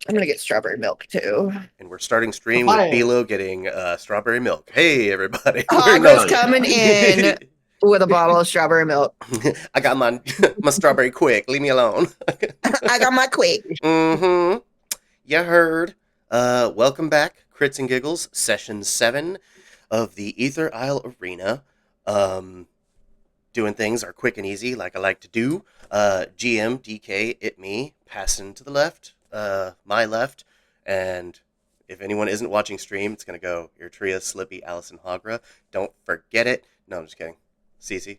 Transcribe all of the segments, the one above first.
I'm gonna get strawberry milk too. And we're starting stream with Fire. Bilo getting strawberry milk. Hey, everybody. Hagra's Hell coming in I with a bottle of strawberry milk. got my strawberry quick. Leave me alone. I got my quick. Mm-hmm. You heard. Welcome back, Crits-N-Giggles, Session 7 of the Æther Isle Arena. Doing things are quick and easy like I like to do. GM, DK, it me, passing to the left, my left, and if anyone isn't watching stream, it's going to go Eritrea, Slippy, Allison, Hagra. Don't forget it. No, I'm just kidding. Cece.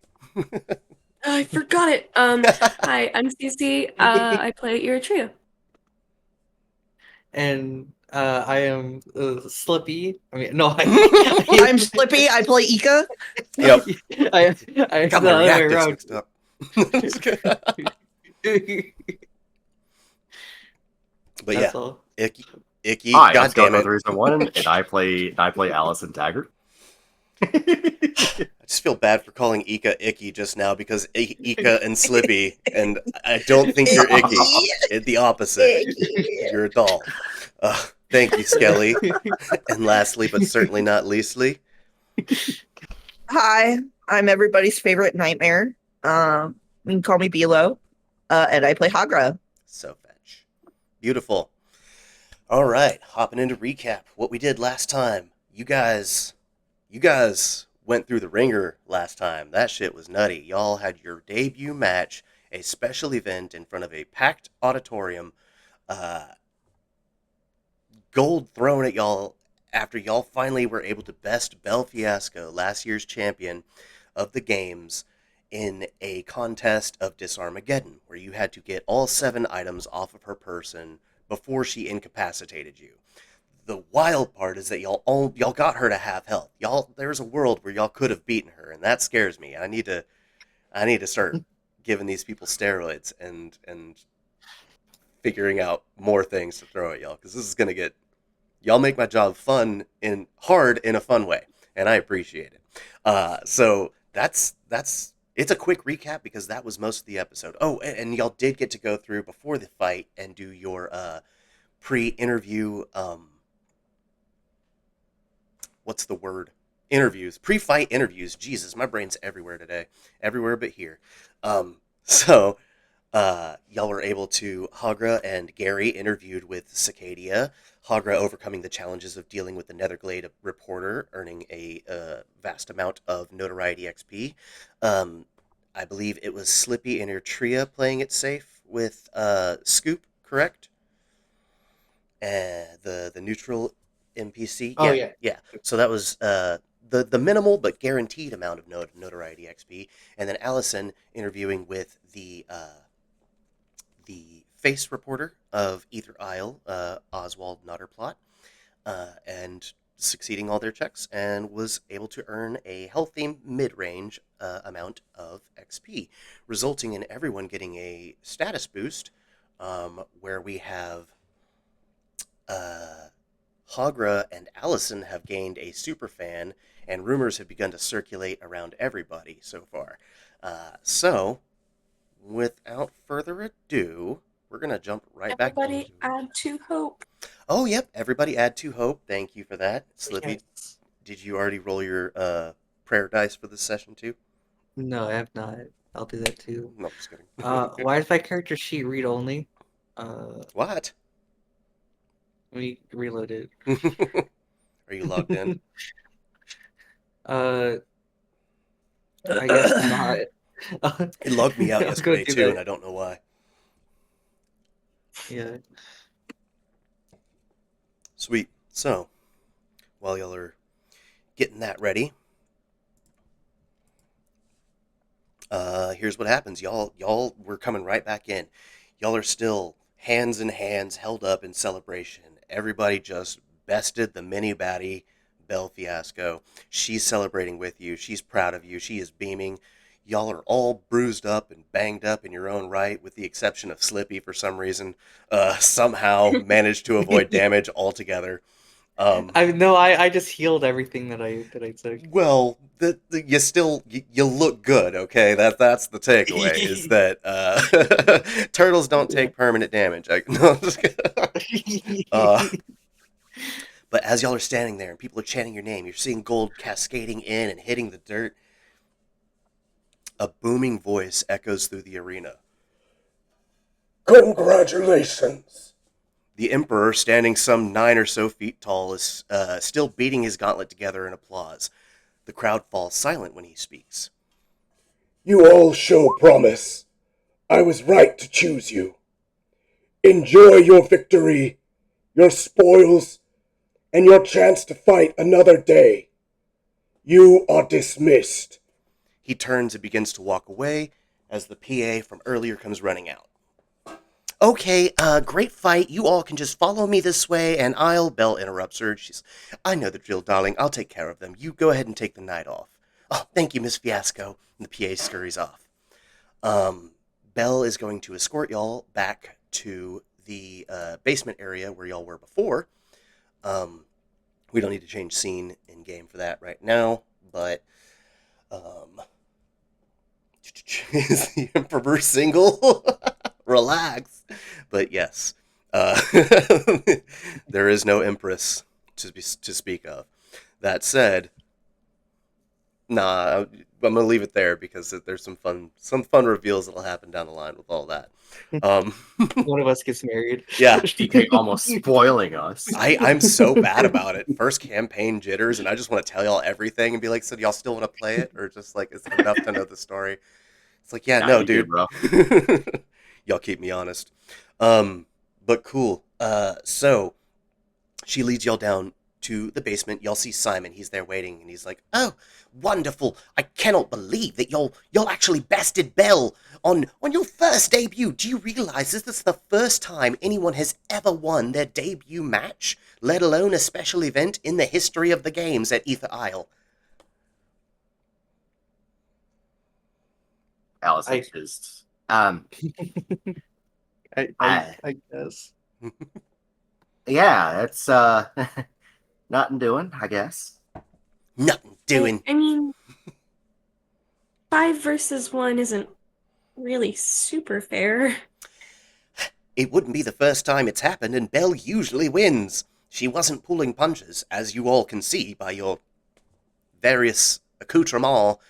I forgot it. Hi, I'm Cece. I play Eritrea. And I am Slippy. I mean, no, I'm Slippy. I play Ika. Yep. I Got the my other way reactives around. mixed up. But yeah, That's all. Icky, Hi, I'm God Scott damn it. 301, and I play Allison Dagger. I just feel bad for calling Ika Icky just now because Ika and Slippy, and I don't think you're Icky. It's the opposite. You're a doll. Thank you, Skelly. And lastly, but certainly not leastly, Hi, I'm everybody's favorite nightmare. You can call me Bilo, and I play Hagra. so fetch. Beautiful. All right, hopping into recap. What we did last time. You guys went through the ringer last time. That shit was nutty. Y'all had your debut match, a special event in front of a packed auditorium. Gold thrown at y'all after y'all finally were able to best Bel Fiasco, last year's champion of the games, in a contest of Dis-Armageddon, where you had to get all 7 items off of her person before she incapacitated you. The wild part is that y'all got her to half health. There's a world where y'all could have beaten her, and that scares me. I need to start giving these people steroids and figuring out more things to throw at y'all, because this is gonna get y'all make my job fun and hard in a fun way, and I appreciate it. So that's it's a quick recap because that was most of the episode. Oh, and y'all did get to go through before the fight and do your pre-interview what's the word? Interviews, pre-fight interviews. Jesus, my brain's everywhere today, everywhere but here. So y'all were able to, Hagra and Gary interviewed with Cicadia. Hagra overcoming the challenges of dealing with the Netherglade reporter, earning a vast amount of notoriety XP. I believe it was Slippy and Eritrea playing it safe with Scoop, correct? The neutral NPC. Oh, Yeah, yeah. So that was the minimal but guaranteed amount of notoriety XP, and then Allison interviewing with the face reporter of Æther Isle, Oswald Notterplot, and succeeding all their checks, and was able to earn a healthy mid-range amount of XP, resulting in everyone getting a status boost, where we have Hagra and Allison have gained a super fan, and rumors have begun to circulate around everybody so far. So, without further ado, we're going to jump right back. Everybody add to hope. Oh, yep. Everybody add to hope. Thank you for that. Slippy, Yes. did you already roll your prayer dice for this session too? No, I have not. I'll do that too. No, I'm just kidding. Why is my character sheet read only? What? Let me reload it. Are you logged in? I guess not. It logged me out I'll go yesterday do too, that. and I don't know why. Yeah. Sweet. So, while y'all are getting that ready, here's what happens. Y'all were coming right back in. Y'all are still hands in hands, held up in celebration. Everybody just bested the mini baddie, Bel Fiasco. She's celebrating with you. She's proud of you. She is beaming. Y'all are all bruised up and banged up in your own right, with the exception of Slippy for some reason. Somehow managed to avoid damage altogether. I just healed everything that I took. Well, you look good, okay? That's the takeaway is that turtles don't take permanent damage. No, I'm just kidding. But as y'all are standing there and people are chanting your name, you're seeing gold cascading in and hitting the dirt. A booming voice echoes through the arena. Congratulations. The Emperor, standing some 9 or so feet tall, is still beating his gauntlet together in applause. The crowd falls silent when he speaks. You all show promise. I was right to choose you. Enjoy your victory, your spoils, and your chance to fight another day. You are dismissed. He turns and begins to walk away as the PA from earlier comes running out. Okay, great fight. You all can just follow me this way, and Bel interrupts her. I know the drill, darling. I'll take care of them. You go ahead and take the night off. Oh, thank you, Miss Fiasco. And the PA scurries off. Bel is going to escort y'all back to the basement area where y'all were before. We don't need to change scene in game for that right now, but is the Emperor single? Relax. But yes, there is no Empress to speak of. That said, nah, I'm gonna leave it there because there's some fun reveals that'll happen down the line with all that. One of us gets married. Yeah. DK almost spoiling us. I'm so bad about it. First campaign jitters, and I just want to tell y'all everything and be like, so do y'all still want to play it? Or just like, is it enough to know the story? It's like, yeah, no, you dude. bro. Y'all keep me honest. But cool. So she leads y'all down to the basement. Y'all see Simon. He's there waiting, and he's like, "Oh, wonderful! I cannot believe that y'all actually bested Bel on your first debut. Do you realize this is the first time anyone has ever won their debut match, let alone a special event in the history of the games at Æther Isle?" Alice I- is I guess. yeah, it's nothing doing, I guess. Nothing doing. I mean, 5 versus 1 isn't really super fair. It wouldn't be the first time it's happened, and Bel usually wins. She wasn't pulling punches, as you all can see by your various accoutrements,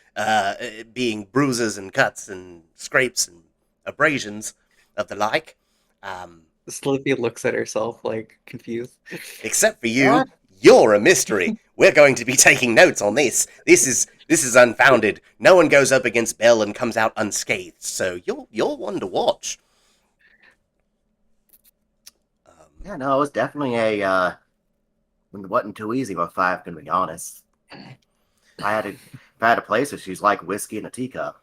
being bruises and cuts and scrapes and abrasions of the like. Slippy looks at herself like confused. Except for you, you're a mystery. We're going to be taking notes on this. This is unfounded. No one goes up against Bel and comes out unscathed, so you're one to watch. Yeah, no, it was definitely it wasn't too easy with 5, to be honest. If I had to place her, she's like whiskey in a teacup.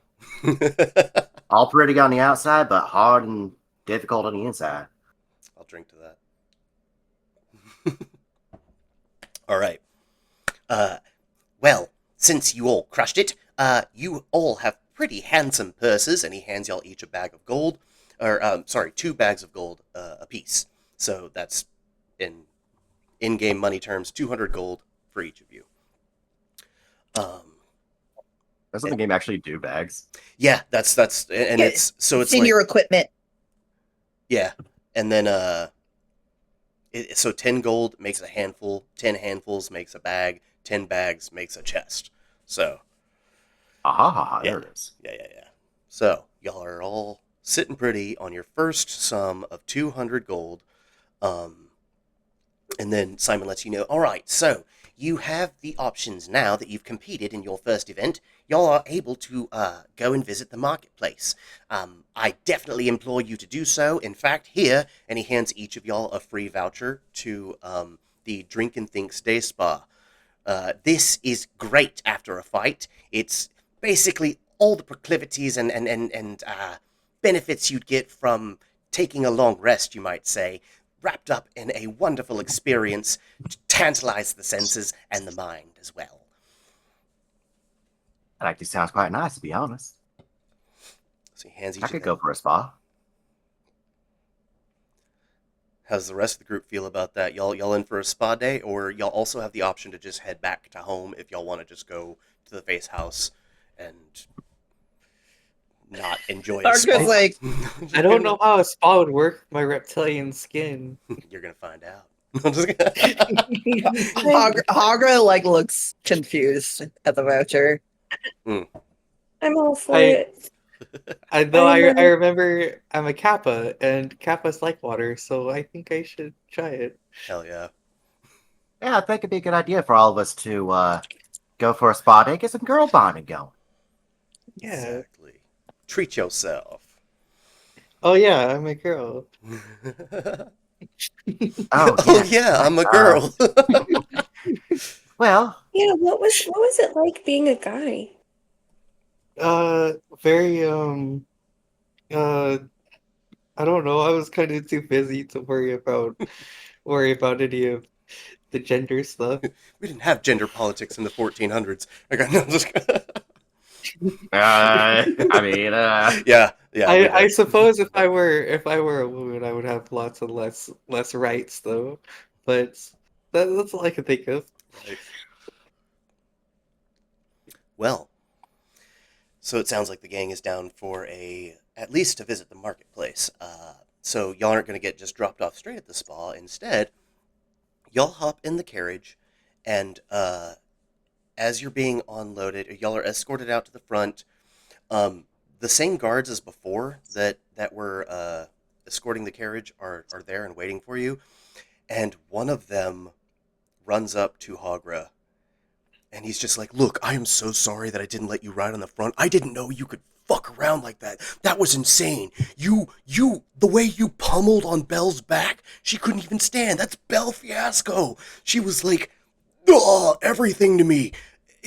All pretty on the outside, but hard and difficult on the inside. I'll drink to that. All right. Well, since you all crushed it, you all have pretty handsome purses, and he hands y'all each a bag of gold, or 2 bags of gold apiece. So that's in-game money terms, 200 gold for each of you. Doesn't the game actually do bags? Yeah, that's and Yeah, it's It's in like, your equipment. yeah, and then so 10 gold makes a handful, 10 handfuls makes a bag, 10 bags makes a chest. So Aha, Yeah. there it is. yeah. So y'all are all sitting pretty on your first sum of 200 gold. And then Simon lets you know, all right, so you have the options now that you've competed in your first event. Y'all are able to go and visit the marketplace. I definitely implore you to do so. In fact, here, and he hands each of y'all a free voucher to the Drink and Thinks Day Spa. This is great after a fight. It's basically all the proclivities and benefits you'd get from taking a long rest, you might say, wrapped up in a wonderful experience to tantalize the senses and the mind as well. That actually sounds quite nice, to be honest. So he hands each I of could them. go for a spa. How's the rest of the group feel about that? Y'all in for a spa day, or y'all also have the option to just head back to home if y'all want to just go to the face house and not enjoy a spa? Argo's like, I don't know how a spa would work with my reptilian skin. You're gonna find out. I'm just kidding. Hagra like looks confused at the voucher. I'm all for I- it. I remember I'm a Kappa, and Kappas like water, so I think I should try it. Hell yeah. Yeah, I think it'd be a good idea for all of us to go for a spa day, get some girl bonding going. Yeah. Exactly. Treat yourself. Oh yeah, I'm a girl. Oh, Oh yeah, I'm a girl. Well, Yeah, what was it like being a guy? Very I don't know. I was kind of too busy to worry about any of the gender stuff. We didn't have gender politics in the 1400s. I'm just I mean, yeah. We I did. suppose if I were a woman, I would have lots and less rights though. But that's all I can think of. Right. Well, so it sounds like the gang is down for at least to visit the marketplace. So y'all aren't going to get just dropped off straight at the spa. Instead, y'all hop in the carriage, and as you're being unloaded, y'all are escorted out to the front. The same guards as before that were escorting the carriage are there and waiting for you, and one of them runs up to Hagra. And he's just like, look, I am so sorry that I didn't let you ride on the front. I didn't know you could fuck around like that. That was insane. The way you pummeled on Belle's back, she couldn't even stand. That's Bel Fiasco. She was like, everything to me.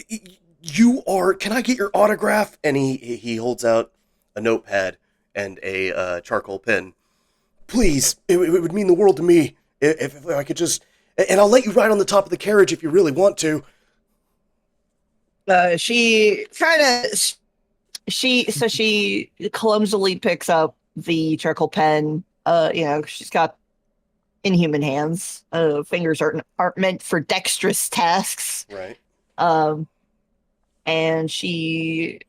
Can I get your autograph? And he holds out a notepad and a charcoal pen. Please, it would mean the world to me if I could just, and I'll let you ride on the top of the carriage if you really want to. She clumsily picks up the charcoal pen. She's got inhuman hands. Fingers aren't meant for dexterous tasks. Right. And she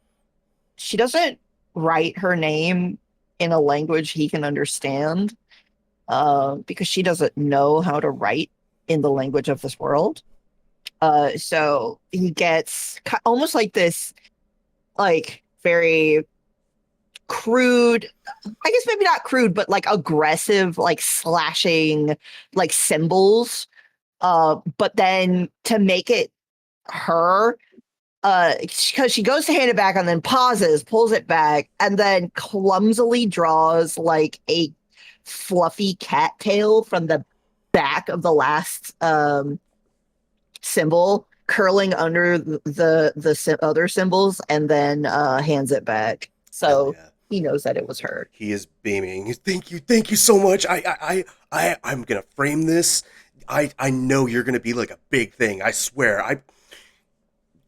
doesn't write her name in a language he can understand, because she doesn't know how to write in the language of this world. So he gets almost like this, like very crude, I guess maybe not crude, but like aggressive, like slashing, like symbols. But then to make it her, because she goes to hand it back and then pauses, pulls it back, and then clumsily draws like a fluffy cat tail from the back of the last symbol curling under the other symbols, and then hands it back. So yeah. He knows that it was her. He is beaming. Thank you so much. I'm gonna frame this. I know you're gonna be like a big thing. I swear.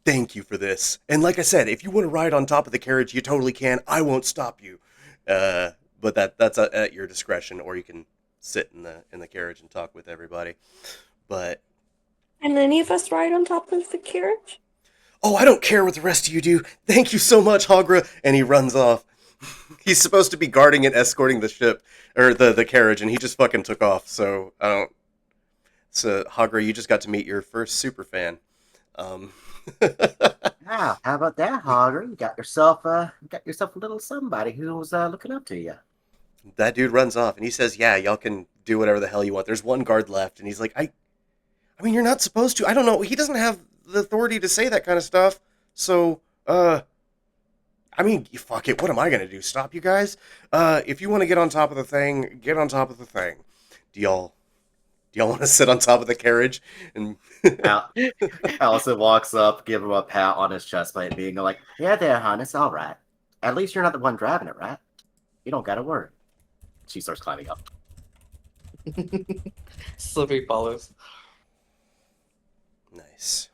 Thank you for this. And like I said, if you want to ride on top of the carriage, you totally can. I won't stop you. But that's at your discretion, or you can sit in the carriage and talk with everybody. But Can any of us ride on top of the carriage? oh, I don't care what the rest of you do. Thank you so much, Hagra. And he runs off. He's supposed to be guarding and escorting the ship, or the carriage, and he just fucking took off. So I don't. So Hagra, you just got to meet your first super fan. how about that, Hogger? You got yourself a little somebody who's looking up to you. That dude runs off, and he says, "Yeah, y'all can do whatever the hell you want." There's one guard left, and he's like, I mean, you're not supposed to. I don't know. He doesn't have the authority to say that kind of stuff. So, I mean, fuck it. What am I gonna do? Stop you guys? If you want to get on top of the thing, get on top of the thing. Do y'all want to sit on top of the carriage? And Allison walks up, give him a pat on his chest plate, being like, "Yeah, there, hon. It's all right. At least you're not the one driving it, right? You don't gotta worry." She starts climbing up. Slippy follows. nice.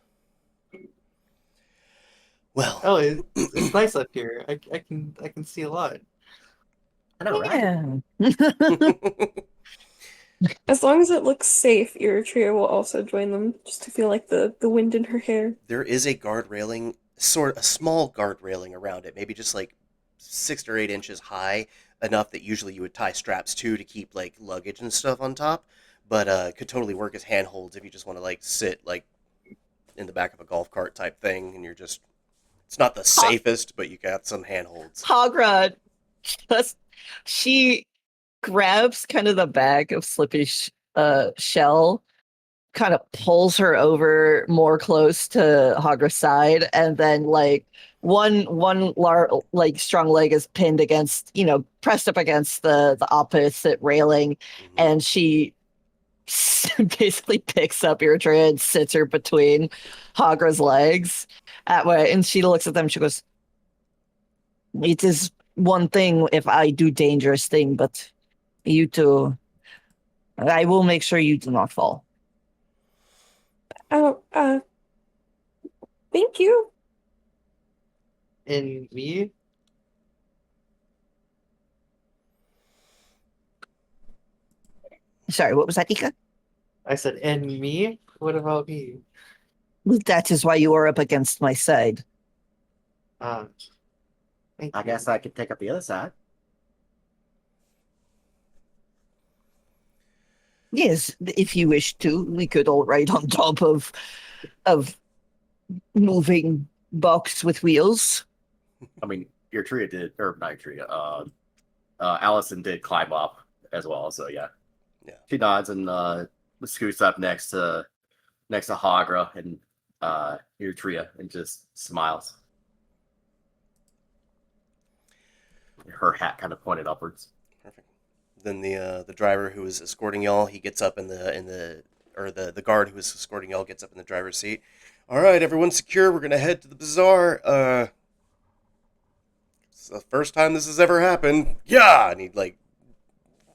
Well, Oh, it's nice up here. I can see a lot. I know, right? Yeah. As long as it looks safe, Eritrea will also join them, just to feel like the wind in her hair. There is a guard railing, a small guard railing around it, maybe just like 6 or 8 inches high, enough that usually you would tie straps to keep like luggage and stuff on top. But it could totally work as handholds if you just want to like sit like in the back of a golf cart type thing, and you're just. It's not the safest, but you got some handholds. Hagra just she grabs kind of the bag of Slippy's shell, kind of pulls her over more close to Hagra's side, and then like like strong leg is pinned against, pressed up against the opposite railing, Mhm. and she basically picks up Eritrea and sits her between Hagra's legs. That way, and she looks at them. She goes, "It is one thing if I do dangerous thing, but you two, I will make sure you do not fall." Oh, thank you. And me? Sorry, what was that, Ika? I said, and me? What about me? That is why you are up against my side. Thank I you. guess I could take up the other side. Yes, if you wish to, we could all ride on top of moving box with wheels. I mean, your Tria did, or not your Tria, Allison did climb up as well, so yeah. Yeah. She nods and scoots up next to Hagra and your Tria and just smiles. Her hat kind of pointed upwards. Perfect. Then the driver who was escorting y'all, he gets up the guard who was escorting y'all gets up in the driver's seat. All right, everyone's secure. We're gonna head to the bazaar. It's the first time this has ever happened. Yeah, and he like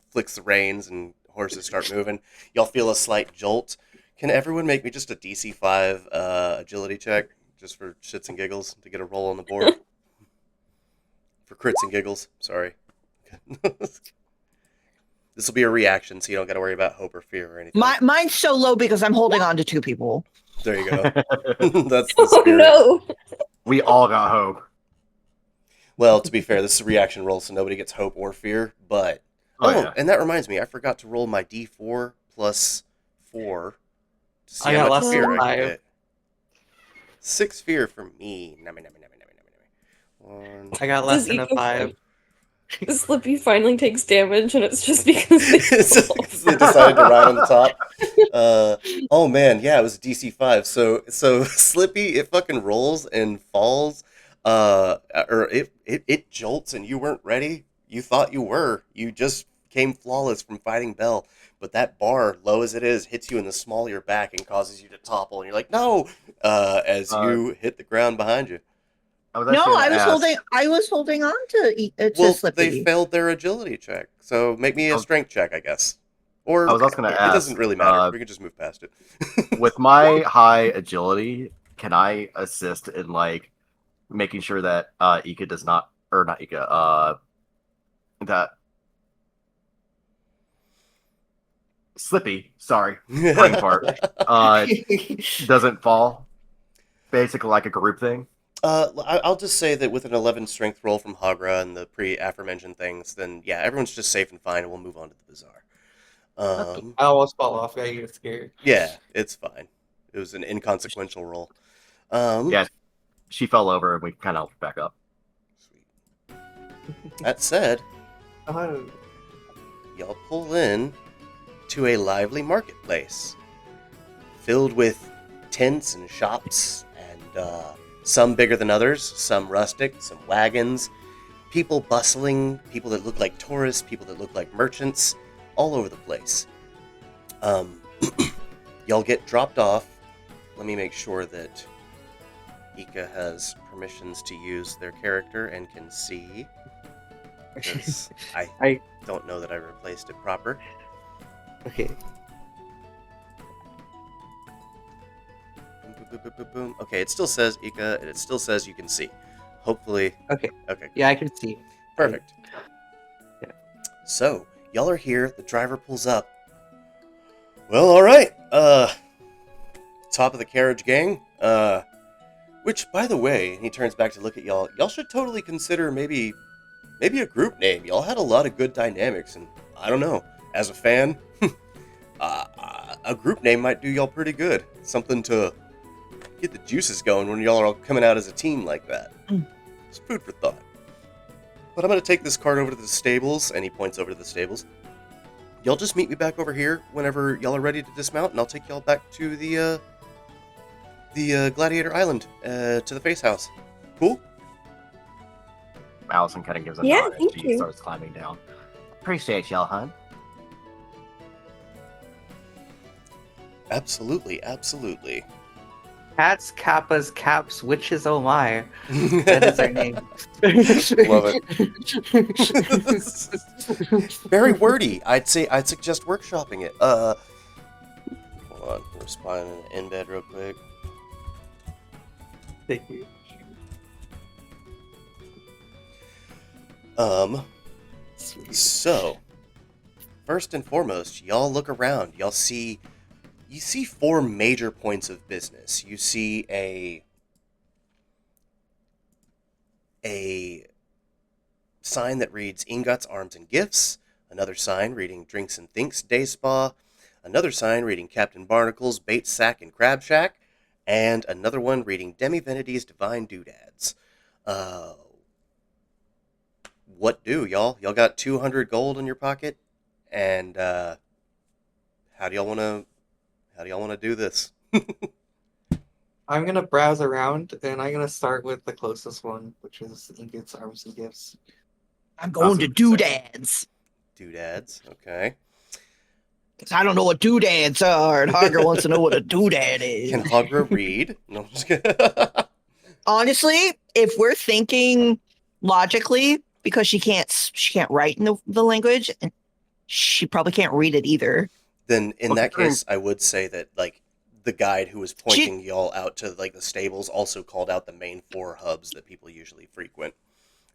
flicks the reins and horses start moving. Y'all feel a slight jolt. Can everyone make me just a DC 5 agility check, just for shits and giggles, to get a roll on the board? For Crits-N-Giggles, sorry. This will be a reaction, so you don't got to worry about hope or fear or anything. Mine's so low because I'm holding on to two people. There you go. That's the Oh spirit. no! We all got hope. Well, to be fair, this is a reaction roll, so nobody gets hope or fear. But Yeah. and that reminds me, I forgot to roll my D4 plus 4 to see I how got much less fear than I can 5. get. 6 fear for me. Nummy, nummy, nummy, nummy, nummy, nummy. 1. I got less Does than a Ika 5. Slippy finally takes damage, and it's just because It's just because they decided to ride on the top. Oh man, yeah, it was a DC 5. So Slippy, it fucking rolls and falls. Or it jolts and you weren't ready. You thought you were. You just came flawless from fighting Bell. But that bar, low as it is, hits you in the small of your back and causes you to topple. And you're like, no! As you hit the ground behind you. I was No, actually I gonna was ask, holding on to Well, Slippy. they failed their agility check. So make me a Oh. strength check, I guess. Or I was also gonna it ask, doesn't really matter. We can just move past it. with my high agility, can I assist in like making sure that Ika does not, or not Ika, that Slippy, sorry, brain fart, doesn't fall? Basically like a group thing. I'll just say that with an 11 strength roll from Hagra and the pre-aforementioned things, then yeah, everyone's just safe and fine, and we'll move on to the bazaar. I almost fall off. I get scared. Yeah, it's fine. It was an inconsequential roll. Yeah, she fell over and we kind of helped her back up. Sweet. That said, Oh, y'all pull in to a lively marketplace filled with tents and shops, and some bigger than others, some rustic, some wagons, people bustling, people that look like tourists, people that look like merchants, all over the place. Y'all get dropped off. Let me make sure that Ika has permissions to use their character and can see, because I don't know that I replaced it proper. okay. Boom. Okay, it still says Ika, and it still says you can see. Hopefully. Okay. Okay. Yeah, I can see. Perfect. Yeah. So, y'all are here. The driver pulls up. Well, all right. Top of the carriage, gang. Which, by the way, and he turns back to look at y'all. Y'all should totally consider maybe a group name. Y'all had a lot of good dynamics, and I don't know. As a fan, a group name might do y'all pretty good. Something to get the juices going when y'all are all coming out as a team like that. It's food for thought. But I'm gonna take this cart over to the stables, and he points over to the stables. Y'all just meet me back over here whenever y'all are ready to dismount, and I'll take y'all back to the Gladiator Island, to the Face House. Cool? Allison kind of gives a Yeah, nod as thank she you. starts climbing down. Appreciate y'all, hun. Absolutely, absolutely. Cats, Kappas, Caps, Witches, oh my. That is our name. Love it. Very wordy. I'd suggest workshopping it. Hold on, respond in bed real quick. Thank you. So, first and foremost, y'all look around. You see 4 major points of business. You see a sign that reads Ingots, Arms, and Gifts, another sign reading Drinks and Thinks Day Spa, another sign reading Captain Barnacle's Bait Sack and Crab Shack, and another one reading Demi Vanity's Divine Doodads. What do, y'all? Y'all got 200 gold in your pocket? And how do y'all want to do this? I'm gonna browse around and I'm gonna start with the closest one, which is Ingots, Arms, and Gifts. I'm going to doodads. Doodads, okay. Because I don't know what doodads are, and Hager wants to know what a doodad is. Can Hagra read? No, I'm just kidding. Honestly, if we're thinking logically, because she can't write in the language, and she probably can't read it either. Then in Well, that considering- case, I would say that like the guide who was pointing y'all out to like the stables also called out the main 4 hubs that people usually frequent,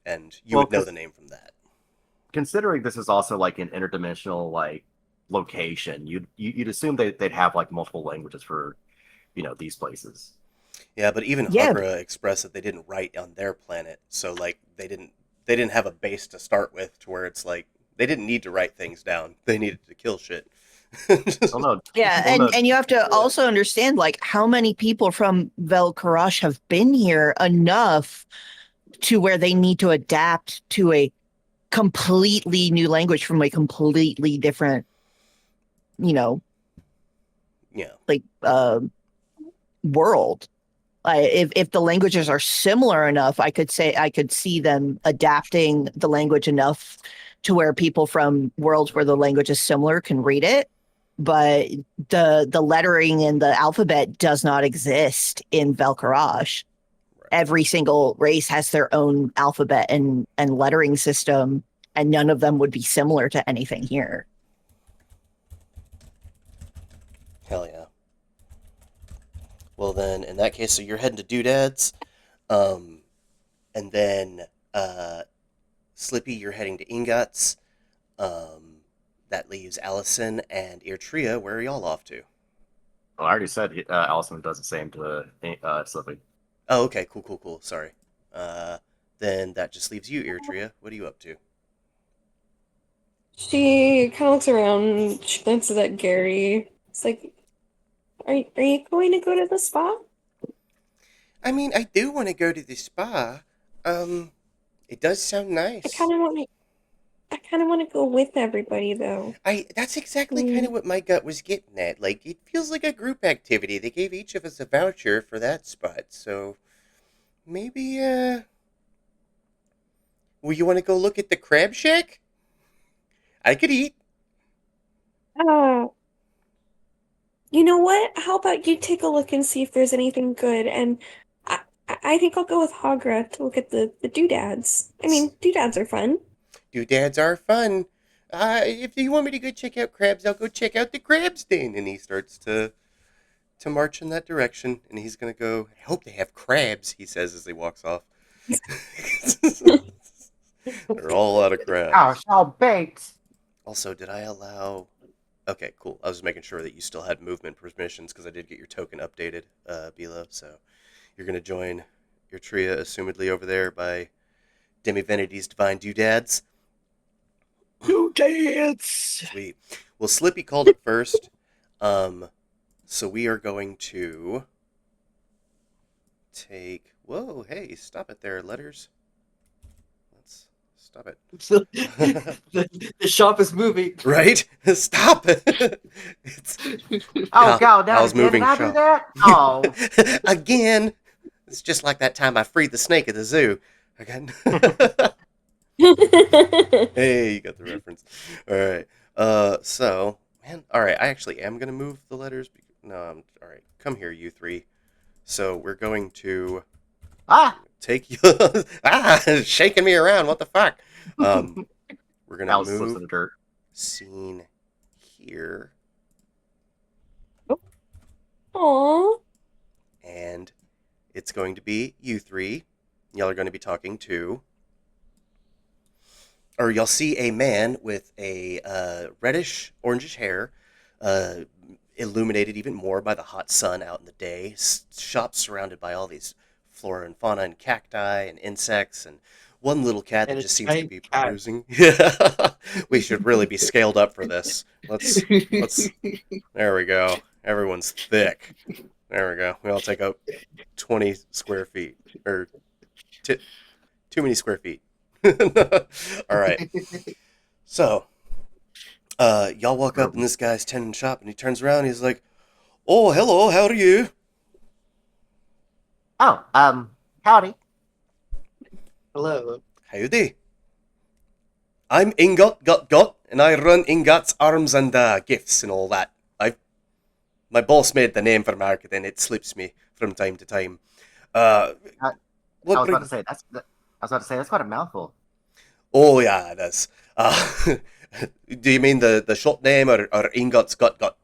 and you would know the name from that. Considering this is also like an interdimensional like location, you'd assume they'd have like multiple languages for these places. Yeah, but even Yeah. Hagra expressed that they didn't write on their planet, so like they didn't have a base to start with, to where it's like they didn't need to write things down. They needed to kill shit. Oh no, Yeah, and you have to also understand like how many people from Vel'Karash have been here enough to where they need to adapt to a completely new language from a completely different, Yeah. like world. If the languages are similar enough, I could see them adapting the language enough to where people from worlds where the language is similar can read it. But the lettering in the alphabet does not exist in Vel'Karash. Right. Every single race has their own alphabet and lettering system, and none of them would be similar to anything here. Hell yeah. Well then, in that case, so you're heading to Doodads, and then Slippy, you're heading to Ingots. That leaves Allison and Eartria. Where are y'all off to? well, I already said Allison does the same to Slippy. Oh, okay, cool. Sorry. Then that just leaves you, Eartria. What are you up to? She kind of looks around. She glances at Gary. It's like, are you going to go to the spa? I mean, I do want to go to the spa. It does sound nice. I kind of want to go with everybody though. That's exactly kind of what my gut was getting at. Like, it feels like a group activity. They gave each of us a voucher for that spot, so maybe, well, you want to go look at the crab shack? I could eat. Oh, you know what? How about you take a look and see if there's anything good? And I think I'll go with Hagra to look at the doodads. I mean, doodads are fun. Doodads are fun. If you want me to go check out crabs, I'll go check out the crabs then. And he starts to march in that direction. And he's going to go, I hope they have crabs, he says as he walks off. They're all out of crabs. Oh, so baked. Also, did I allow Okay, cool. I was making sure that you still had movement permissions because I did get your token updated, Bilo. So you're going to join your tria, assumedly over there by Demivenity's Divine Doodads. Doodads! Sweet. Well, Slippy called it first. So we are going to take... Whoa, hey, stop it there, letters. Let's stop it. The shop is moving. Right? Stop it! It's... Oh, God, Hal's again, moving did I do shop. that? Oh. Again! It's just like that time I freed the snake at the zoo. Again. Hey, you got the reference. All right. So, man, all right. I actually am gonna move the letters. No, I'm all right. Come here, you three. So we're going to Ah! take you. Shaking me around. What the fuck? We're gonna Alice slips in move the dirt. scene here, Aw. and it's going to be you three. Y'all are going to be talking to, or you'll see a man with a reddish, orangish hair, illuminated even more by the hot sun out in the day. Shop surrounded by all these flora and fauna and cacti and insects, and one little cat that And a just seems to giant be cat. perusing. Yeah, we should really be scaled up for this. Let's. There we go. Everyone's thick. There we go. We all take up 20 square feet, or too many square feet. All right. So, y'all walk up in this guy's tendon shop, and he turns around. And he's like, "Oh, hello. How are you?" Oh, howdy. Hello. Howdy. I'm Ingot, and I run Ingot's Arms and Gifts and all that. My boss made the name for marketing. It slips me from time to time. I What was about to bring... say that's quite a mouthful. Oh yeah, it is. Do you mean the shop name or Ingot's Gut?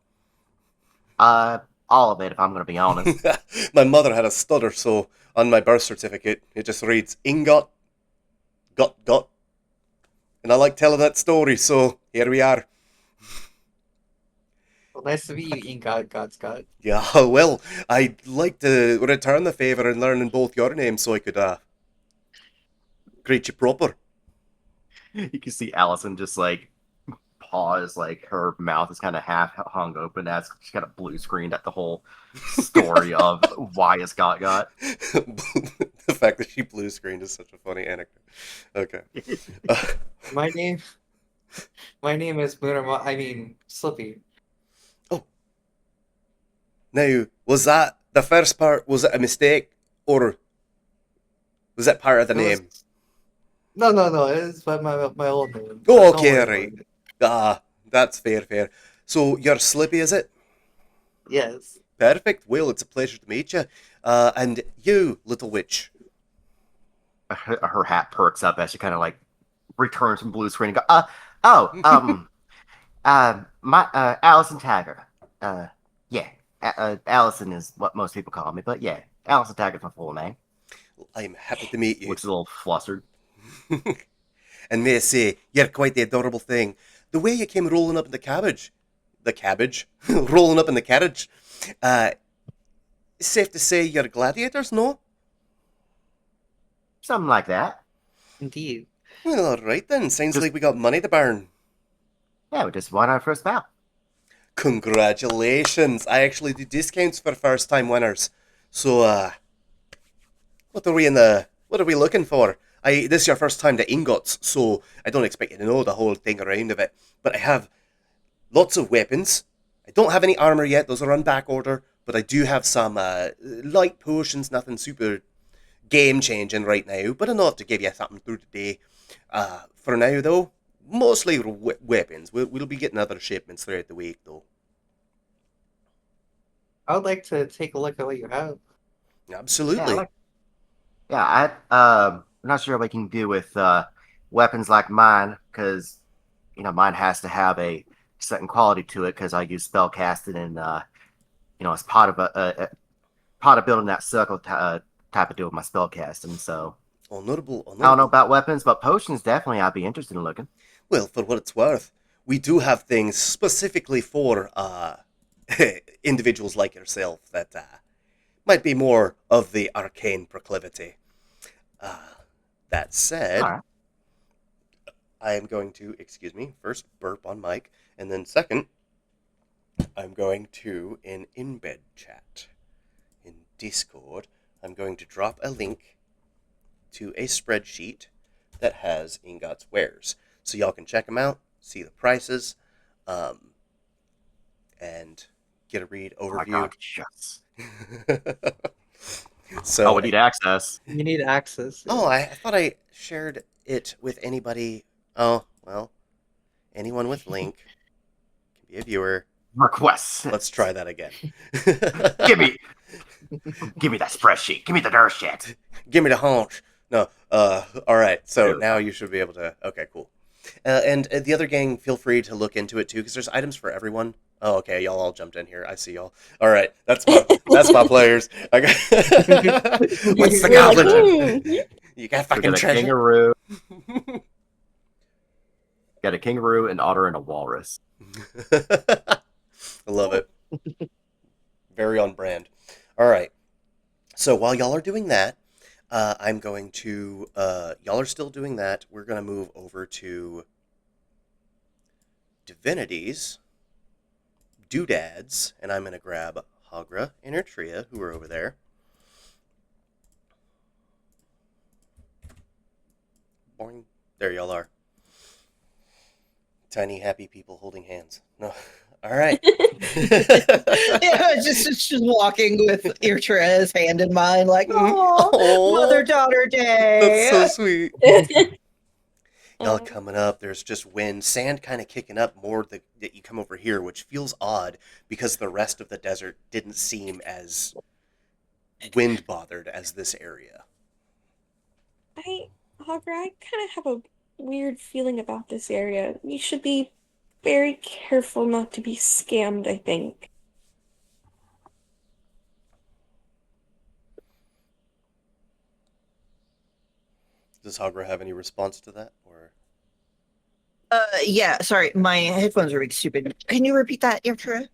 All of it, if I'm going to be honest. My mother had a stutter, so on my birth certificate it just reads Ingot Gut. And I like telling that story, so here we are. Well, nice to meet you, Ingot Scott. Yeah, well, I'd like to return the favour and learn both your names so I could greet you proper. You can see Allison just like pause, like her mouth is kind of half hung open as she's got a blue screened at the whole story of why it's got. The fact that she blue screened is such a funny anecdote. Okay. My name is Slippy. Now, was that the first part? Was it a mistake, or was that part of the It was- name? No. It's my old name. Oh, Don't okay, worry about right. it. That's fair. So you're Slippy, is it? Yes. Perfect. Well, it's a pleasure to meet you. And you, little witch. Her hat perks up as she kind of like returns from blue screen and my Allison Tagger. Yeah, Allison is what most people call me, but yeah, Allison Tagger's my full name. I'm happy to meet you. Looks a little flustered. And may I say, you're quite the adorable thing. The way you came rolling up in the cabbage, rolling up in the carriage, it's safe to say you're gladiators, no? Something like that. Indeed. Well, all right then. Sounds like we got money to burn. Yeah, we just won our first bout. Congratulations. I actually do discounts for first-time winners. So, what are we looking for? This is your first time to Ingots, so I don't expect you to know the whole thing around of it. But I have lots of weapons. I don't have any armor yet. Those are on back order. But I do have some light potions, nothing super game-changing right now, but enough to give you something through the day. For now, though, mostly weapons. We'll be getting other shipments throughout the week, though. I would like to take a look at what you have. Absolutely. I'm not sure what we can do with weapons like mine, because mine has to have a certain quality to it, because I use spell casting and as part of building that circle type of deal with my spell casting. So Honorable. I don't know about weapons, but potions definitely I'd be interested in looking. Well, for what it's worth, we do have things specifically for individuals like yourself that might be more of the arcane proclivity. Uh, that said, All right. I am going to, excuse me, first burp on mic, and then second, I'm going to, in embed chat, in Discord, I'm going to drop a link to a spreadsheet that has Ingot's wares. So y'all can check them out, see the prices, and get a read Oh my overview. god, yes. So, Oh, we need access. You need access. oh, I thought I shared it with anybody. Oh, well, anyone with link can be a viewer. Requests. Let's try that again. Give me that spreadsheet. Give me the dirt shit. Give me the haunch. No. All right. So Dude. now you should be able to. Okay, cool. And the other gang, feel free to look into it too, because there's items for everyone. Oh, okay. Y'all all jumped in here. I see y'all. All right. That's my players. I got. What's the We're like, goblin? You got We fucking got a treasure. kangaroo. Got a kangaroo, an otter, and a walrus. I love it. Very on brand. All right. So while y'all are doing that, I'm going to. Y'all are still doing that. We're going to move over to divinities, doodads, and I'm going to grab Hagra and Ertria, who are over there. Boing. There y'all are. Tiny, happy people holding hands. No. All right. Yeah, just walking with Eritrea's hand in mine, like, oh, Aw. mother-daughter day. That's so sweet. Y'all coming up. There's just wind, sand kind of kicking up more that you come over here, which feels odd because the rest of the desert didn't seem as wind bothered as this area. Hogger, I kind of have a weird feeling about this area. We should be very careful not to be scammed, I think. Does Hagra have any response to that? Or Yeah, sorry, my headphones are really stupid. Can you repeat that, Eritrea?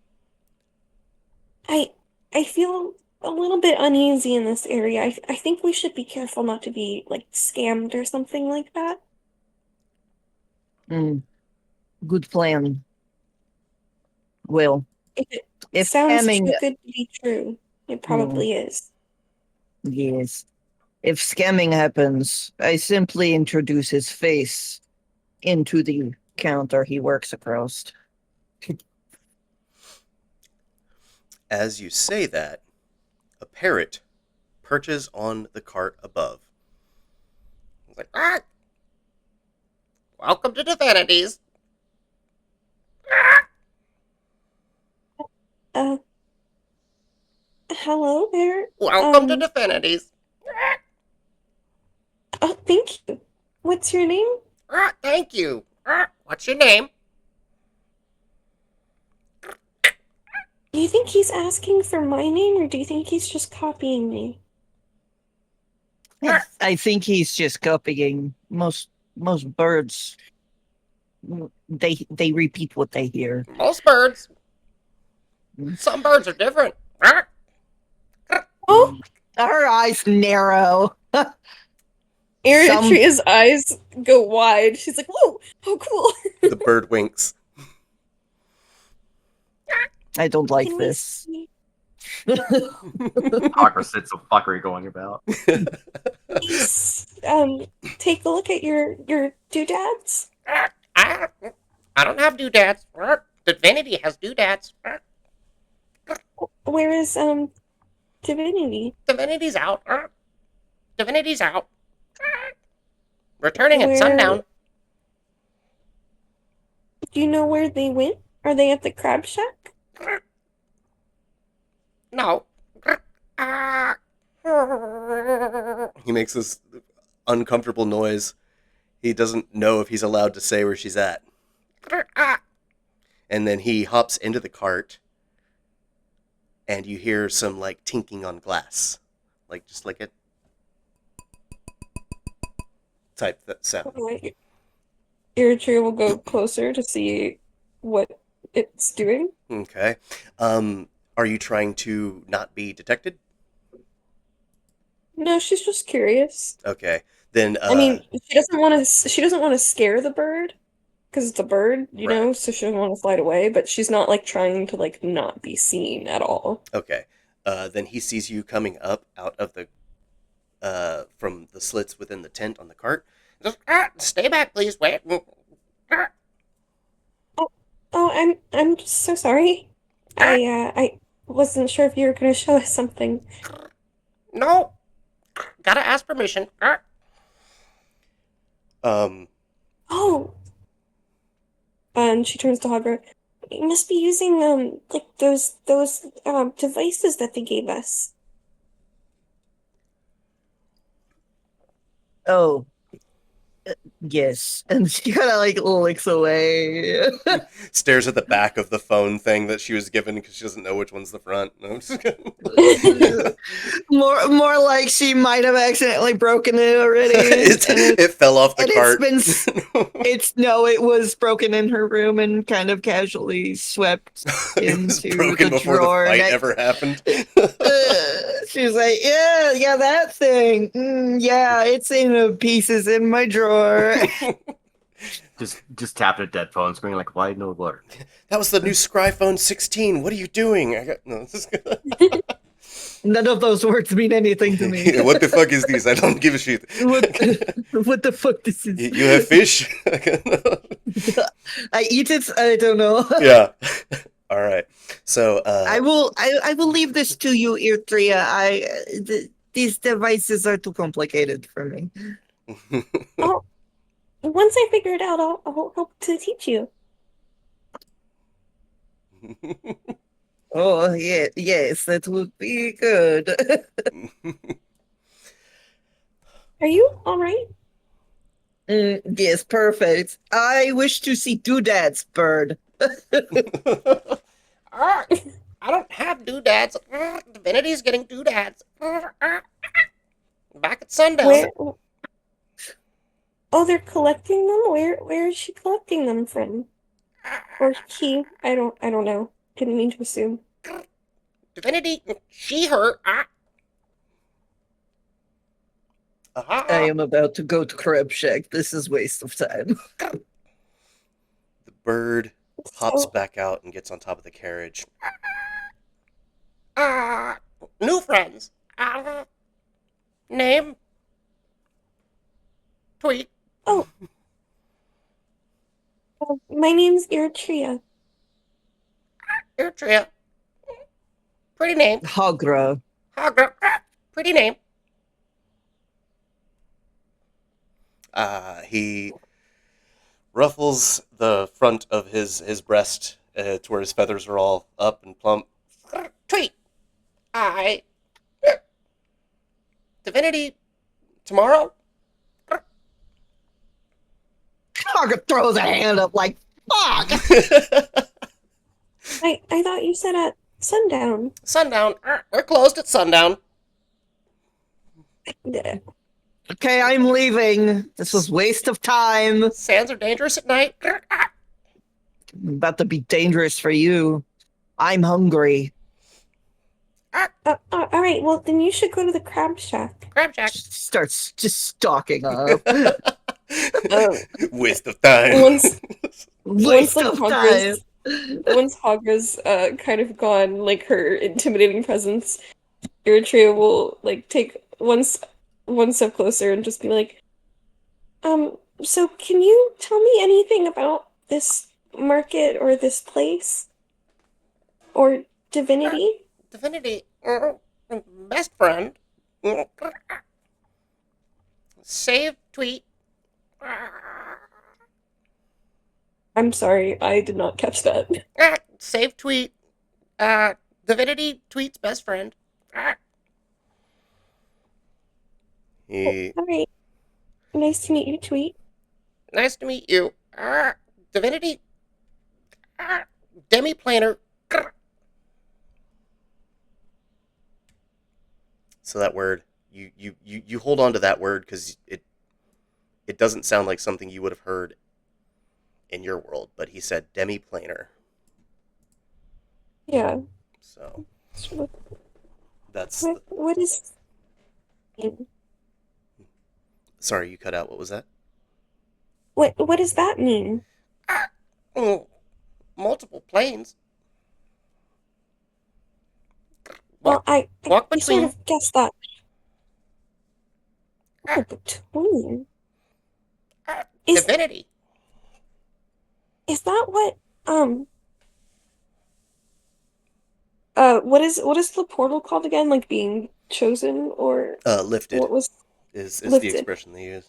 I feel a little bit uneasy in this area. I think we should be careful not to be like scammed or something like that. Good plan. Well, If it if sounds scamming, too good to be true, it probably is. yes, if scamming happens, I simply introduce his face into the counter he works across. as you say that, a parrot perches on the cart above. It's like, ah! Welcome to Divinities. Uh, Hello there. Welcome to Divinities. Oh, thank you. What's your name? Thank you. What's your name? Do you think he's asking for my name, or do you think he's just copying me? I think he's just copying most birds. They repeat what they hear. Most birds. Some birds are different. Oh, Her eyes narrow. Eritrea's eyes go wide. She's like, "Whoa, how cool!" The bird winks. I don't like Can we this. see- Hogger said some fuckery going about. please, take a look at your doodads? I don't have doodads. Divinity has doodads. Where is Divinity? Divinity's out. Divinity's out. Returning Where- at sundown. Do you know where they went? Are they at the crab shack? No. He makes this uncomfortable noise. He doesn't know if he's allowed to say where she's at. And then he hops into the cart, and you hear some like tinking on glass, like just like a type that sound. Right. Eritrea will go closer to see what it's doing. Okay. Are you trying to not be detected? No, she's just curious. Okay. Then, I mean, she doesn't want to. She doesn't want to scare the bird because it's a bird, right. so she doesn't want to fly it away. But she's not like trying to like not be seen at all. Okay. Then he sees you coming up out of the from the slits within the tent on the cart. Just, stay back, please. Wait. Oh, oh, I'm just so sorry. I wasn't sure if you were gonna show us something. No. Gotta ask permission. Um. Oh, and she turns to Hogger. You must be using like those devices that they gave us. Oh, yes. And she kind of like looks away. Stares at the back of the phone thing that she was given because she doesn't know which one's the front. No, I'm just kidding. More like she might have accidentally broken it already. It fell off the and cart. It was broken in her room and kind of casually swept It was into broken the before the drawer. fight ever happened. She was like, yeah, that thing. Yeah, it's in pieces in my drawer. Just tapping a dead phone screen like, why no water? That was the new Scryphone 16. What are you doing? This is good. None of those words mean anything to me. What the fuck is this? I don't give a shit. What the fuck this is? You have fish? I eat it. I don't know. Yeah. All right. So I will leave this to you, Eritrea. These devices are too complicated for me. Oh, once I figure it out, I'll help to teach you. Oh yeah, yes, that would be good. Are you all right? Yes, perfect. I wish to see Doodad's bird. I don't have doodads. Divinity's getting doodads. Back at sundown. Where? Oh, they're collecting them. Where is she collecting them from? Or he? I don't know. Didn't mean to assume. Divinity, she, her. I am about to go to Crab Shack. This is waste of time. The bird hops So, back out and gets on top of the carriage. New friends. Name? Tweet. oh, my name's Eritrea. Eritrea. Pretty name. Hagra. Hagra. Pretty name. He ruffles the front of his breast to where his feathers are all up and plump. Tweet. I. Divinity. Tomorrow? Hagra throws a hand up like, fuck! I thought you said at sundown. Sundown. We're closed at sundown. Okay, I'm leaving. This was waste of time. Sands are dangerous at night. About to be dangerous for you. I'm hungry. All right. Well, then you should go to the crab shack. Crab Jack. Starts just stalking up. Waste of time. Once Waste like of time. Hagra's once Hagra's kind of gone, like her intimidating presence, Eritrea will like take one step closer and just be like, so can you tell me anything about this market or this place? Or divinity? Divinity. Best friend. Save tweet. I'm sorry, I did not catch that. Save tweet. Divinity tweets best friend. He. All right. Nice to meet you, Tweet. Nice to meet you. Divinity. Demi-planar. So that word, you hold on to that word because it doesn't sound like something you would have heard in your world, but he said demi-planar. Yeah. So So that's. what is? Sorry, you cut out. What was that? What does that mean? Oh, multiple planes. Well, Walk I sort between. of guessed that. Oh, between. Is Divinity. is that what what is the portal called again? Like being chosen or Lifted what was is the lifted? expression they use.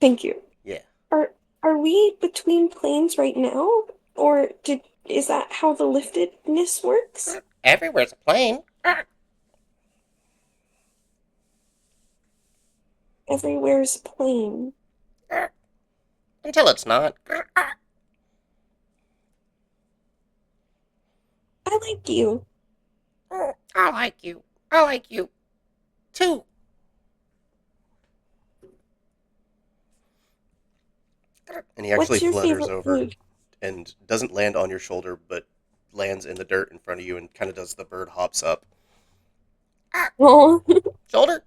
Thank you. Yeah. Are we between planes right now? Or is that how the liftedness works? Everywhere's a plane. Everywhere's plane. Until it's not. I like you. I like you. I like you. Too. And he actually What's your flutters favorite over food? and doesn't land on your shoulder, but lands in the dirt in front of you and kind of does the bird hops up. Oh, Shoulder.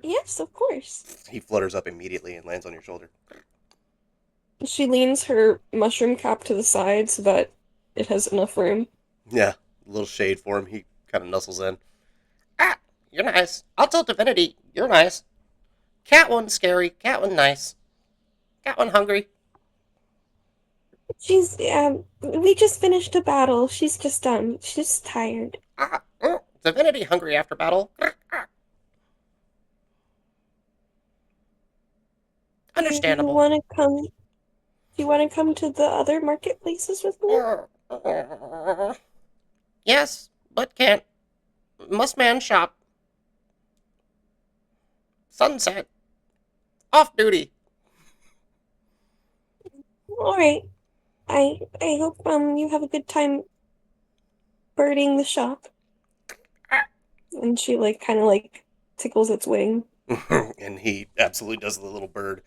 yes, of course. He flutters up immediately and lands on your shoulder. She leans her mushroom cap to the side so that it has enough room. Yeah, a little shade for him. He kind of nuzzles in. You're nice. I'll tell Divinity. You're nice. Cat one scary. Cat one nice. Cat one hungry. She's we just finished a battle. She's just tired. Divinity hungry after battle. Understandable. Do you want to come to the other marketplaces with me? Yes, but can't. Must man shop. Sunset. Off duty. All right. I hope you have a good time birding the shop. And she like kind of like tickles its wing. And he absolutely does the little bird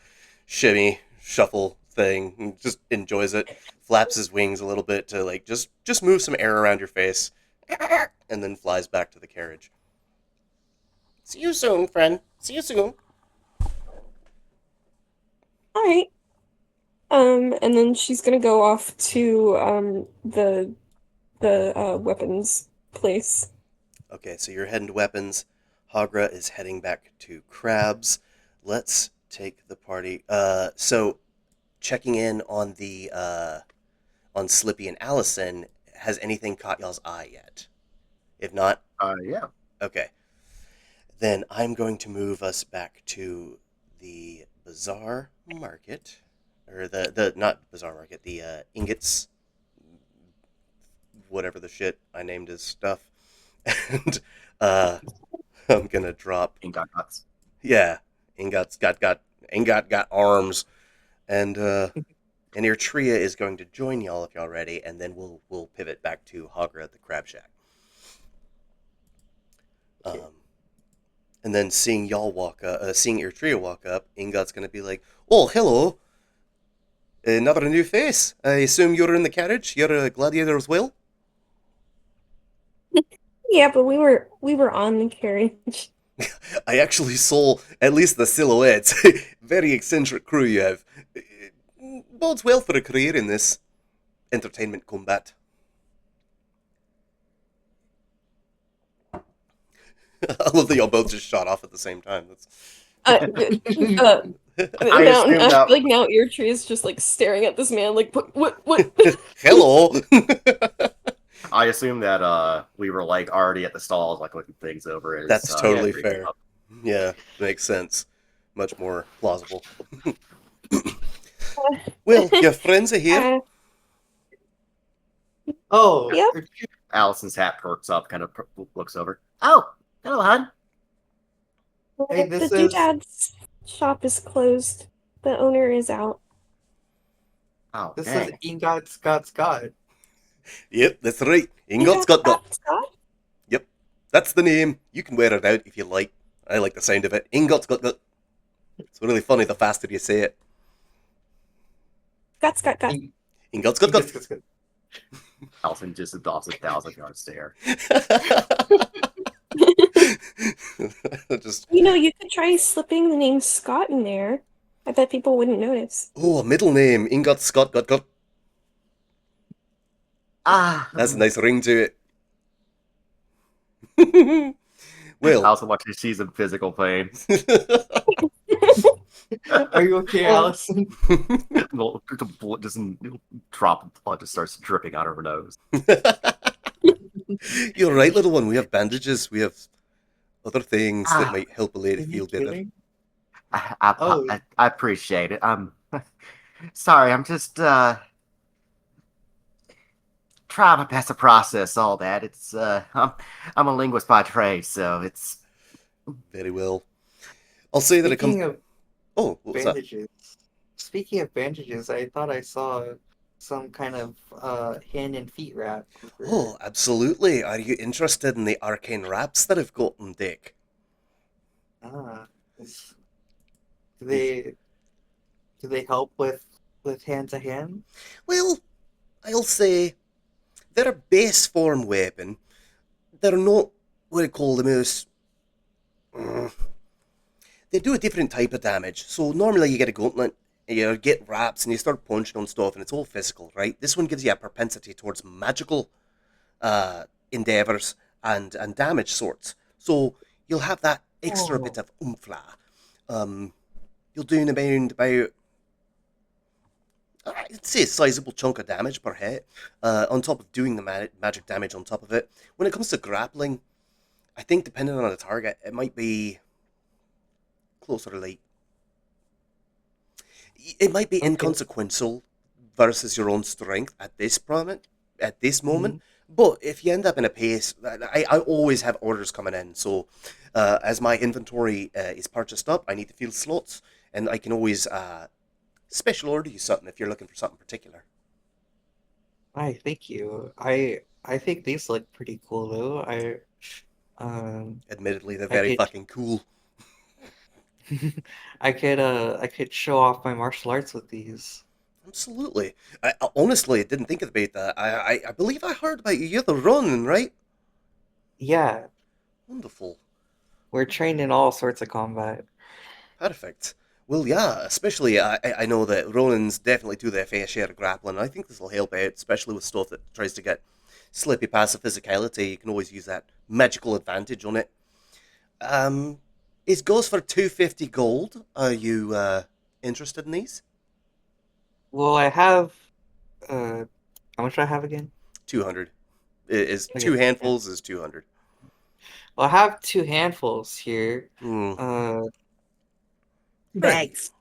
shimmy, shuffle thing, and just enjoys it. Flaps his wings a little bit to like just move some air around your face, and then flies back to the carriage. See you soon, friend. See you soon. All right. And then she's gonna go off to the weapons place. Okay, so you're heading to weapons. Hagra is heading back to crabs. Let's take the party. So checking in on the on Slippy and Allison. Has anything caught y'all's eye yet? If not, Yeah. okay. Then I'm going to move us back to the bazaar market, or the not bazaar market, the ingots, whatever the shit I named his stuff, and I'm gonna drop. Ingot nuts. Yeah, Ingot's got Ingot got arms, and Eritrea is going to join y'all if y'all ready, and then we'll pivot back to Hagra at the Crab Shack. And then seeing y'all walk up, seeing Eritrea walk up, Ingot's gonna be like, "Oh, hello, another new face. I assume you're in the carriage. You're a gladiator as well." Yeah, but we were on the carriage. I actually saw at least the silhouettes. Very eccentric crew you have. Bodes well for a career in this entertainment combat. I love that y'all both just shot off at the same time. That's... Uh, I now, assumed I that- feel like now Eartree is just like staring at this man like what? Hello. I assume that we were like already at the stalls, like looking things over. As, That's totally yeah, fair. Yeah, makes sense. Much more plausible. Well, your friends are here. Oh, Yep. Allison's hat perks up, kind of looks over. Oh, hello, hon. Hey, The this is doodad's shop is closed. The owner is out. Oh, this dang. is Ingot Scott. Yep, that's right. Ingot's got. Scott? Yep, that's the name. You can wear it out if you like. I like the sound of it. Ingot's got. It's really funny the faster you say it. Guts. Ingots, gut, gut. Good. Allison just adopts a 1,000-yard stare. Just, You could try slipping the name Scott in there. I bet people wouldn't notice. oh, a middle name. Ingot, Scott, gut, gut. Ah, That's a nice ring to it. I Well, also want to see some physical pain. Are you okay, Allison? Well, the bullet doesn't drop, blood just starts dripping out of her nose. you're right, little one. We have bandages. We have other things that Ah, might help a lady Are you feel better. kidding? I appreciate it. I'm sorry. I'm just trying to pass a process. All that. It's I'm a linguist by trade, so it's Very well. I'll say that it comes. Speaking of Oh, what was that? bandages, speaking of bandages, I thought I saw some kind of hand and feet wrap. Oh, absolutely. Are you interested in the arcane wraps that I've got on deck? Ah, is- do they help with hand to hand? Well, I'll say they're a base form weapon. They're not what I call the most. mm, They do a different type of damage. So normally you get a gauntlet, you get wraps, and you start punching on stuff, and it's all physical, right? This one gives you a propensity towards magical endeavors and damage sorts. So you'll have that extra bit of oomph. You'll do about I'd say a sizable chunk of damage per hit, on top of doing the magic damage on top of it. When it comes to grappling, I think depending on the target, it might be closer to like. It might be Okay. inconsequential versus your own strength at this moment. At this moment, Mhm. but if you end up in a pace, I always have orders coming in. So, as my inventory is purchased up, I need to fill slots, and I can always special order you something if you're looking for something particular. Thank you. I think these look pretty cool though. Um Admittedly, they're I very could fucking cool. I could show off my martial arts with these. Absolutely. I honestly didn't think about that. I believe I heard about you. You're the Ronin, right? Yeah, Wonderful. we're trained in all sorts of combat. Perfect. Well, yeah, especially I know that Ronins definitely do their fair share of grappling. I think this will help out, especially with stuff that tries to get slippy past the physicality. You can always use that magical advantage on it. Um, it goes for 250 gold. Are you interested in these? Well, I have how much do I have again? 200. Is two Okay. Yeah. handfuls is 200. Well, I have two handfuls here. Hmm. Uh Bags.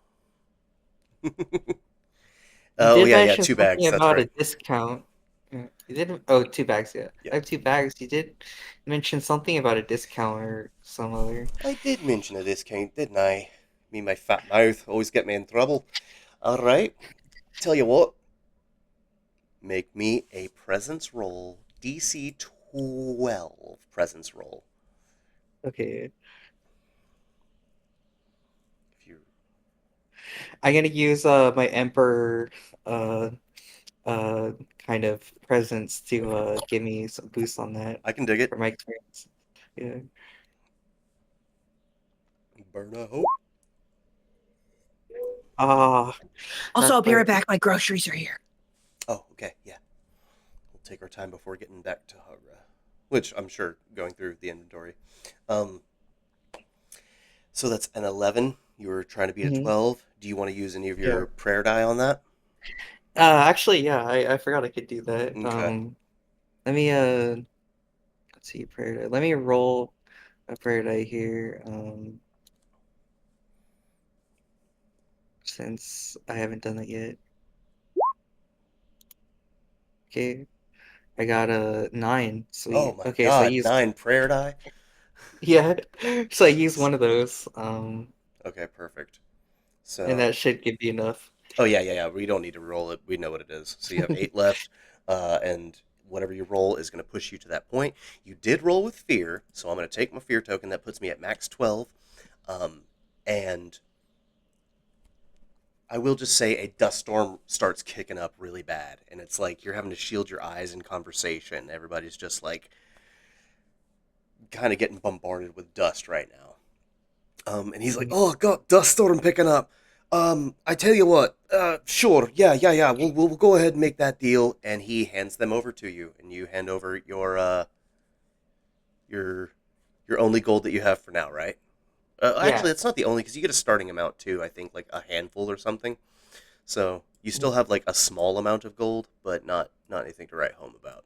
You Oh did yeah, yeah, mention two something bags. That's about a right. discount. You didn't. Oh, two bags. Yeah, Yeah. I have two bags. You did mention something about a discount or some other. I did mention a discount, didn't I? Me, and my fat mouth always get me in trouble. All right. Tell you what. Make me a presence roll. DC 12 presence roll. Okay, If you I'm gonna use my emperor uh uh kind of presence to give me some boost on that I can dig it. for my experience. Yeah. Burn a hope. Ah, Also, that's I'll be right right. back. My groceries are here. Oh, okay, yeah. We'll take our time before getting back to Hagra. Which I'm sure going through the inventory. Um, so that's an 11. You were trying to beat a Mhm. 12. Do you want to use any of Yeah. your prayer die on that? Actually, yeah, I forgot I could do that. Okay. Let me let's see, prayer die. Let me roll a prayer die here. Since I haven't done that yet. Okay, I got a 9. Oh Sweet. my Okay, so I god, used 9 prayer die? yeah, so I used one of those. Okay, perfect. And So, that should give you enough. oh yeah. We don't need to roll it. We know what it is. So you have 8 left, and whatever you roll is going to push you to that point. You did roll with fear, so I'm going to take my fear token. That puts me at max 12. And I will just say a dust storm starts kicking up really bad, and it's like you're having to shield your eyes in conversation. Everybody's just like kind of getting bombarded with dust right now. And he's like, "Oh God, dust storm picking up. I tell you what, sure, yeah. We'll go ahead and make that deal." And he hands them over to you, and you hand over your your only gold that you have for now, right? Yeah. Actually, it's not the only because you get a starting amount too. I think like a handful or something. So you still have like a small amount of gold, but not anything to write home about.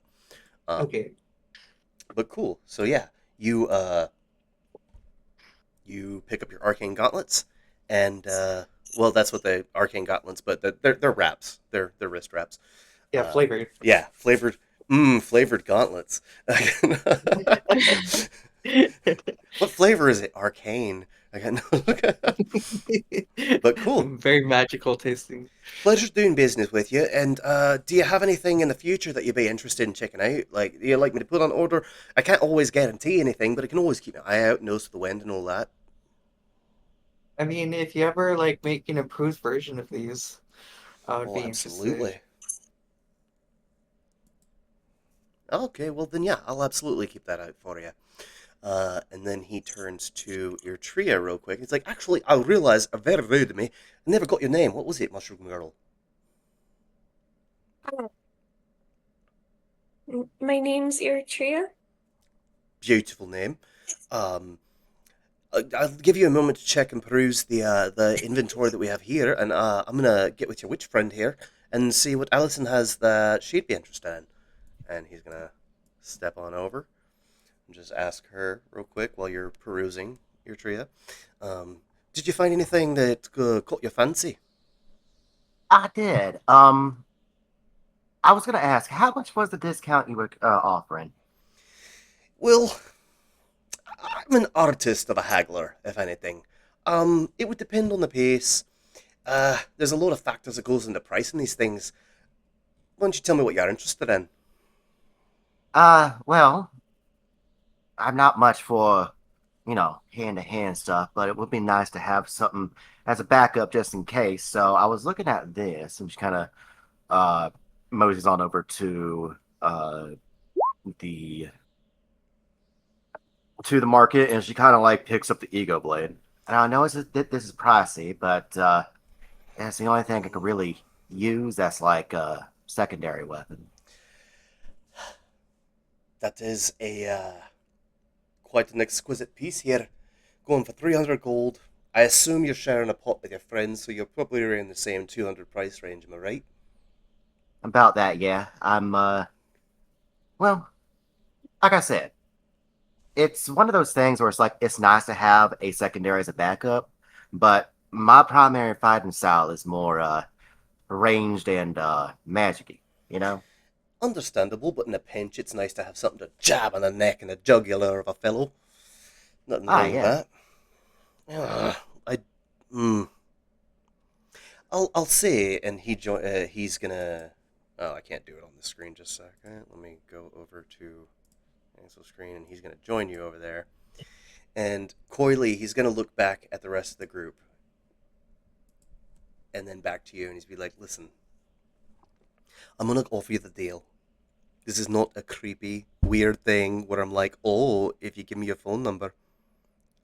Um, Okay. but cool. So yeah, you pick up your arcane gauntlets, and well, that's what the arcane gauntlets, but they're wraps. They're wrist wraps. Yeah, Uh, flavored. yeah, flavored gauntlets. What flavor is it? Arcane. I got no. But cool. Very magical tasting. Pleasure doing business with you. And do you have anything in the future that you'd be interested in checking out? Like, do you like me to put on order? I can't always guarantee anything, but I can always keep an eye out, nose to the wind, and all that. I mean, if you ever like make an improved version of these, I would Oh, be interested. absolutely. Okay, well then, yeah, I'll absolutely keep that out for you. And then he turns to your trio real quick. He's like, actually, I realize, very rude of me, I never got your name. What was it, Mushroom Girl? My name's Eritrea. Beautiful name. Um, I'll give you a moment to check and peruse the inventory that we have here, and I'm gonna get with your witch friend here and see what Allison has that she'd be interested in. And he's gonna step on over and just ask her real quick while you're perusing your trio. Did you find anything that caught your fancy? I did. I was gonna ask, how much was the discount you were offering? Well, I'm an artist of a haggler, if anything. It would depend on the pace. There's a lot of factors that goes into pricing these things. Why don't you tell me what you're interested in? Well, I'm not much for, hand-to-hand stuff, but it would be nice to have something as a backup just in case. So I was looking at this and just kind of uh moses on over to the market, and she kind of like picks up the ego blade. And I know that this is pricey, but it's the only thing I could really use that's like a secondary weapon. That is a quite an exquisite piece here, going for 300 gold. I assume you're sharing a pot with your friends, so you're probably around the same 200 price range. Am I right? About that, yeah. I'm well, like I said, it's one of those things where it's like it's nice to have a secondary as a backup, but my primary fighting style is more ranged and magicy, you know? Understandable, but in a pinch, it's nice to have something to jab on the neck and the jugular of a fellow. Nothing Ah, wrong with yeah. that. I, mm, I'll say, and he's gonna. Oh, I can't do it on the screen. Just a second. Let me go over to cancel screen, and he's gonna join you over there. And coyly, he's gonna look back at the rest of the group, and then back to you, and he's be like, "Listen, I'm gonna offer you the deal. This is not a creepy, weird thing where I'm like, oh, if you give me your phone number,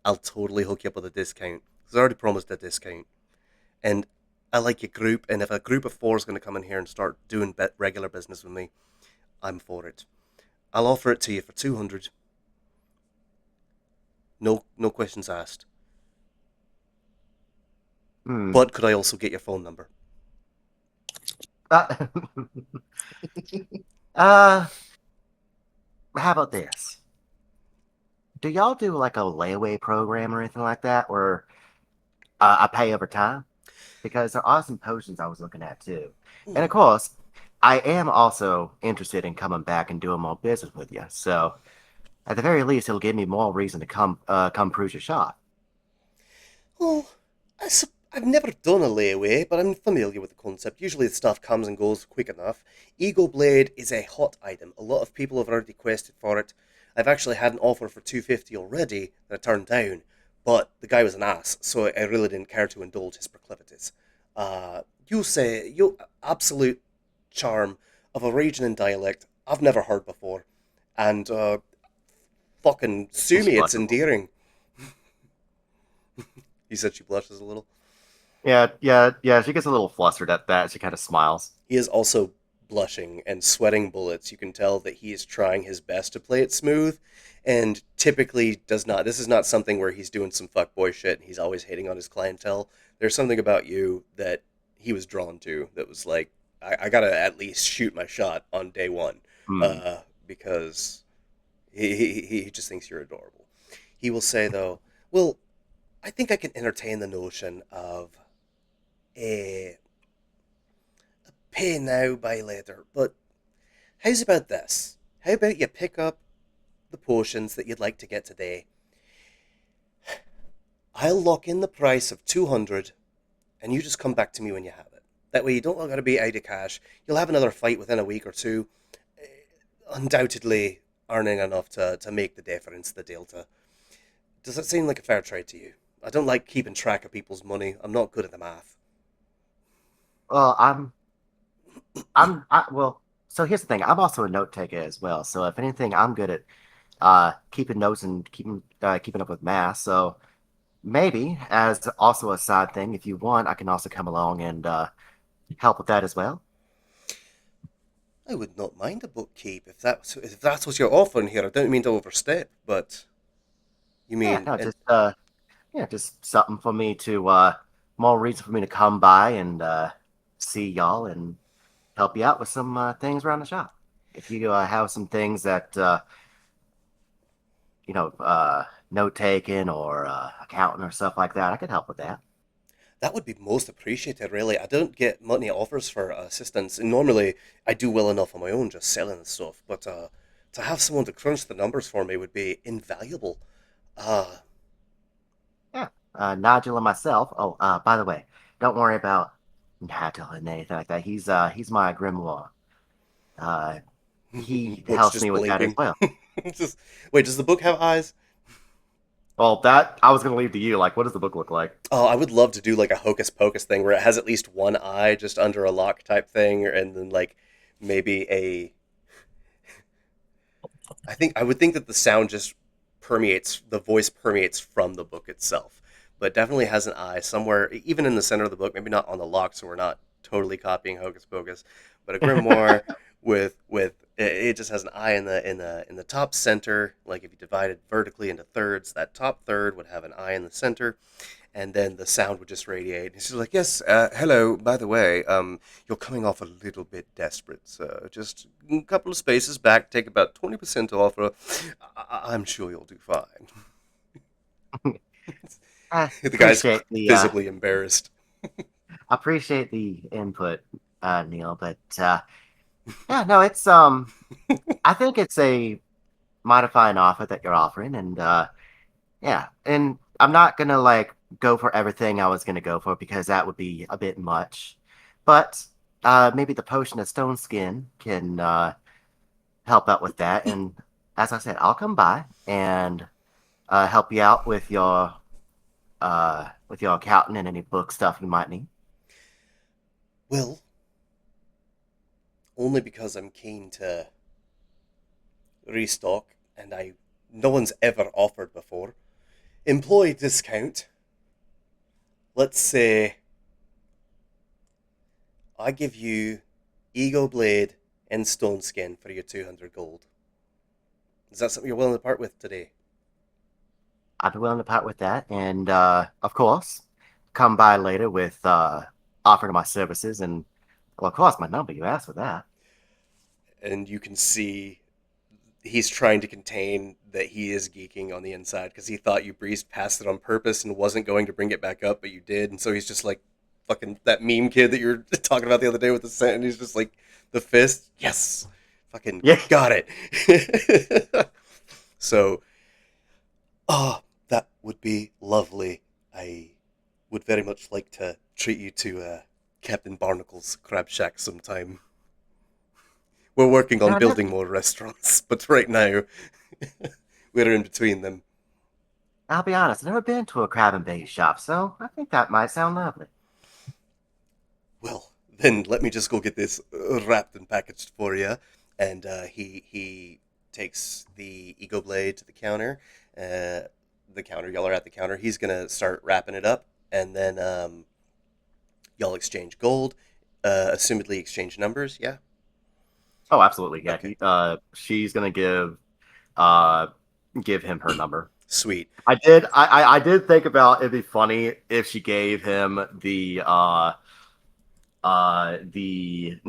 I'll totally hook you up with a discount. Because I already promised a discount. And I like your group, and if a group of four is going to come in here and start doing regular business with me, I'm for it. I'll offer it to you for 200. No questions asked. Hmm. But could I also get your phone number? Uh, uh, how about this? Do y'all do like a layaway program or anything like that, or I pay over time? Because there are some potions I was looking at too. And of Hmm. course, I am also interested in coming back and doing more business with you. So at the very least, it'll give me more reason to come prove your shot. Well, I've never done a layaway, but I'm familiar with the concept. Usually the stuff comes and goes quick enough. Eagle Blade is a hot item. A lot of people have already quested for it. I've actually had an offer for 250 already that I turned down, but the guy was an ass, so I really didn't care to indulge his proclivities. You say you absolute charm of a region and dialect I've never heard before, and fucking sue She me, it's blushes. endearing. He said she blushes a little. Yeah. She gets a little flustered at that. She kind of smiles. He is also blushing and sweating bullets. You can tell that he is trying his best to play it smooth, and typically does not. This is not something where he's doing some fuckboy shit and he's always hating on his clientele. There's something about you that he was drawn to that was like, I gotta at least shoot my shot on day one, Hmm. because he just thinks you're adorable. He will say though, well, I think I can entertain the notion of a pay now, buy later. But how's about this? How about you pick up the potions that you'd like to get today? I'll lock in the price of 200, and you just come back to me when you have it. That way you don't got to be out of cash. You'll have another fight within a week or two, undoubtedly earning enough to make the difference, the delta. Does that seem like a fair trade to you? I don't like keeping track of people's money. I'm not good at the math. Well, well. So here's the thing. I'm also a note taker as well. So if anything, I'm good at keeping notes and keeping up with math. So maybe as also a side thing, if you want, I can also come along and help with that as well. I would not mind a bookkeep if that's what you're offering here. I don't mean to overstep, but you Yeah, mean no, and just something for me to more reason for me to come by and see y'all and help you out with some things around the shop. If you have some things that note taking or accounting or stuff like that, I could help with that. that would be most appreciated. Really, I don't get money offers for assistance, and normally I do well enough on my own just selling and stuff. But to have someone to crunch the numbers for me would be invaluable. Uh, Yeah, Nigel and myself. Oh, by the way, don't worry about Nigel and anything like that. He's my grimoire. Uh, he what's helps me just with that as blinking? well. Just wait. Does the book have eyes? Well, that I was gonna leave to you. Like, what does the book look like? Oh, I would love to do like a hocus pocus thing where it has at least one eye just under a lock type thing, and then like maybe a. I would think that the sound just permeates, the voice permeates from the book itself, but definitely has an eye somewhere, even in the center of the book. Maybe not on the lock, so we're not totally copying hocus pocus, but a grimoire with it just has an eye in the top center. Like if you divide it vertically into thirds, that top third would have an eye in the center, and then the sound would just radiate. He's just like, "Yes, hello. By the way, you're coming off a little bit desperate. So just a couple of spaces back, take about 20% off. I'm sure you'll do fine." I The guy's appreciate the visibly embarrassed. input, Neil, but yeah, no, it's I think it's a modifying offer that you're offering, and yeah, and I'm not gonna like go for everything I was gonna go for because that would be a bit much, but maybe the potion of stone skin can help out with that, and as I said, I'll come by and help you out with your accounting and any book stuff you might need. Well, only because I'm keen to restock, and no one's ever offered before. Employee discount. Let's say I give you Ego Blade and Stone Skin for your 200 gold. Is that something you're willing to part with today? I'd be willing to part with that, and of course, come by later with offering my services, and well, of course, my number. You asked for that. And you can see he's trying to contain that he is geeking on the inside because he thought you breezed past it on purpose and wasn't going to bring it back up, but you did. And so he's just like fucking that meme kid that you were talking about the other day with the scent. And he's just like the fist. Yes, fucking Yeah. got it. So, that would be lovely. I would very much like to treat you to Captain Barnacle's Crab Shack sometime. We're working on No, building more restaurants, but right now we're in between them. I'll be honest. I've never been to a crab and bait shop, so I think that might sound lovely. Well, then let me just go get this wrapped and packaged for you. And he takes the ego blade to the counter. Y'all are at the counter. He's gonna start wrapping it up, and then y'all exchange gold. Assumedly exchange numbers. Yeah. Oh, absolutely. Yeah. Okay. She's gonna give him her number. Sweet. I did think about it'd be funny if she gave him the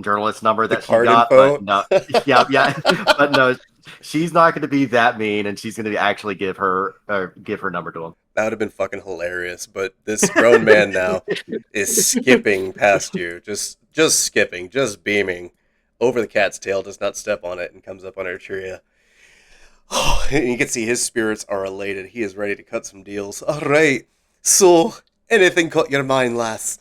journalist number The that she card got, info. but no, yeah, but no, she's not going to be that mean, and she's going to actually give her number to him. That would have been fucking hilarious. But this grown man now is skipping past you, just skipping, just beaming over the cat's tail. Does not step on it and comes up on Arturia. Oh, and you can see his spirits are elated. He is ready to cut some deals. All right. So, anything caught your mind, lass?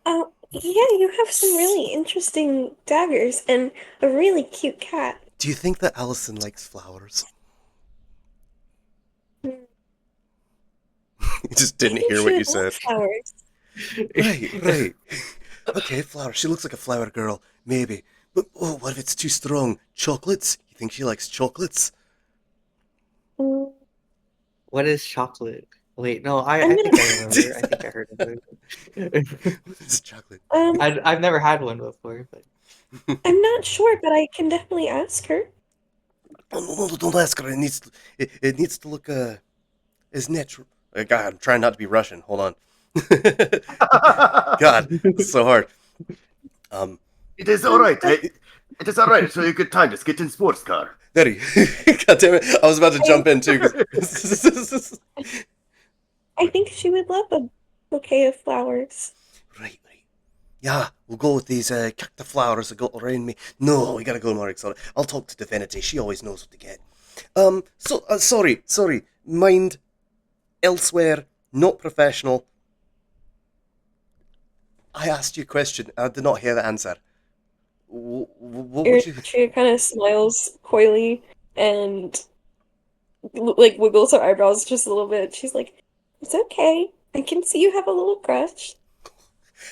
Oh, yeah, you have some really interesting daggers and a really cute cat. Do you think that Allison likes flowers? Hmm. He just I didn't think hear she what you would said. love flowers. Right. Okay, flower. She looks like a flower girl, maybe. But oh, what if it's too strong? Chocolates? You think she likes chocolates? Mm, What is chocolate? Wait, no, I'm I gonna. think I remember. I think I heard of it. It's chocolate. I've never had one before, but I'm not sure, but I can definitely ask her. Oh, no, don't ask her. It needs to look as natural. God, I'm trying not to be Russian. Hold on. God, it's so hard. It is all right. It is all right. It's a good time. Just get in sports car. There you. God damn it! I was about to jump in too. 'Cause- I think she would love a bouquet of flowers. Right. Yeah, we'll go with these cactus flowers that go around me. No, we gotta go more exotic. I'll talk to Divinity. She always knows what to get. Sorry. Mind elsewhere, not professional. I asked you a question. I did not hear the answer. What would you? She kind of smiles coyly and like wiggles her eyebrows just a little bit. She's like, "It's okay. I can see you have a little crush."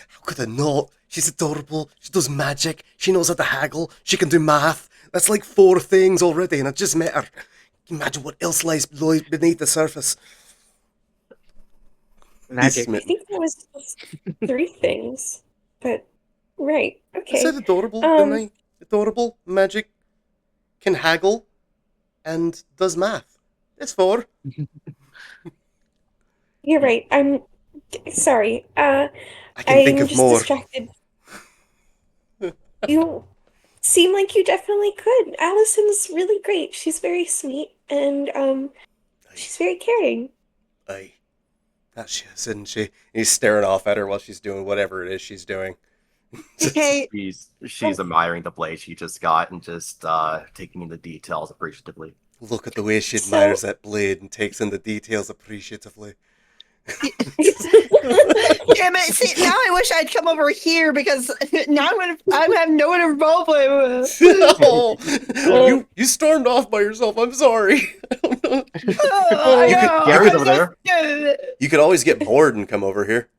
How could I not? She's adorable. She does magic. She knows how to haggle. She can do math. That's like 4 things already, and I just met her. Can you imagine what else lies beneath the surface? magic. I think that was just 3 things, but right, I okay. said adorable, didn't I? Adorable, magic, can haggle, and does math. It's 4. You're right. I'm sorry. I can think I'm of just more. distracted. You seem like you definitely could. Allison's really great. She's very sweet and she's very caring. Aye. That she is, isn't she? He's staring off at her while she's doing whatever it is she's doing. Okay, She's admiring the blade she just got and just taking in the details appreciatively. Look at the way she So- admires that blade and takes in the details appreciatively. damn it! See, now I wish I'd come over here because now I'm having no one to roleplay with. Oh, you stormed off by yourself. I'm sorry. Oh, I know, Gary's I over there. just- You could always get bored and come over here.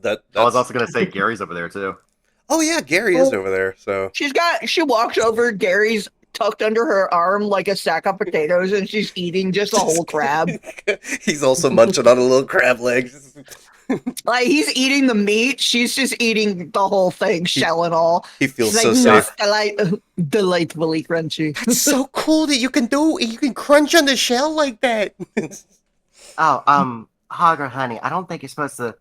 I was That's... also going to say Gary's over there too. Oh yeah, Gary is over there. So She walks over. Gary's tucked under her arm like a sack of potatoes, and she's eating just a whole crab. He's also munching on a little crab leg. Like he's eating the meat, she's just eating the whole thing, shell and all. He feels She's so like, safe. delightfully crunchy. That's so cool that you can crunch on the shell like that. Oh, Hogger, honey, I don't think you're supposed to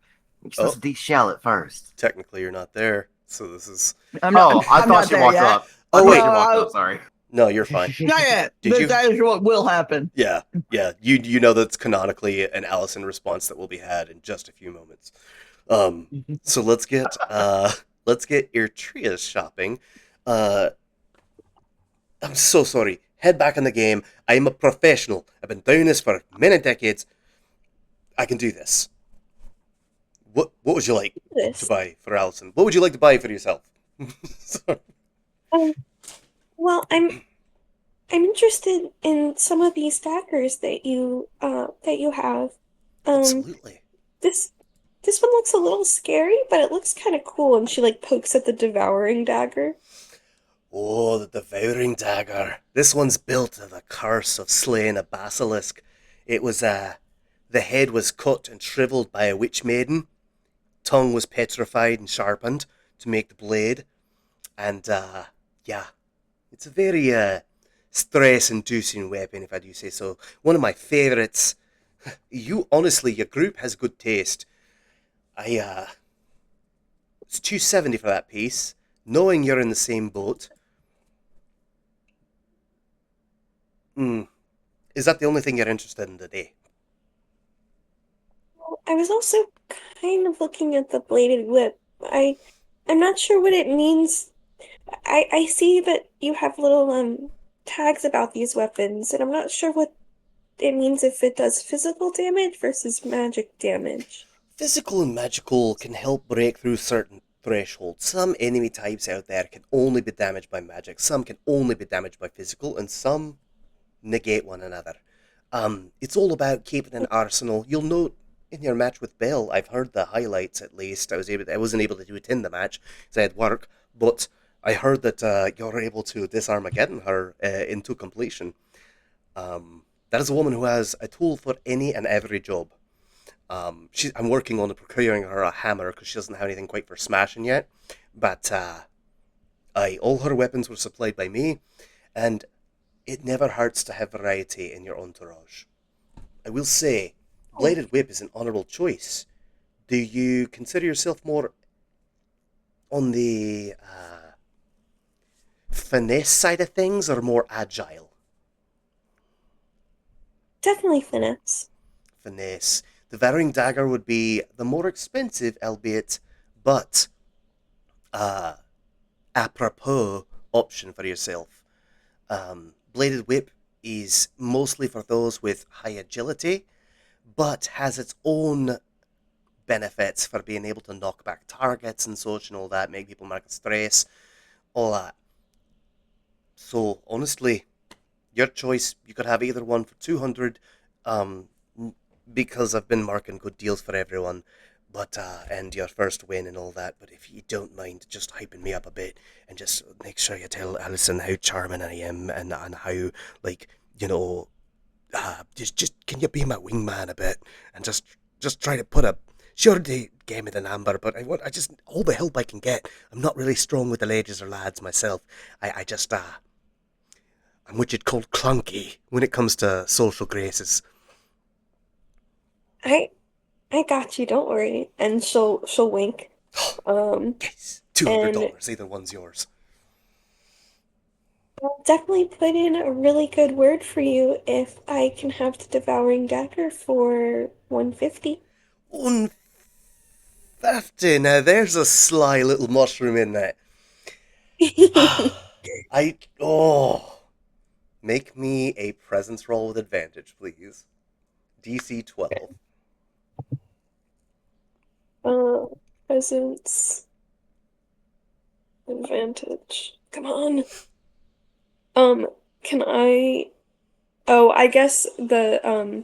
de-shell it first. Technically, you're not there, so this is. I'm not, I I'm thought not she there walked yet. up. Oh, I thought wait. she walked up. Sorry. No, you're fine. Not yet. Did But you- that is what will happen. Yeah. You know that's canonically an Allison response that will be had in just a few moments. So let's get Irtria's shopping. I'm so sorry. Head back in the game. I'm a professional. I've been doing this for many decades. I can do this. What would you like to This. buy for Allison? What would you like to buy for yourself? Sorry. Well, I'm interested in some of these daggers that you have. Absolutely. This this one looks a little scary, but it looks kind of cool. And she like pokes at the devouring dagger. Oh, the devouring dagger. This one's built of the curse of slaying a basilisk. It was, the head was cut and shriveled by a witch maiden. Tongue was petrified and sharpened to make the blade. And, yeah, it's a very, stress-inducing weapon, if I do say so. One of my favourites. Honestly, your group has good taste. It's 270 for that piece. Knowing you're in the same boat. Is that the only thing you're interested in today? I was also kind of looking at the bladed whip. I'm not sure what it means. I see that you have little tags about these weapons, and I'm not sure what it means if it does physical damage versus magic damage. Physical and magical can help break through certain thresholds. Some enemy types out there can only be damaged by magic, some can only be damaged by physical, and some negate one another. It's all about keeping an arsenal. You'll note in your match with Bell, I've heard the highlights at least. I wasn't able to do it in the match because I had work, but I heard that you're able to Dis-Armageddon her into completion. That is a woman who has a tool for any and every job. I'm working on procuring her a hammer because she doesn't have anything quite for smashing yet. But all her weapons were supplied by me, and it never hurts to have variety in your entourage. I will say, Bladed Whip is an honourable choice. Do you consider yourself more on the finesse side of things or more agile? Definitely finesse. Finesse. The Varying Dagger would be the more expensive, albeit, but apropos option for yourself. Bladed Whip is mostly for those with high agility, but has its own benefits for being able to knock back targets and such and all that, make people mark stress, all that. So honestly, your choice. You could have either one for 200, um, because I've been marking good deals for everyone. But and your first win and all that. But if you don't mind just hyping me up a bit and just make sure you tell Alison how charming I am and how, like, you know, just can you be my wingman a bit and just try to put a sure they gave me the number, but I just all the help I can get. I'm not really strong with the ladies or lads myself. I just I'm what you'd call clunky when it comes to social graces. I I got you, don't worry. And she'll wink. Um, Yes, $200. and Either one's yours. I'll definitely put in a really good word for you if I can have the devouring dagger for 150. 150. Now there's a sly little mushroom in that. I make me a presence roll with advantage, please. DC 12. Uh, presence advantage. Come on. Um, can I? Oh, I guess the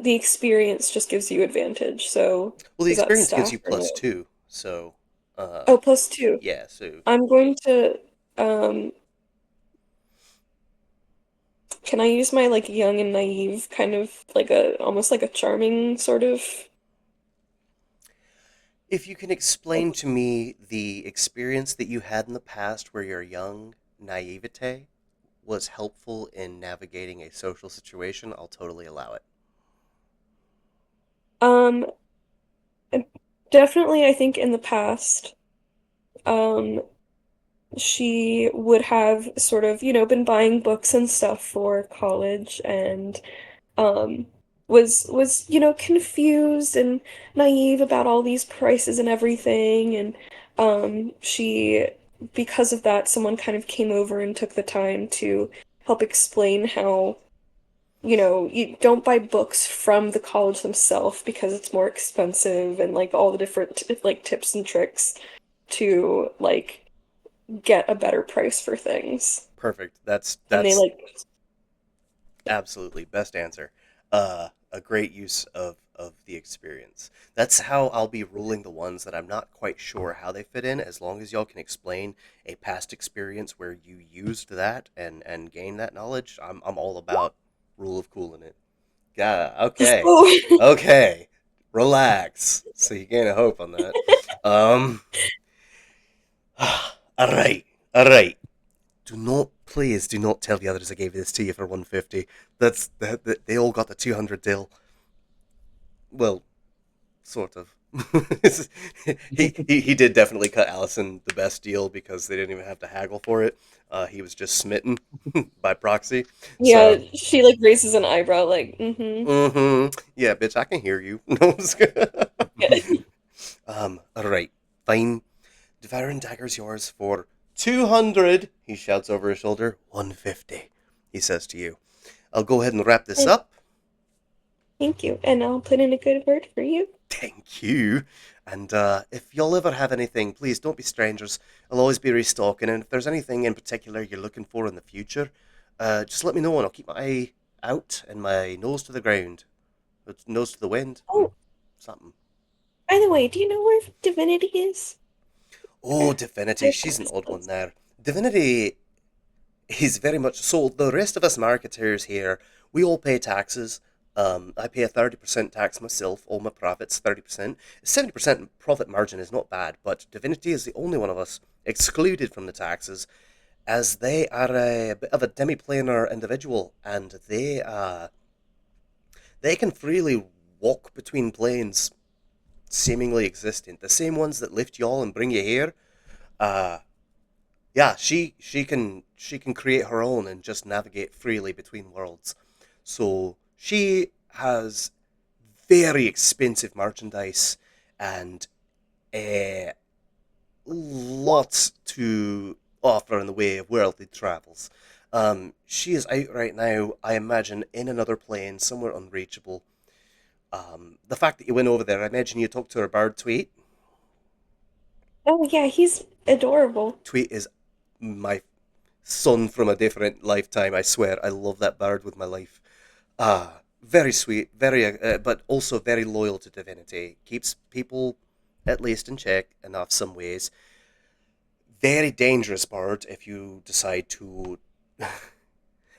experience just gives you advantage. So Well, the is that experience gives staff you or plus no? 2, so Oh, +2. yeah, so I'm going to um can I use my like young and naive kind of like a almost like a charming sort of if you can explain to me the experience that you had in the past where your young naivete was helpful in navigating a social situation, I'll totally allow it. um definitely I think in the past um she would have sort of, been buying books and stuff for college and um was confused and naive about all these prices and everything and she because of that someone kind of came over and took the time to help explain how you don't buy books from the college themselves because it's more expensive and like all the different like tips and tricks to like get a better price for things. Perfect. That's And they that's like absolutely best answer. A great use of of the experience. That's how I'll be ruling the ones that I'm not quite sure how they fit in. As long as y'all can explain a past experience where you used that and gain that knowledge, I'm all about rule of cool in it. Yeah, okay. So, Okay. Relax. So you gain a hope on that. Um Alright. Alright. Please do not tell the others I gave this to you for 150. They all got the 200 deal. Well, sort of. He did definitely cut Allison the best deal because they didn't even have to haggle for it. He was just smitten by proxy. yeah, So, she like raises an eyebrow, like, yeah, bitch, I can hear you. No, I'm just kidding. Yeah. All right, fine. Devouring Dagger's yours for 200. He shouts over his shoulder. 150. He says to you. I'll go ahead and wrap this up. Thank you, and I'll put in a good word for you. Thank you. And if y'all ever have anything, please don't be strangers. I'll always be restocking. And if there's anything in particular you're looking for in the future, just let me know and I'll keep my eye out and my nose to the ground. Nose to the wind. Oh, Something. by the way, do you know where Divinity is? Oh, Divinity. She's an odd one there. Divinity is very much so. The rest of us marketers here, we all pay taxes. I pay a 30% tax myself, all my profits, 30%. 70% profit margin is not bad, but Divinity is the only one of us excluded from the taxes, as they are a bit of a demi-planar individual, and they can freely walk between planes, seemingly existent. The same ones that lift y'all and bring you here. Uh, yeah, she can create her own and just navigate freely between worlds. So she has very expensive merchandise and uh, lots to offer in the way of worldly travels. She is out right now, I imagine, in another plane, somewhere unreachable. The fact that you went over there, I imagine you talked to her bird, Tweet. Oh yeah, he's adorable. Tweet is my son from a different lifetime, I swear. I love that bird with my life. Very sweet, very, but also very loyal to Divinity. Keeps people at least in check enough some ways. Very dangerous bird if you decide to.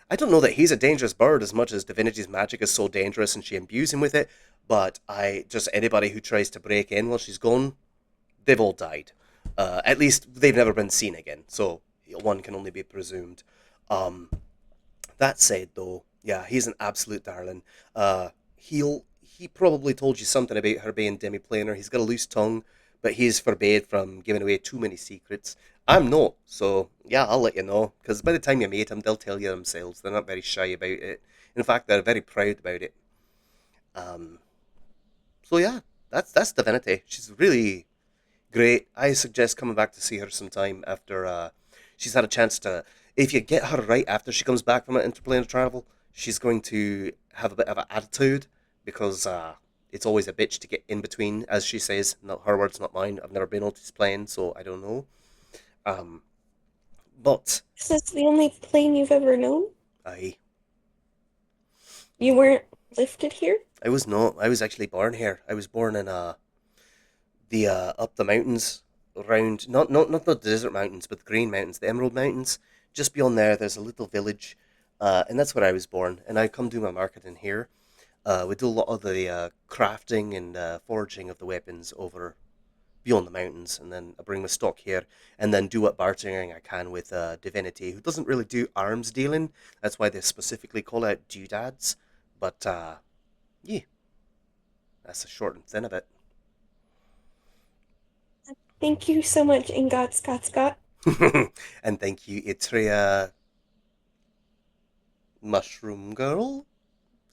I don't know that he's a dangerous bird as much as Divinity's magic is so dangerous and she imbues him with it. But just anybody who tries to break in while she's gone, they've all died. At least they've never been seen again. So one can only be presumed. Um, that said, though, yeah, he's an absolute darling. He probably told you something about her being demi-planar. He's got a loose tongue, but he's forbade from giving away too many secrets. I'm not, so yeah, I'll let you know. Because by the time you meet him, they'll tell you themselves. They're not very shy about it. In fact, they're very proud about it. Um, so yeah, that's Divinity. She's really great. I suggest coming back to see her sometime after she's had a chance to. If you get her right after she comes back from an interplanar travel, she's going to have a bit of an attitude because it's always a bitch to get in between, as she says. Not her words, not mine. I've never been on this plane, so I don't know. Um, but Is this the only plane you've ever known? I You weren't lifted here? I was not. I was actually born here. I was born in the up the mountains around not the desert mountains but the green mountains, the emerald mountains. Just beyond there there's a little village, and that's where I was born, and I come do my marketing here. We do a lot of the crafting and forging of the weapons over beyond the mountains, and then I bring my stock here and then do what bartering I can with Divinity, who doesn't really do arms dealing. That's why they specifically call out doodads. But yeah, that's the short and thin of it. Thank you so much, Ingot Scott Scott. And thank you, Itria Mushroom Girl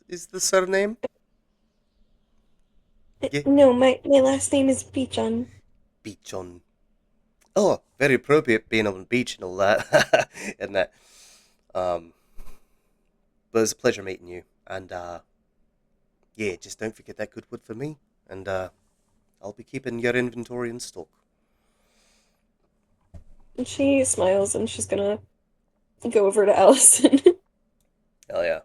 is the surname. Yeah, No, my last name is Beechon. beach on. Oh, very appropriate being on the beach and all that, isn't it? Um, but it was a pleasure meeting you, and yeah, just don't forget that good wood for me, and I'll be keeping your inventory in stock. And she smiles and she's gonna go over to Allison. Hell yeah.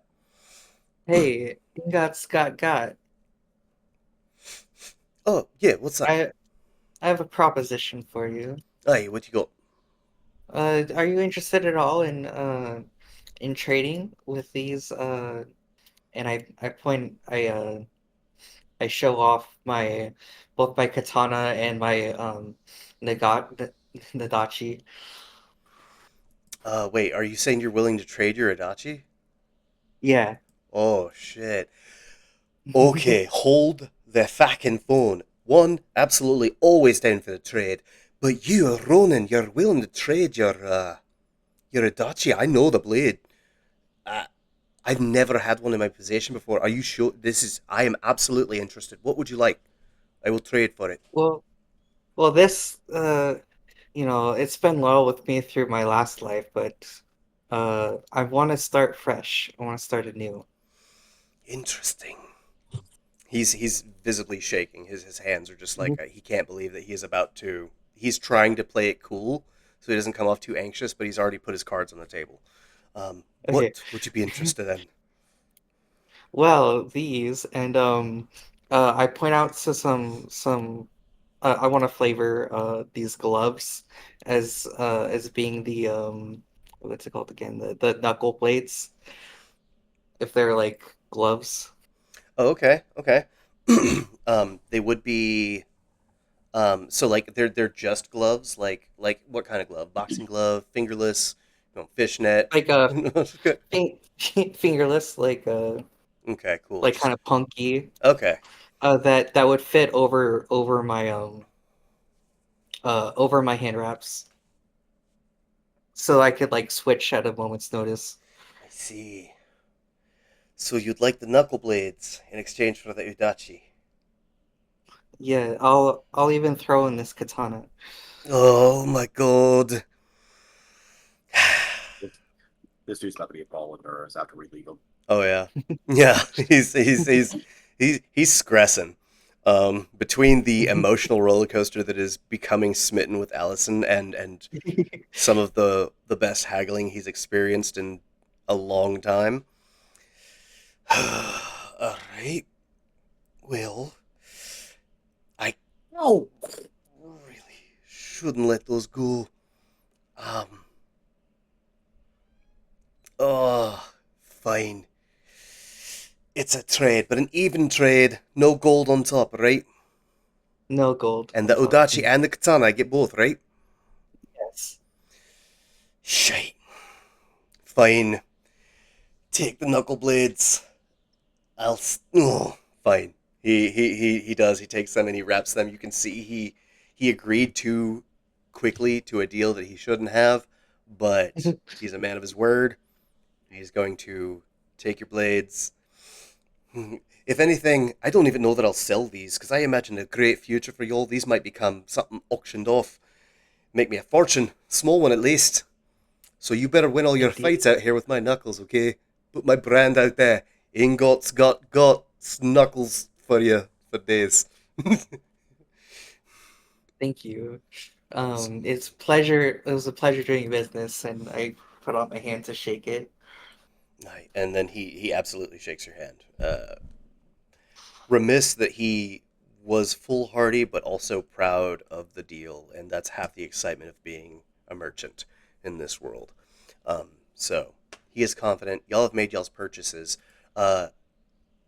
Hey, got Scott got. Oh, yeah, what's up? I have a proposition for you. Hey, what you got? Are you interested at all in trading with these? And I show off my both my katana and my nagachi. Wait, are you saying you're willing to trade your Adachi? Yeah. Oh, shit. Okay, hold the fucking phone. One, absolutely always down for the trade. But you, Ronan, you're willing to trade your Adachi. I know the blade. I, I've never had one in my possession before. Are you sure? I am absolutely interested. What would you like? I will trade for it. Well, this it's been loyal with me through my last life, but I want to start fresh. I want to start anew. Interesting. He's visibly shaking. His hands are just like Mhm. he can't believe that he is about to. He's trying to play it cool so he doesn't come off too anxious, but he's already put his cards on the table. Okay. What would you be interested in? Well, these and I point out to some I want to flavor these gloves as being the what's it called again? The knuckle blades if they're like gloves. Oh, okay, okay. They would be so like they're just gloves, like what kind of glove? Boxing glove, fingerless, fishnet. Like fing fingerless Okay, cool. like Just kind of punky okay. that would fit over my hand wraps so I could like switch at a moment's notice. I see. So you'd like the knuckle blades in exchange for the udachi? Yeah, I'll even throw in this katana. Oh my god. This dude's not gonna be following her after we leave him. Oh yeah, yeah. He's stressing. Between the emotional roller coaster that is becoming smitten with Allison and some of the best haggling he's experienced in a long time. All right. Well, I No. really shouldn't let those go. Um. Oh, fine. It's a trade, but an even trade. No gold on top, right? No gold And on the top. Odachi and the Katana, I get both, right? Yes. Shite. Fine. Take the knuckle blades. Oh, fine. He does. He takes them and he wraps them. You can see he agreed too quickly to a deal that he shouldn't have, but he's a man of his word. He's going to take your blades. If anything, I don't even know that I'll sell these because I imagine a great future for y'all. These might become something auctioned off, make me a fortune, small one at least. So you better win all your Indeed. fights out here with my knuckles, okay? Put my brand out there. Ingots got knuckles for you for days. Thank you. It was a pleasure doing business, and I put out my hand to shake it. And then he absolutely shakes your hand. Remiss that he was foolhardy, but also proud of the deal, and that's half the excitement of being a merchant in this world. So he is confident. Y'all have made y'all's purchases. Uh,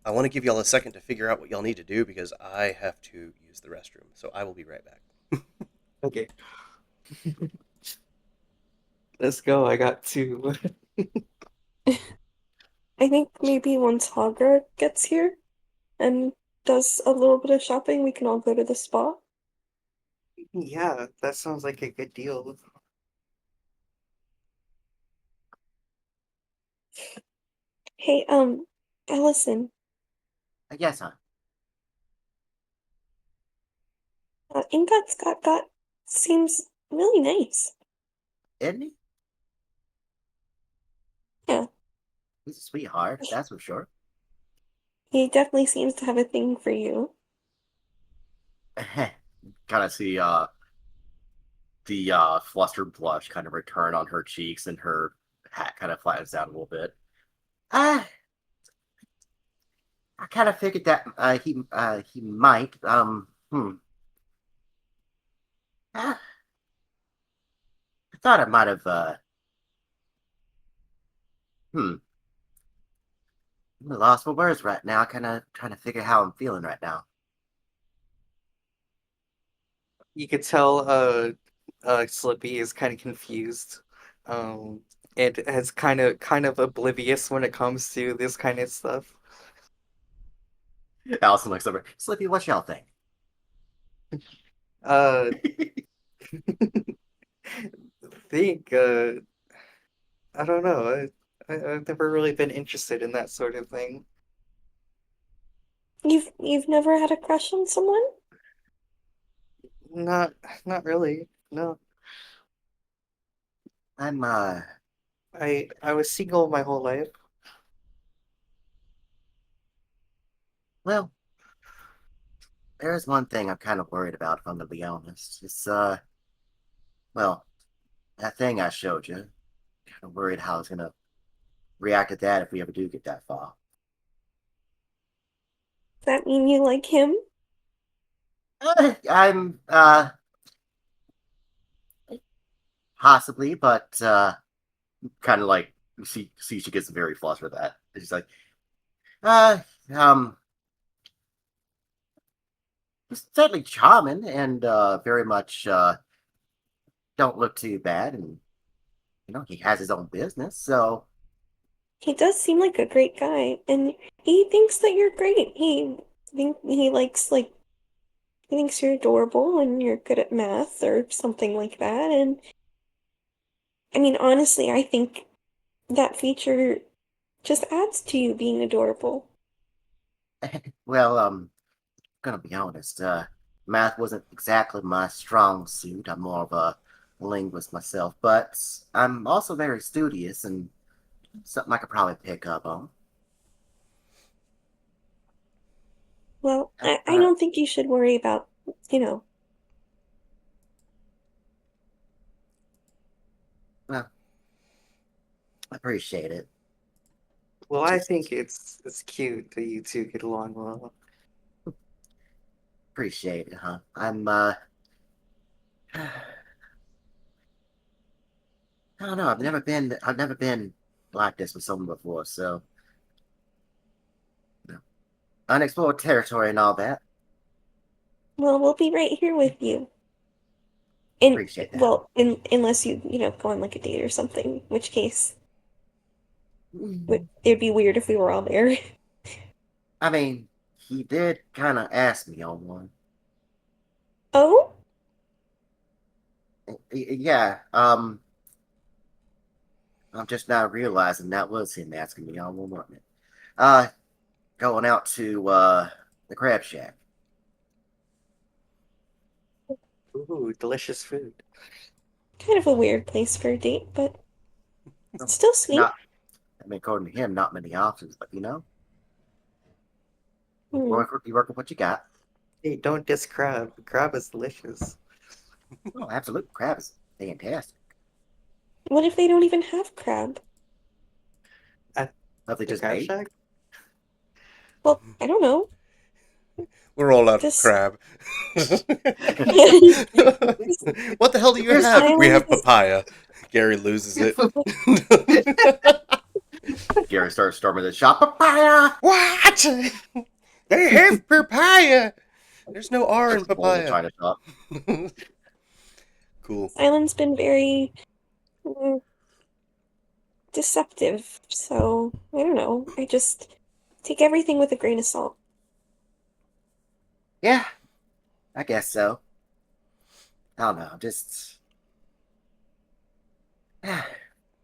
I want to give y'all a second to figure out what y'all need to do because I have to use the restroom. So I will be right back. Okay, let's go. I got two. I think maybe once Hagra gets here and does a little bit of shopping, we can all go to the spa. Yeah, that sounds like a good deal. Hey, Allison, Yes, huh? Ingot's got seems really nice. Isn't he? Yeah, He's a sweetheart, that's for sure. he definitely seems to have a thing for you. Kind of see the flustered blush kind of return on her cheeks, and her hat kind of flattens out a little bit. Uh, I kind of figured that he might. Hmm. Ah, I thought I might have. Hmm. I'm lost for words right now. Kind of trying to figure how I'm feeling right now. You could tell Slippy is kind of confused. Um, and is kind of oblivious when it comes to this kind of stuff. Allison looks over. Slippy, what y'all think? Uh, think I don't know. I've never really been interested in that sort of thing. You've never had a crush on someone? Not not really. No. I'm I was single my whole life. well, there's one thing I'm kind of worried about, if I'm gonna be honest. It's well, that thing I showed you. Kind of worried how it's gonna react to that if we ever do get that far. Does that mean you like him? I'm possibly, but kind of like she gets very flustered with that. She's like, uh, um, he's certainly charming and very much don't look too bad, and he has his own business, so He does seem like a great guy, and he thinks that you're great. He likes like he thinks you're adorable and you're good at math or something like that. And I mean, honestly, I think that feature just adds to you being adorable. well, gonna be honest, math wasn't exactly my strong suit. I'm more of a linguist myself, but I'm also very studious and something I could probably pick up on. Well, Uh, I uh, don't think you should worry about, you know, well, I appreciate it. Well, I think Just it's cute that you two get along well. appreciate it, huh? I don't know. I've never been like this with someone before, so you know, unexplored territory and all that. well, we'll be right here with you. And Appreciate that. well, unless you go on like a date or something, in which case it'd be weird if we were all there. I mean, he did kind of ask me on one. Oh, Yeah, I'm just now realizing that was him asking me on one, wasn't it? Uh, Going out to the crab shack. Ooh, delicious food. kind of a weird place for a date, but Oh, still sweet. not, I mean, according to him, not many options, but Hmm. you work with what you got. Hey, don't diss crab. Crab is delicious. Oh, absolute crab is fantastic. What if they don't even have crab? At Lovely the just crab ate. shack? Well, I don't know. We're all out of Just crab. just What the hell do you have? We have silence. papaya. Gary loses it. Gary starts storming the shop. Papaya! What? They have papaya. There's no R in Starts pulling the papaya. China shop. Cool. Silence been very mm, deceptive. So I don't know. I just take everything with a grain of salt. Yeah, I guess so. I don't know. Just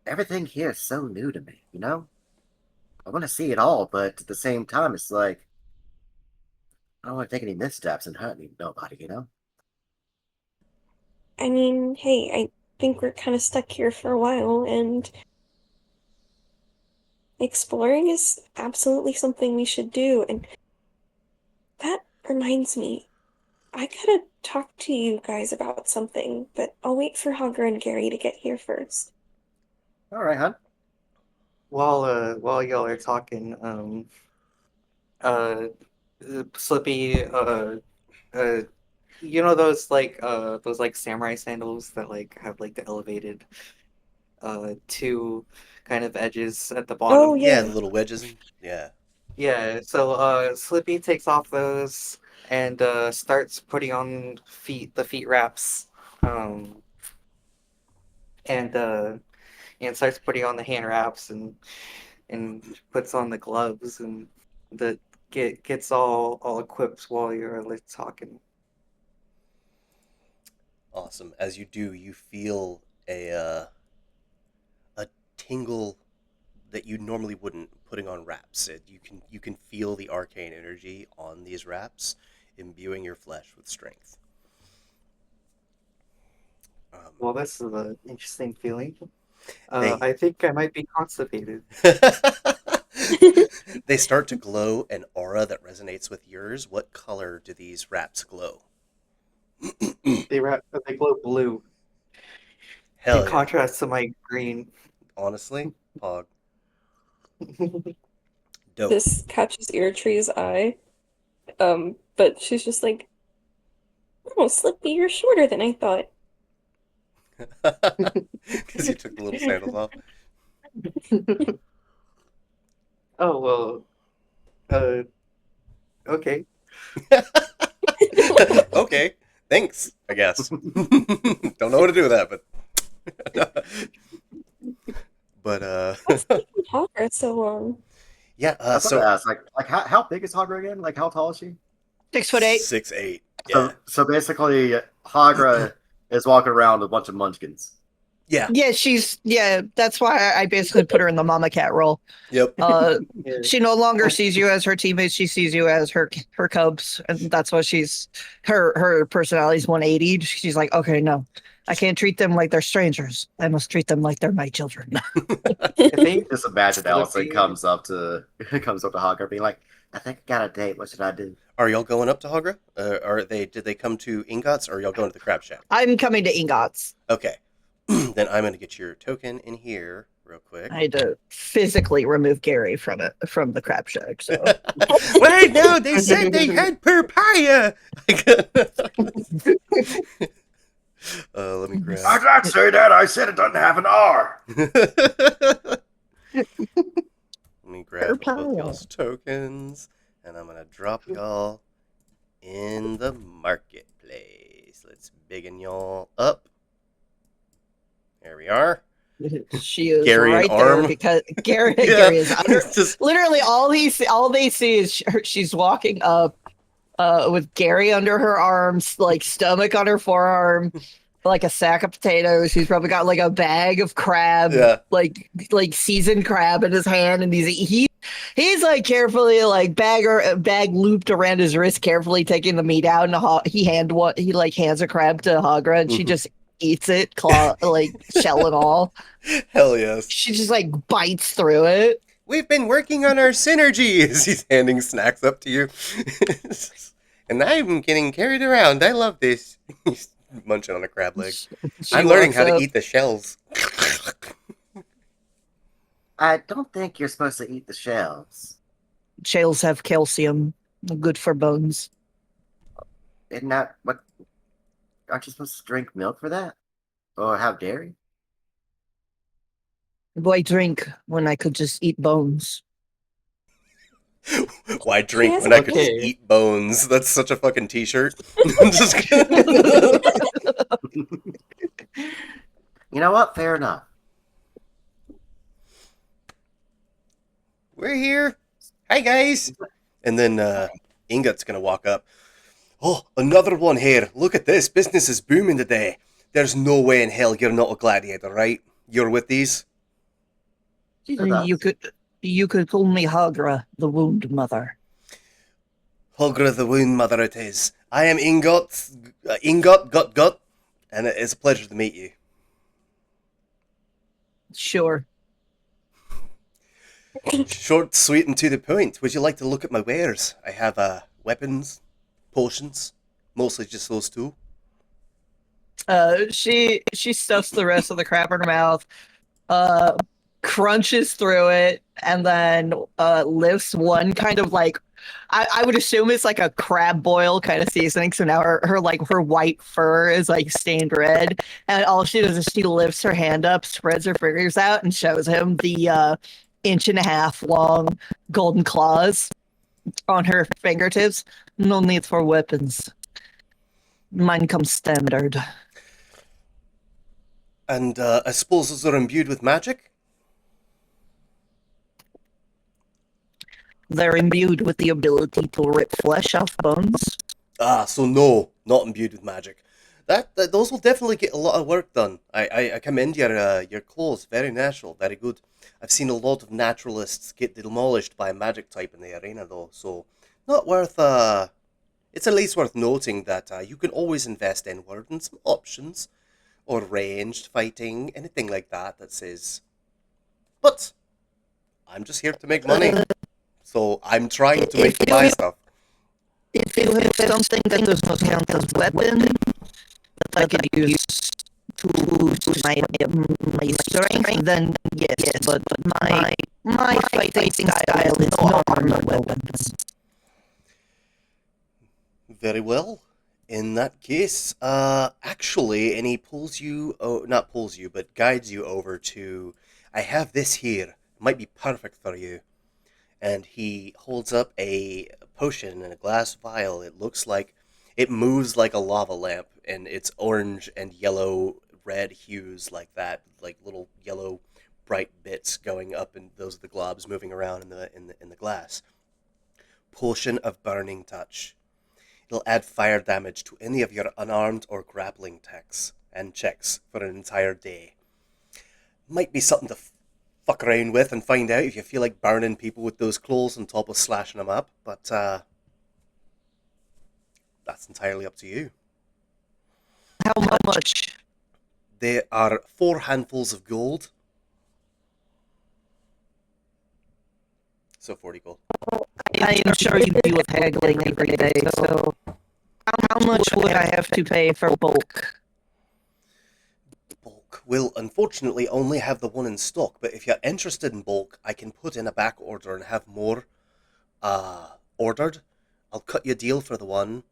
everything here is so new to me. I want to see it all, but at the same time, it's like I don't want to take any missteps and hurt nobody. I mean, hey, I think we're kind of stuck here for a while, and exploring is absolutely something we should do. And that reminds me, I gotta talk to you guys about something, but I'll wait for Hogger and Gary to get here first. All right, hon. While y'all are talking, uh Slippy uh You know those like samurai sandals that like have like the elevated two kind of edges at the Oh bottom. Yeah, yeah. the little wedges. Yeah. Yeah, so Slippy takes off those and starts putting on the feet wraps. Um and starts putting on the hand wraps and puts on the gloves and the gets all equipped while you're like talking. Awesome. As you do, you feel a tingle that you normally wouldn't putting on wraps. You can feel the arcane energy on these wraps imbuing your flesh with strength. Well, this is an interesting feeling. They I think I might be constipated. they start to glow an aura that resonates with yours. What color do these wraps glow? They glow blue in Hell yeah. contrast to my green. Honestly, Pog, dope. This catches Eartree's eye. But she's just like, oh, Slippy, you're shorter than I thought. Because you took the little sandals off. Oh well, okay. Okay, thanks, I guess. Don't know what to do with that, but What's taking Hogwarts so long? yeah. I was So gonna ask, like how big is Hagra again? Like how tall is she? 6'8". 6'8". So Yeah, so basically, Hagra is walking around with a bunch of munchkins. yeah, Yeah, that's why I basically put her in the mama cat role. yep. Uh, Yeah. she no longer sees you as her teammates; she sees you as her cubs, and that's why her personality's 180. She's like, okay, no, I can't treat them like they're strangers. I must treat them like they're my children. I think Just imagine Allison Slippy- comes up to Hagra being like, "I think I got a date. What should I do?" Are y'all going up to Hagra? Did they come to Ingots, or are y'all going to the Crab Shack? I'm coming to Ingots. Okay, then I'm gonna get your token in here real quick. I had to physically remove Gary from the crab shack. So Wait, no, they said they had papaya. Let me grab. I did not say that. I said it doesn't have an R. Let me grab both Papaya. y'all's tokens, and I'm gonna drop y'all in the marketplace. Let's biggin y'all up. There we are. she is Gary and right there Arm. because Gary Yeah, Gary is under. just Literally, all they see is she's walking up, with Gary under her arms, like stomach on her forearm, like a sack of potatoes. He's probably got like a bag of crab, yeah. like seasoned crab in his hand, and he's like carefully like bag looped around his wrist, carefully taking the meat out, and he hands a crab to Hagra, and she Mhm. just eats it, claw like shell and all. Hell yes. She just like bites through it. We've been working on our synergies. He's handing snacks up to you. And I'm getting carried around. I love this. He's munching on a crab leg. She I'm learning walks how to up. eat the shells. I don't think you're supposed to eat the shells. Shells have calcium, good for bones. Isn't that what? Aren't you supposed to drink milk for that, or have dairy? Why drink when I could just eat bones? Why drink Yes, when I could just okay. eat bones? That's such a fucking t-shirt. Just You know what? Fair enough. We're here. Hi guys. And then Ingot's gonna walk up. Oh, another one here. Look at this. Business is booming today. There's no way in hell you're not a gladiator, right? You're with these? She's with us. You could call me Hagra, the Wound Mother. Hogra the Wound Mother it is. I am Ingot, Gut, and it is a pleasure to meet you. Sure. Short, sweet, and to the point. Would you like to look at my wares? I have weapons, potions, mostly just those two. She stuffs the rest of the crab in her mouth, crunches through it, and then lifts one kind of like I would assume it's like a crab boil kind of seasoning. So now her white fur is like stained red, and all she does is she lifts her hand up, spreads her fingers out, and shows him the 1.5 inch long golden claws on her fingertips. No need for weapons. Mine comes standard. And I suppose those are imbued with magic? They're imbued with the ability to rip flesh off bones. Ah, so no, not imbued with magic. Those will definitely get a lot of work done. I commend your clothes. Very natural, very good. I've seen a lot of naturalists get demolished by a magic type in the arena, though, so not worth. It's at least worth noting that you can always invest inward in some options, or ranged fighting, anything like that that says. But I'm just here to make money, so I'm trying to make you buy stuff. If you have something that does not count as weapon, that I could use to boost my strength, then yes, but my fighting style is no armor weapons. Very well. In that case, actually, and he pulls you, not pulls you, but guides you over to, I have this here, might be perfect for you. And he holds up a potion in a glass vial. It looks like, it moves like a lava lamp, and it's orange and yellow, red hues like that, like little yellow bright bits going up, and those are the globs moving around in the glass. Potion of Burning Touch. It'll add fire damage to any of your unarmed or grappling checks for an entire day. Might be something to fuck around with and find out if you feel like burning people with those claws on top of slashing them up, but that's entirely up to you. How much? There are 4 handfuls of gold. So 40 gold. I am sure you deal with haggling every day, so how much would I have to pay for bulk? Bulk will unfortunately only have the one in stock, but if you're interested in bulk, I can put in a back order and have more ordered. I'll cut you a deal for the one.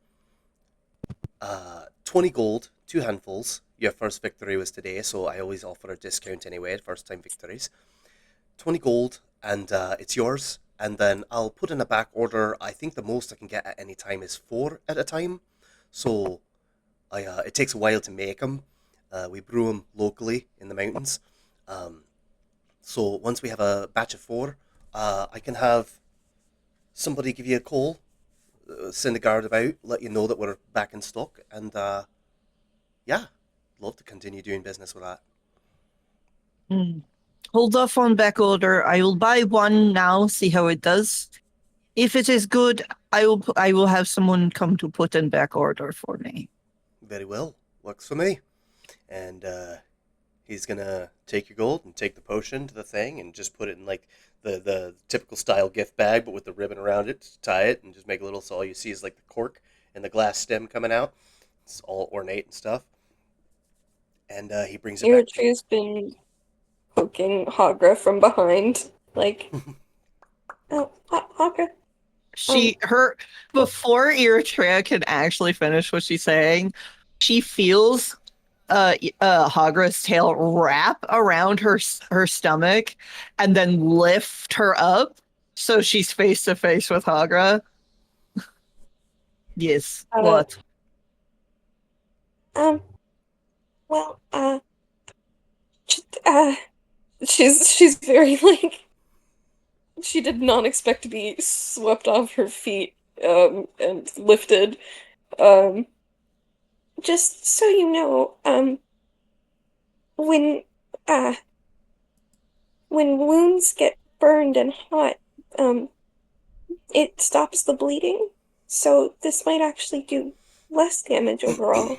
20 gold, 2 handfuls. Your first victory was today, so I always offer a discount anyway at first time victories. 20 gold, and it's yours. And then I'll put in a back order. I think the most I can get at any time is 4 at a time. So it takes a while to make them. We brew them locally in the mountains. So once we have a batch of 4, I can have somebody give you a call, send a guard about, let you know that we're back in stock. And yeah, love to continue doing business with that. Hold off on back order. I will buy one now, see how it does. If it is good, I will have someone come to put in back order for me. Very well. Works for me. And he's gonna take your gold and take the potion to the thing and just put it in like the typical style gift bag, but with the ribbon around it to tie it, and just make a little, so all you see is like the cork and the glass stem coming out. It's all ornate and stuff. And he brings it back to you. Eritrea's been poking Hagra from behind, like, oh, Hagra. Before Eritrea can actually finish what she's saying, she feels Hagra's tail wrap around her stomach and then lift her up so she's face to face with Hagra. Yes. What? Well, she's very, like, she did not expect to be swept off her feet, and lifted. Just so you know, when wounds get burned and hot, it stops the bleeding, so this might actually do less damage overall.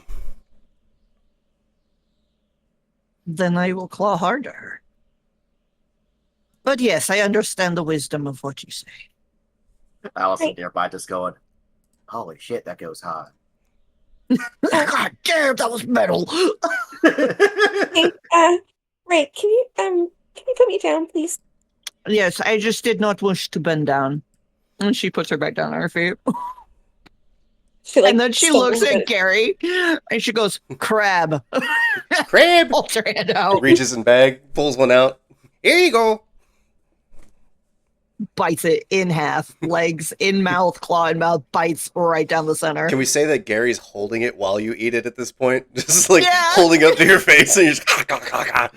Then I will claw harder. But yes, I understand the wisdom of what you say. Allison Right. nearby just going, holy shit, that goes high. God damn, that was metal. Hey, Ray, can you put me down, please? Yes, I just did not wish to bend down. And she puts her back down on her feet. She, like, And then she stumbles looks a at bit. Gary and she goes, crab. Crab! Holds her hand out. Reaches in bag, pulls one out. Here you go. Bites it in half. Legs in mouth, claw in mouth, bites right down the center. Can we say that Gary's holding it while you eat it at this point? Just like Yeah. holding up to your face and you're just...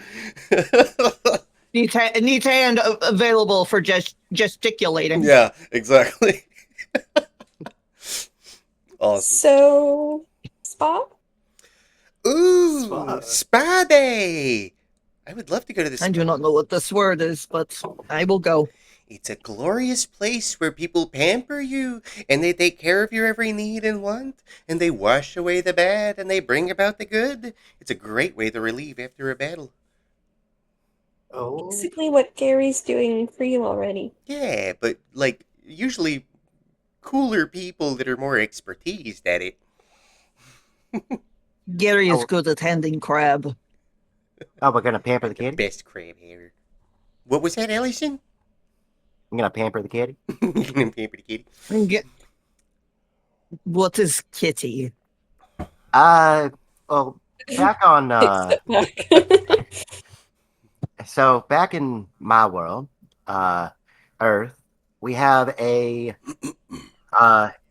Neat hand available for gesticulating. Yeah, exactly. Awesome. So, spa? Ooh, Spa. spa day. I would love to go to this. I do not know what this word is, but I will go. It's a glorious place where people pamper you and they take care of your every need and want and they wash away the bad and they bring about the good. It's a great way to relieve after a battle. Oh, Basically what Gary's doing for you already. Yeah, but like usually cooler people that are more expertised at it. Gary is Oh. good at handing crab. Oh, we're gonna pamper the kitty? Best crab hair. What was that, Allison? I'm gonna pamper the kitty? Pamper the kitty. What is kitty? Well, back on, Step back. so back in my world, Earth, we have a,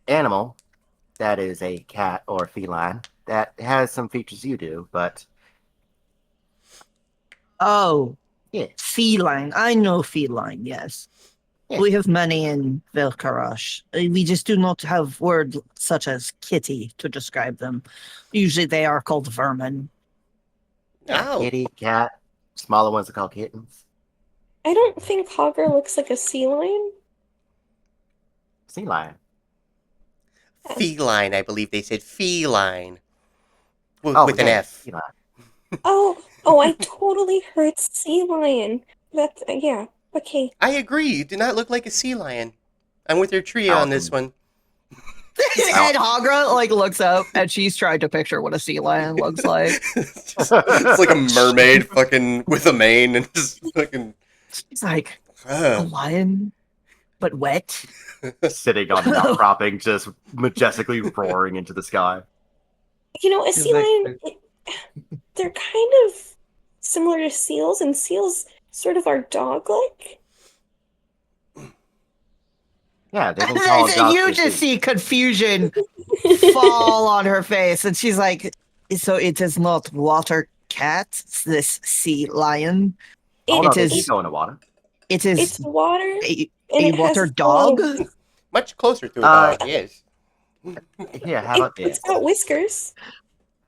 animal that is a cat or feline that has some features you do, but Oh, yeah. feline. I know feline, yes. Yeah. We have many in Velkarash. We just do not have words such as kitty to describe them. Usually they are called vermin. Oh. Kitty, cat, smaller ones are called kittens. I don't think Hogger looks like a sea lion. Sea lion. Feline, I believe they said feline. With an yeah, F. sea lion. Oh, I totally heard sea lion. That's, yeah, okay. I agree. You do not look like a sea lion. I'm with your trio on this one. And Hagra like looks up and she's trying to picture what a sea lion looks like. It's like a mermaid fucking with a mane and just fucking... It's like a Oh. lion, but wet. Sitting on the outcropping, just majestically roaring into the sky. You know, a It's sea like- lion, they're kind of similar to seals, and seals sort of are dog-like. Yeah, they've been called And dogs you for just sea. see confusion fall on her face, and she's like, "So it is not water cat, it's this sea lion. Oh, no, it they is- do go in the water. It It's is water, a and it water has dog." Much closer to a Uh, dog, yes. Here, how about It's this? got whiskers.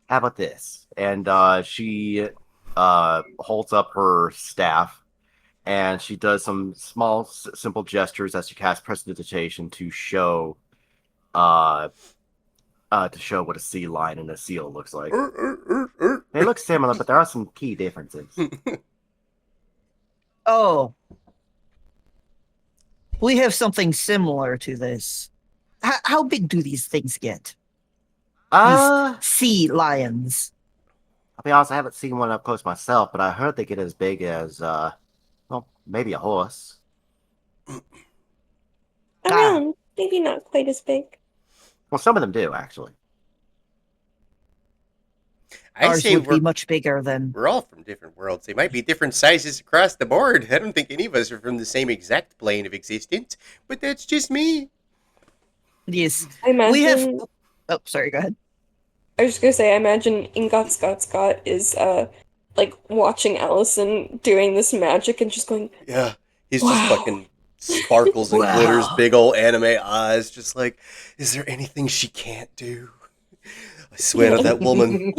How about this? And she holds up her staff, and she does some small, simple gestures as she casts prestidigitation to show what a sea lion and a seal looks like. They look similar, but there are some key differences. Oh, we have something similar to this. How big do these things get? Sea lions. I'll be honest, I haven't seen one up close myself, but I heard they get as big as, well, maybe a horse. Around, maybe not quite as big. Well, some of them do, actually. I Ours say would be we're, much bigger than. we're all from different worlds. They might be different sizes across the board. I don't think any of us are from the same exact plane of existence, but that's just me. Yes, I imagine. we have. Oh, sorry. Go ahead. I was just gonna say, I imagine Ingot Scott is like watching Allison doing this magic and just going, Yeah, he's Wow. just fucking sparkles and Wow. glitters, big old anime eyes, just like, is there anything she can't do? I swear to that woman,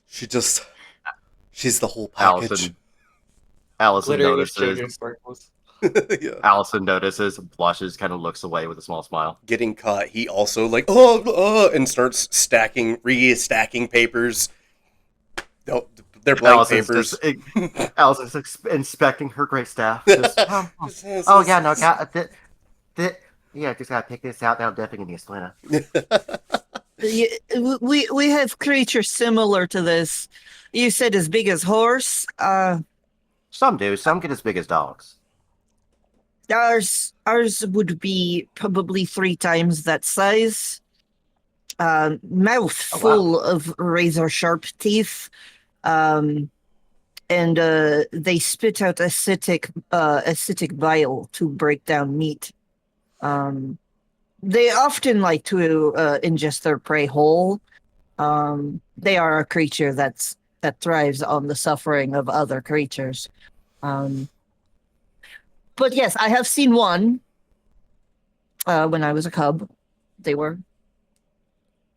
she's the whole package. Allison Glittery notices. children sparkles. Yeah. Allison notices, blushes, kind of looks away with a small smile. Getting caught, he also like, and starts restacking papers. No, they're blank papers. Allison's inspecting her great staff. Just, oh yeah, no, yeah, just gotta pick this out. That'll definitely give me a splinter. We have creatures similar to this. You said as big as horse. Some do. Some get as big as dogs. Ours would be probably 3 times that size. Mouth Oh, wow. full of razor sharp teeth. And they spit out acidic bile to break down meat. They often like to ingest their prey whole. They are a creature that thrives on the suffering of other creatures. But yes, I have seen one when I was a cub. They were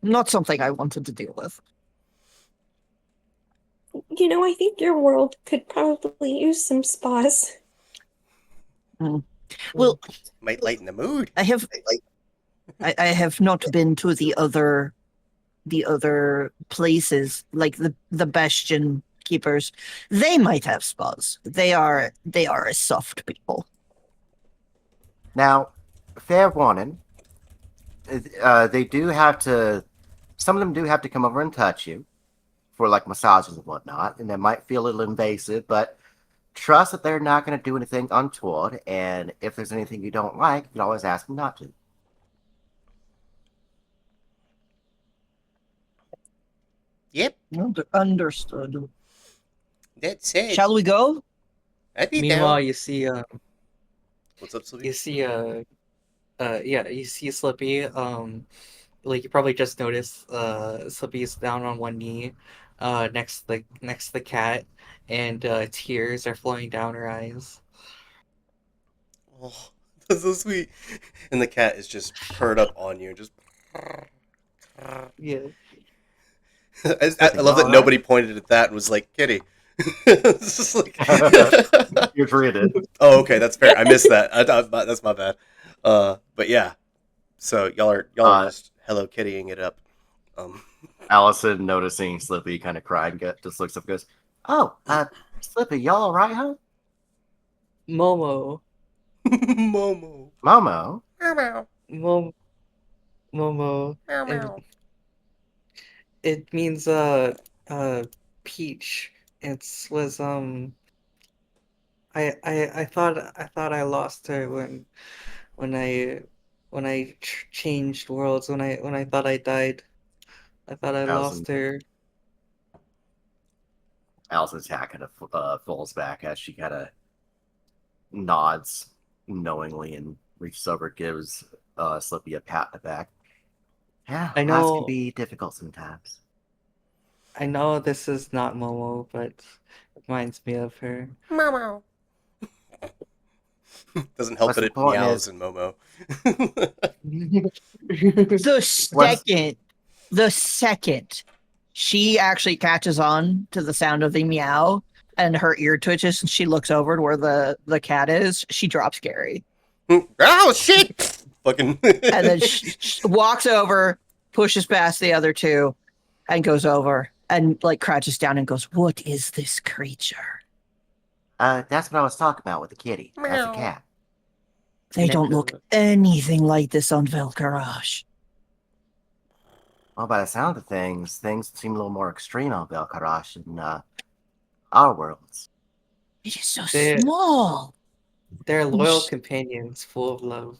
not something I wanted to deal with. I think your world could probably use some spas. Well, Might lighten the mood. I have not been to the other places like the Bastion keepers. They might have spas. They are a soft people. Now, fair warning, they do have to. Some of them do have to come over and touch you for like massages and whatnot, and they might feel a little invasive, but trust that they're not going to do anything untoward. And if there's anything you don't like, you can always ask them not to. Yep, Understood. that's it. Shall we go? I'd be Meanwhile, down. you see What's up, Sylvie? you see you see Slippy. Like you probably just noticed, Slippy's down on one knee, next to the cat, and tears are flowing down her eyes. Oh, that's so sweet. And the cat is just purred up on you, just. Yeah. I love that Alright. nobody pointed at that and was like, "Kitty." It's just like. You're treated. Oh, okay, that's fair. I missed that. That's my bad. But yeah. So y'all are just Hello Kittying it up. Allison, noticing Slippy kind of cried, just looks up and goes, "Oh, Slippy, y'all all right, huh?" Momo. Momo. Momo. Momo. It means peach. It was I thought I lost her when I changed worlds, when I thought I died. I thought I Allison. lost her. Allison's hat kind of falls back as she kind of nods knowingly and reaches over, gives Slippy a pat in the back. Yeah, I lives know- can be difficult sometimes. I know this is not Momo, but it reminds me of her. Momo. Doesn't help What's that it important meows is- in Momo. The second she actually catches on to the sound of the meow and her ear twitches and she looks over to where the cat is, she drops Gary. Oh shit! Fucking. And then she walks over, pushes past the other two, and goes over and like crouches down and goes, "What is this creature? That's what I was talking about with the kitty. That's Meow. a cat. They don't look anything like this on Velkarash." Well, by the sound of things seem a little more extreme on Belkarash than our worlds. It is so They- small. They're loyal companions, full of love.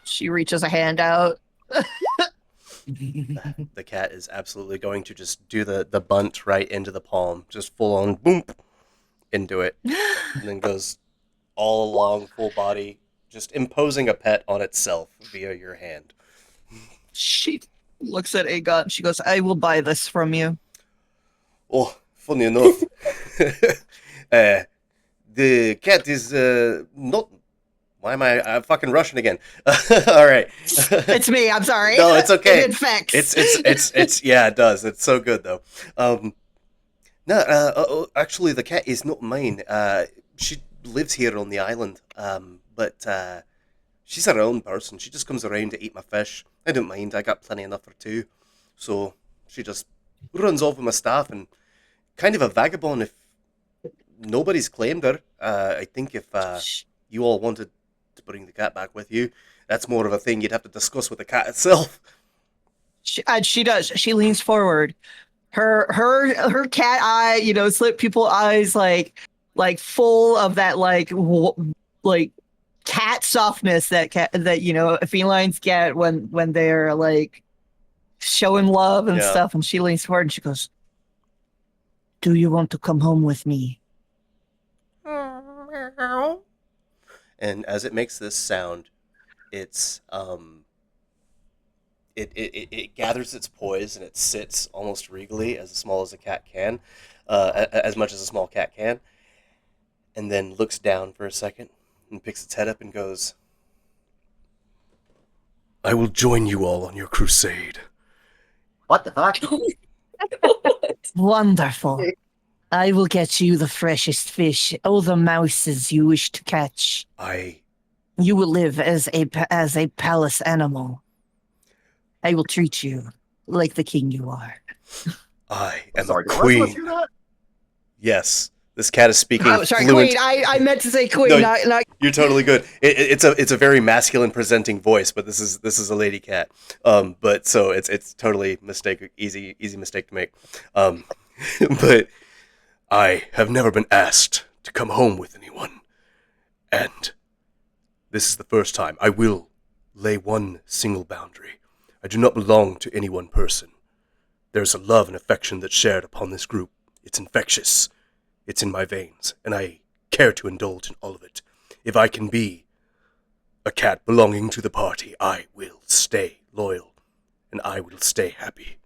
She reaches a hand out. The cat is absolutely going to just do the bunt right into the palm, just full on boom into it, and then goes all along full body, just imposing a pet on itself via your hand. She looks at Aegon. She goes, "I will buy this from you." Oh, funny enough, the cat is not. Why am I fucking Russian again? All right, It's me. I'm sorry. No, it's okay. It infects. It's yeah, it does. It's so good though. No, actually, the cat is not mine. She lives here on the island. But she's her own person. She just comes around to eat my fish. I don't mind. I got plenty enough for two. So she just runs off with my staff and kind of a vagabond if nobody's claimed her. I think if you all wanted to bring the cat back with you, that's more of a thing you'd have to discuss with the cat itself. She does. She leans forward. Her cat eye, slip pupil eyes, like full of that like like cat softness that felines get when they're like showing love and Yeah. stuff. And she leans forward and she goes, "Do you want to come home with me?" And as it makes this sound, it's it gathers its poise and it sits almost regally, as small as a cat can, as much as a small cat can, and then looks down for a second and picks its head up and goes, "I will join you all on your crusade." What the fuck? Wonderful. I will get you the freshest fish, oh, the mouses you wish to catch. You will live as a palace animal. I will treat you like the king you are. I am Sorry, a did the rest of us queen. hear that? Yes, this cat is speaking Oh, sorry, fluent. queen. I meant to say queen, No, not You're totally good. It's a very masculine presenting voice, but this is a lady cat. But so it's totally easy mistake to make. But I have never been asked to come home with anyone, and this is the first time. I will lay one single boundary. I do not belong to any one person. There's a love and affection that's shared upon this group. It's infectious. It's in my veins, and I care to indulge in all of it. If I can be a cat belonging to the party, I will stay loyal, and I will stay happy.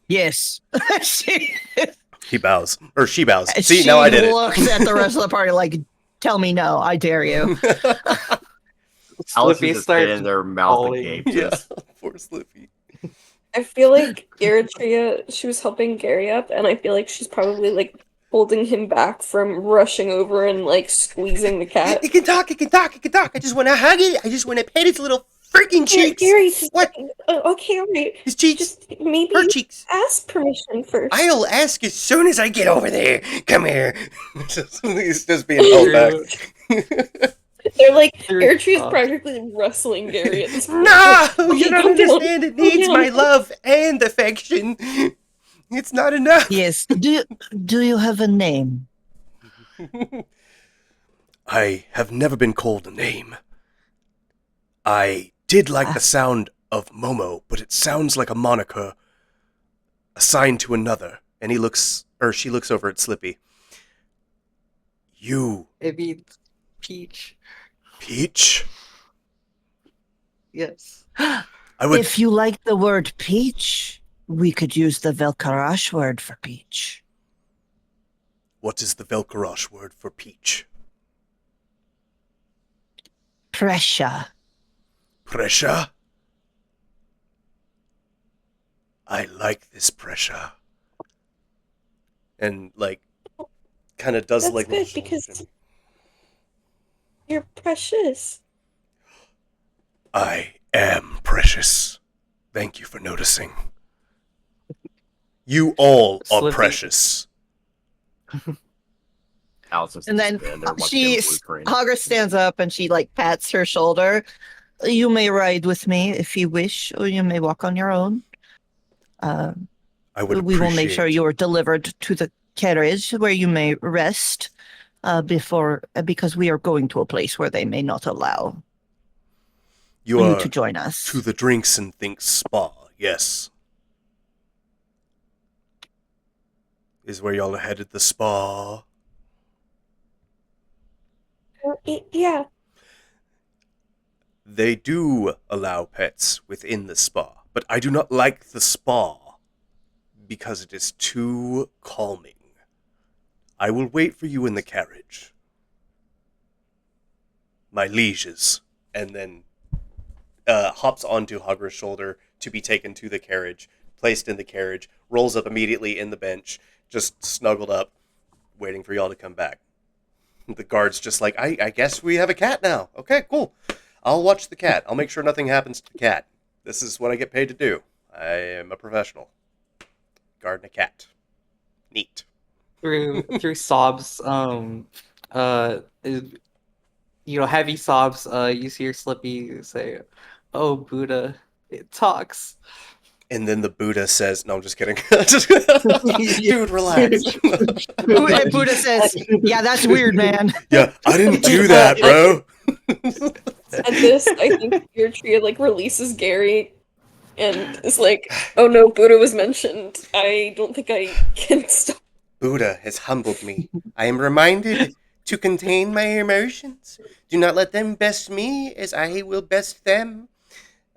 yes. she He bows. Or she bows. See, now I did it. looks at the rest of the party like, "Tell me no, I dare you." Alice Slippy is just starts in their mouth bawling. agape. Yeah, Just poor Slippy. I feel like Eritrea, she was helping Gary up, and I feel like she's probably like holding him back from rushing over and like squeezing the cat. It can talk, it can talk, it can talk. I just want to hug it. I just want to pet its little freaking cheeks. Gary, What? Okay, all right. His cheeks. Just maybe Her cheeks. ask permission first. I'll ask as soon as I get over there. Come here. He's just being held back. They're like, Through Eritrea's sobs. practically wrestling Gary at this point. No, Okay, you don't calm down. understand. It needs my love and affection. It's not enough. Yes. Do you have a name? I have never been called a name. I did like the sound of Momo, but it sounds like a moniker assigned to another. And she looks over at Slippy. You, Maybe Peach. Peach? Yes. I would. If you like the word peach, we could use the Velkarash word for peach. What is the Velkarash word for peach? Pressure. Pressure? I like this pressure. And kind of does That's good because you're precious. I am precious. Thank you for noticing. You all are Slippy. precious. Alice is And then just in there watching the blueprint. Hogger stands up and she like pats her shoulder. "You may ride with me if you wish, or you may walk on your own. I would We will make sure appreciate- you are delivered to the carriage where you may rest because we are going to a place where they may not allow You you are to join us." to the drinks and things spa, yes. Is where y'all are headed, the spa. Yeah. They do allow pets within the spa, but I do not like the spa because it is too calming. I will wait for you in the carriage. My lieges. And then hops onto Hogger's shoulder to be taken to the carriage, placed in the carriage, rolls up immediately in the bench, just snuggled up, waiting for y'all to come back. The guard's just like, I guess we have a cat now. Okay, cool. I'll watch the cat. I'll make sure nothing happens to the cat. This is what I get paid to do. I am a professional. Guarding a cat. Neat. Through sobs, heavy sobs, you hear Slippy say, "Oh, Buddha, it talks." And then the Buddha says, "No, I'm just kidding. Dude, relax." Buddha says, "Yeah, that's weird, man." Yeah, I didn't do that, bro. At this, I think your trio like releases Gary and is like, "Oh no, Buddha was mentioned. I don't think I can stop." Buddha has humbled me. I am reminded to contain my emotions. Do not let them best me, as I will best them.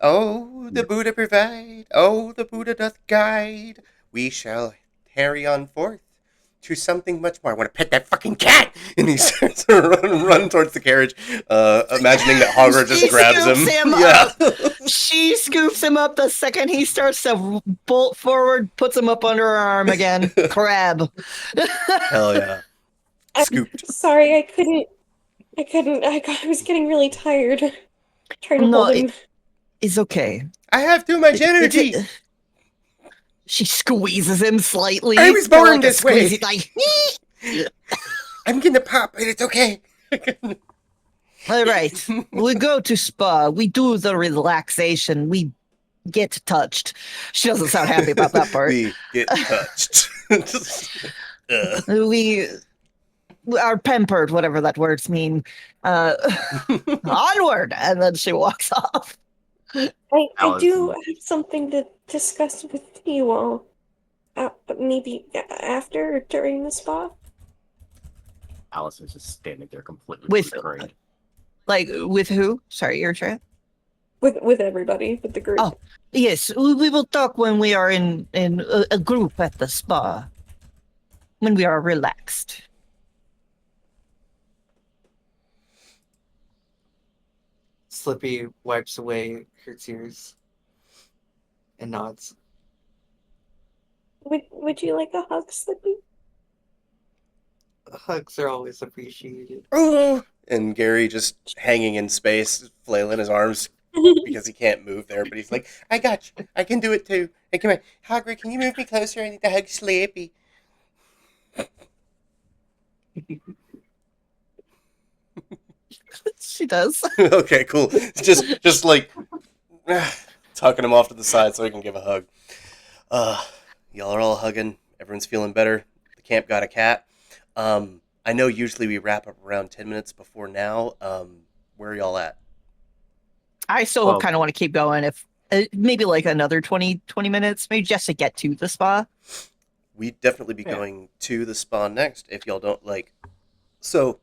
Oh, the Buddha provide. Oh, the Buddha doth guide. We shall carry on forth to something much more. I want to pet that fucking cat! And he starts to run towards the carriage, imagining that Hogwarts just grabs him. Yeah. She scoops him up the second he starts to bolt forward, puts him up under her arm again. Crab. Hell yeah. Scooped. Sorry, I couldn't. I was getting really tired. Trying to No, hold him. It's okay. I have too much energy. She squeezes him slightly. I was born this way. He's like, I'm gonna pop, but it's okay. all right, we go to spa. We do the relaxation. We get touched. She doesn't sound happy about that part. We get touched. We are pampered, whatever that words mean. Onward, and then she walks off. I do have something to discuss with you all. Maybe after or during the spa? Allison's just standing there completely With- flickering. Like, with who? Sorry, you're trying. With everybody, with the group. Oh. Yes, we will talk when we are in a group at the spa. When we are relaxed. Slippy wipes away her tears and nods. Would you like a hug, Slippy? Hugs are always appreciated. And Gary just hanging in space, flailing his arms because he can't move there, but he's like, I got you. I can do it too. Hey, come here. Hagrid, can you move me closer? I need to hug Sleepy. She does. Okay, cool. Just like tucking him off to the side so he can give a hug. Y'all are all hugging. Everyone's feeling better. The camp got a cat. I know usually we wrap up around 10 minutes before now. Where are y'all at? I still kind of want to keep going. If maybe like another 20 minutes, maybe just to get to the spa. We'd definitely be going to the spa next if y'all don't like. So,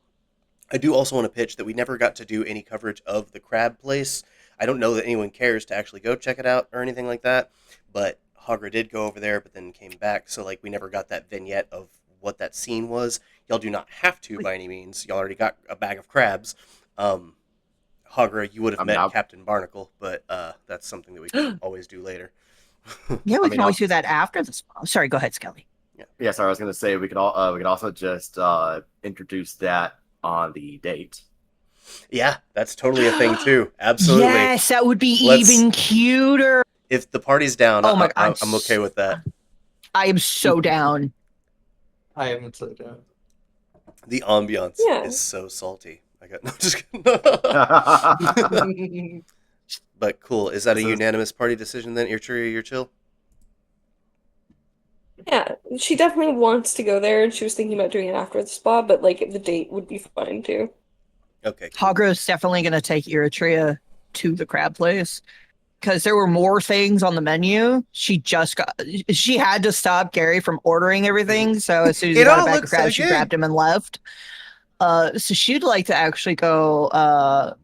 I do also want to pitch that we never got to do any coverage of the crab place. I don't know that anyone cares to actually go check it out or anything like that, but Hogger did go over there, but then came back, so like we never got that vignette of what that scene was. Y'all do not have to by any means. Y'all already got a bag of crabs. Hogger, you would have met Captain Barnacle, but that's something that we can always do later. Yeah, we can always do that after the spa. Sorry, go ahead, Skelly. Yeah, sorry, I was going to say we could also just introduce that on the date. Yeah, that's totally a thing too. Absolutely. Yes, that would be even cuter. If the party's down, Oh my God, I'm okay with that. I am so down. I am so down. The ambiance is so salty. I got no, just kidding. But cool. Is that a unanimous party decision then? You're true, you're chill? Yeah, she definitely wants to go there, and she was thinking about doing it after the spa, but like the date would be fine too. Okay. Cool. Hogger's definitely going to take Eritrea to the crab place because there were more things on the menu. She had to stop Gary from ordering everything. So as soon as he got a bag of crabs, she grabbed him and left. So she'd like to actually go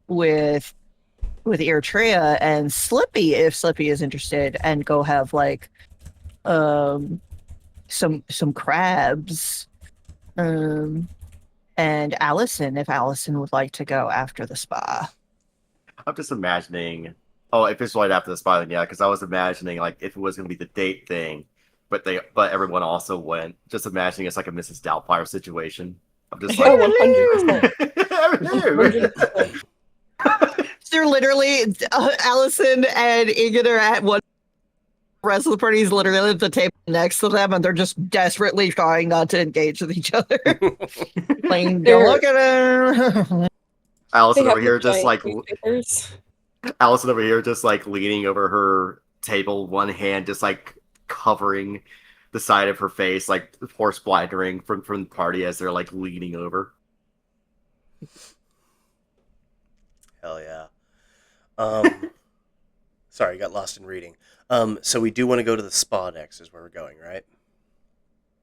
with Eritrea and Slippy if Slippy is interested, and go have like some crabs. And Allison, if Allison would like to go after the spa. I'm just imagining. Oh, if it's right after the spa, then yeah, because I was imagining like if it was going to be the date thing, but everyone also went. Just imagining it's like a Mrs. Doubtfire situation. I'm just like, 100%. They're literally Allison and Ingrid are at one. The rest of the party is literally at the table next to them, and they're just desperately trying not to engage with each other. Like, don't look at her. Allison over here just like leaning over her table, one hand just like covering the side of her face, like horse blindering from the party as they're like leaning over. Hell yeah. Sorry, got lost in reading. So we do want to go to the spa next, is where we're going, right?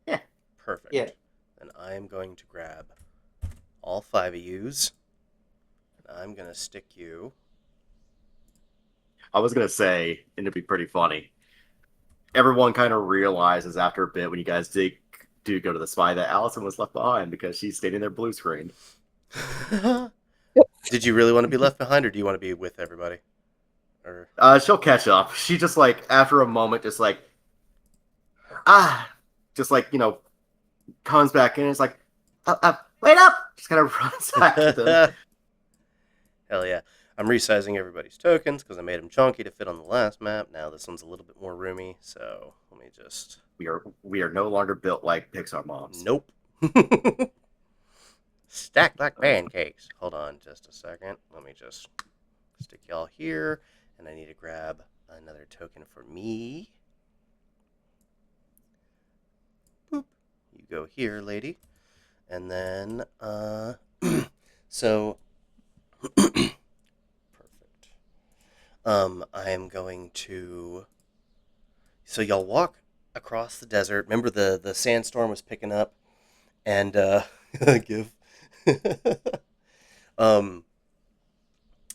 Yeah. Perfect. Yeah. Then I am going to grab all 5 of yous, and I'm going to stick you. I was gonna say, and it'd be pretty funny. Everyone kind of realizes after a bit when you guys do go to the spy that Allison was left behind because she's standing there blue screened. Did you really want to be left behind, or do you want to be with everybody? Or She'll catch up. She just like after a moment, just like just like comes back in. And is like, wait up! Just kind of runs back to them. Hell yeah. I'm resizing everybody's tokens because I made them chunky to fit on the last map. Now this one's a little bit more roomy, so let me just... We are no longer built like Pixar moms. Nope. Stacked like pancakes. Hold on just a second. Let me just stick y'all here, and I need to grab another token for me. Boop. You go here, lady. And then, so... Perfect. I am going to... So y'all walk across the desert. Remember the sandstorm was picking up, and give.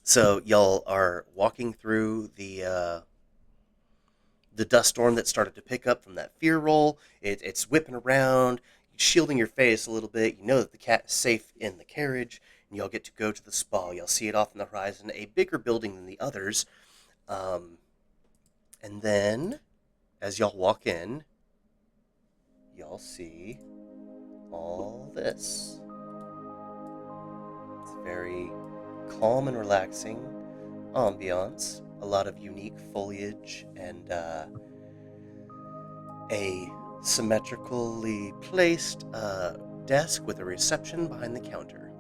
So y'all are walking through the dust storm that started to pick up from that fear roll. It's whipping around, shielding your face a little bit. You know that the cat is safe in the carriage, and y'all get to go to the spa. Y'all see it off in the horizon, a bigger building than the others. And then, as y'all walk in, y'all see all this. It's very calm and relaxing ambiance. A lot of unique foliage and a symmetrically placed desk with a reception behind the counter.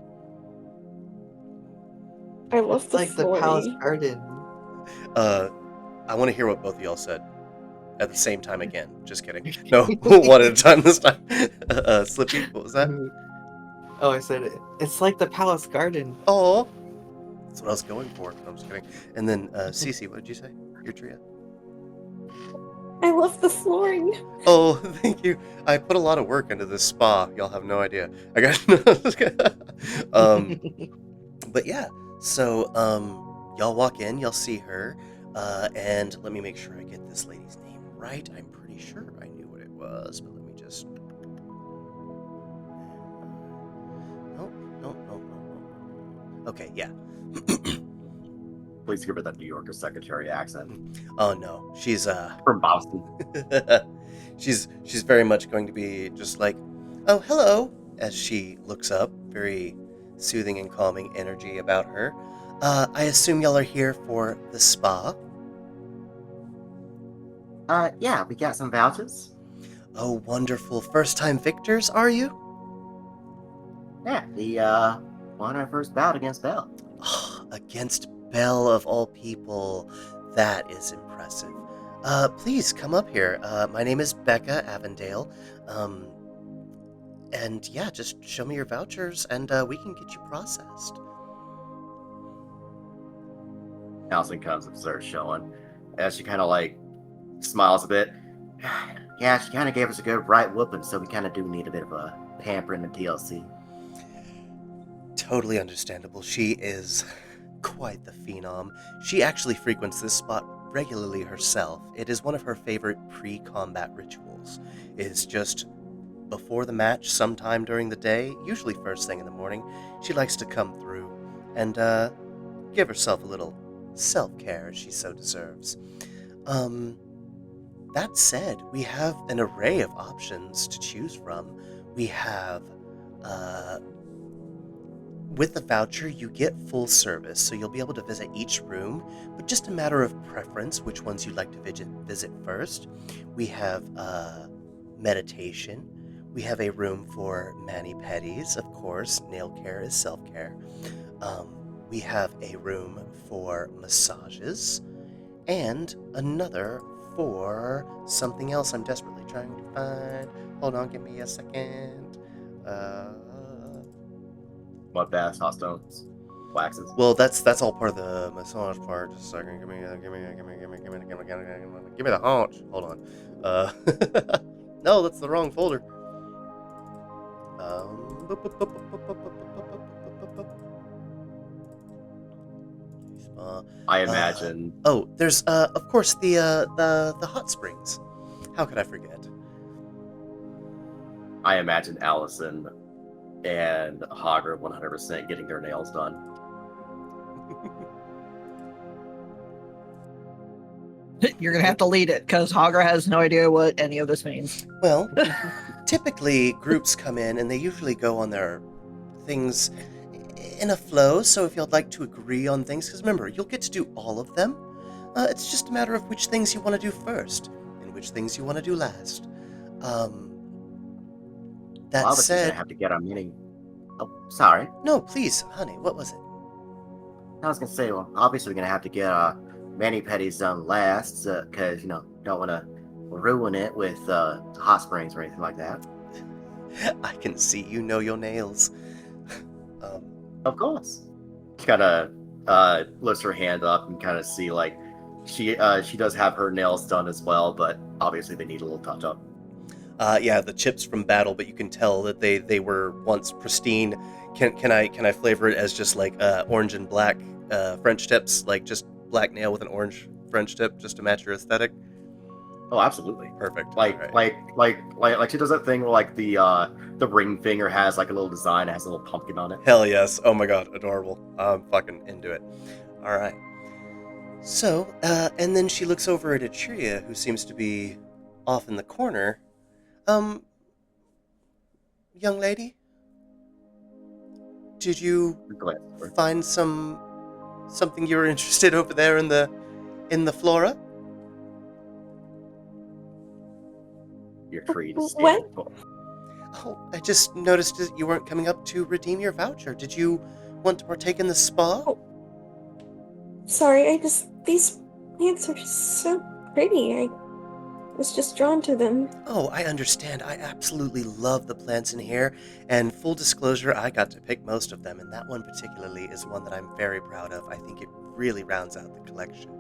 I love It's the like the Palace flooring. Garden. I want to hear what both of y'all said at the same time again. Just kidding. No, one at a time this time. Slippy, what was that? Oh, I said it. It's like the Palace Garden. Oh, that's what I was going for. No, I'm just kidding. And then, Cece, what did you say? Your trio. I love the flooring. Oh, thank you. I put a lot of work into this spa. Y'all have no idea. I got. But yeah. So, y'all walk in. Y'all see her. And let me make sure I get this lady's name right. I'm pretty sure I knew what it was, but let me just. No. Okay, yeah. Please give her that New Yorker secretary accent. Oh no, she's From Boston. she's very much going to be just like, oh hello, as she looks up, very soothing and calming energy about her. I assume y'all are here for the spa. Yeah, we got some vouchers. Oh wonderful, first time victors, are you? Yeah, the won our first bout against Bel. Against Bel of all people. That is impressive. Please come up here. My name is Becca Avondale. And yeah, just show me your vouchers and we can get you processed. Allison comes and starts showing. As she kind of like smiles a bit. Yeah, she kind of gave us a good right whooping, so we kind of do need a bit of a pampering and TLC. Totally understandable. She is quite the phenom. She actually frequents this spot regularly herself. It is one of her favorite pre-combat rituals. It's just before the match, sometime during the day, usually first thing in the morning, she likes to come through and give herself a little self-care as she so deserves. That said, we have an array of options to choose from. We have with the voucher, you get full service, so you'll be able to visit each room, but just a matter of preference, which ones you'd like to visit first. We have meditation. We have a room for mani-pedis, of course. Nail care is self-care. We have a room for massages. and another for something else I'm desperately trying to find. Hold on, give me a second. Mud baths, hot stones, waxes. Well, that's all part of the massage part. Just a second. Give me the haunch. Hold on. No, that's the wrong folder. I imagine. There's of course the hot springs. How could I forget? I imagine Allison and Hogger 100% getting their nails done. You're gonna have to lead it because Hagra has no idea what any of this means. Well, typically groups come in and they usually go on their things in a flow. So if you'd like to agree on things, because remember, you'll get to do all of them. It's just a matter of which things you want to do first and which things you want to do last. That Obviously, said, gonna have to get our mini. Oh, sorry. no, please, honey, what was it? I was gonna say, well, obviously, we're gonna have to get our mani pedis done last, because don't want to ruin it with hot springs or anything like that. I can see you know your nails. Of course. Kind of lifts her hand up and kind of see like she does have her nails done as well, but obviously they need a little touch up. Yeah, the chips from battle, but you can tell that they were once pristine. Can I flavor it as just like orange and black French tips, like just black nail with an orange French tip, just to match your aesthetic? Oh, absolutely. Perfect. Like All right. like she does that thing where like the ring finger has like a little design, it has a little pumpkin on it. Hell yes. Oh my god, adorable. I'm fucking into it. All right. So, and then she looks over at Etruria, who seems to be off in the corner. Young lady, did you find something you were interested over there in the flora? Your treat is What? Oh, I just noticed that you weren't coming up to redeem your voucher. Did you want to partake in the spa? Oh. Sorry, these plants are just so pretty. I was just drawn to them. Oh, I understand. I absolutely love the plants in here, and full disclosure, I got to pick most of them, and that one particularly is one that I'm very proud of. I think it really rounds out the collection.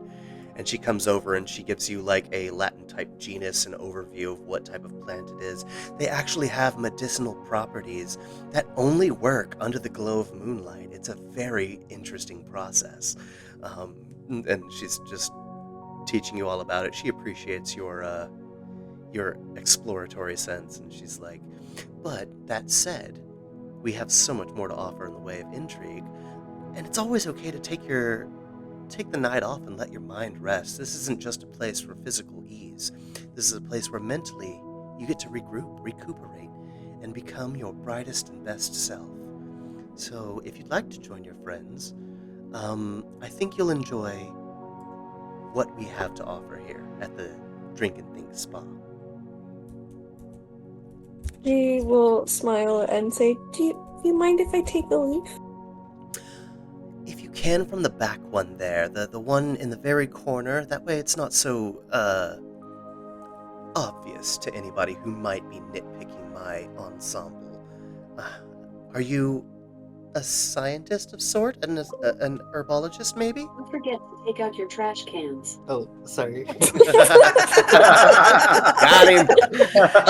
And she comes over and she gives you like a Latin-type genus and overview of what type of plant it is. They actually have medicinal properties that only work under the glow of moonlight. It's a very interesting process. And she's just teaching you all about it. She appreciates your exploratory sense, and she's like, but that said, we have so much more to offer in the way of intrigue, and it's always okay to take the night off and let your mind rest. This isn't just a place for physical ease. This is a place where mentally you get to regroup, recuperate, and become your brightest and best self. So if you'd like to join your friends, I think you'll enjoy what we have to offer here at the Drink and Think Spa. She will smile and say, Do you mind if I take a leaf? If you can, from the back one there, the one in the very corner, that way it's not so obvious to anybody who might be nitpicking my ensemble. Are you a scientist of sort? An herbologist, maybe? Don't forget to take out your trash cans. Oh, sorry. Got him!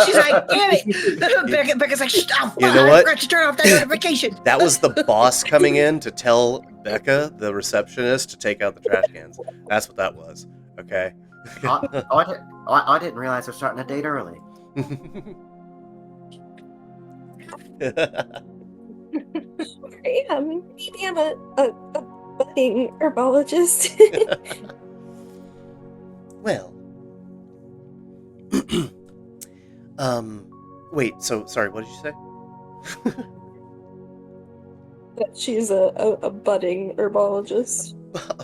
She's like, damn it! Becca's like, stop! You know I what? forgot to turn off that notification. That was the boss coming in to tell Becca, the receptionist, to take out the trash cans. That's what that was. Okay? I didn't realize we're starting a date early. Yeah, maybe I'm a budding herbologist. Well. Wait, so, sorry, what did you say? That she's a budding herbologist.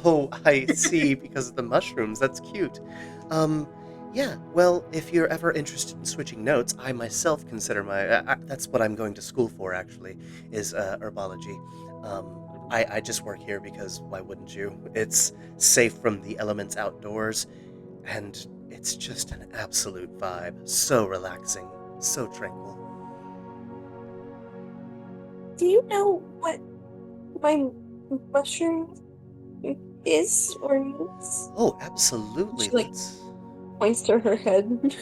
Oh, I see, because of the mushrooms. That's cute. Yeah, well, if you're ever interested in switching notes, I myself consider that's what I'm going to school for, actually, is herbology. I just work here because why wouldn't you? It's safe from the elements outdoors, and it's just an absolute vibe. So relaxing, so tranquil. Do you know what my mushroom is or means? Oh, absolutely. She, like, Let's. points to her head.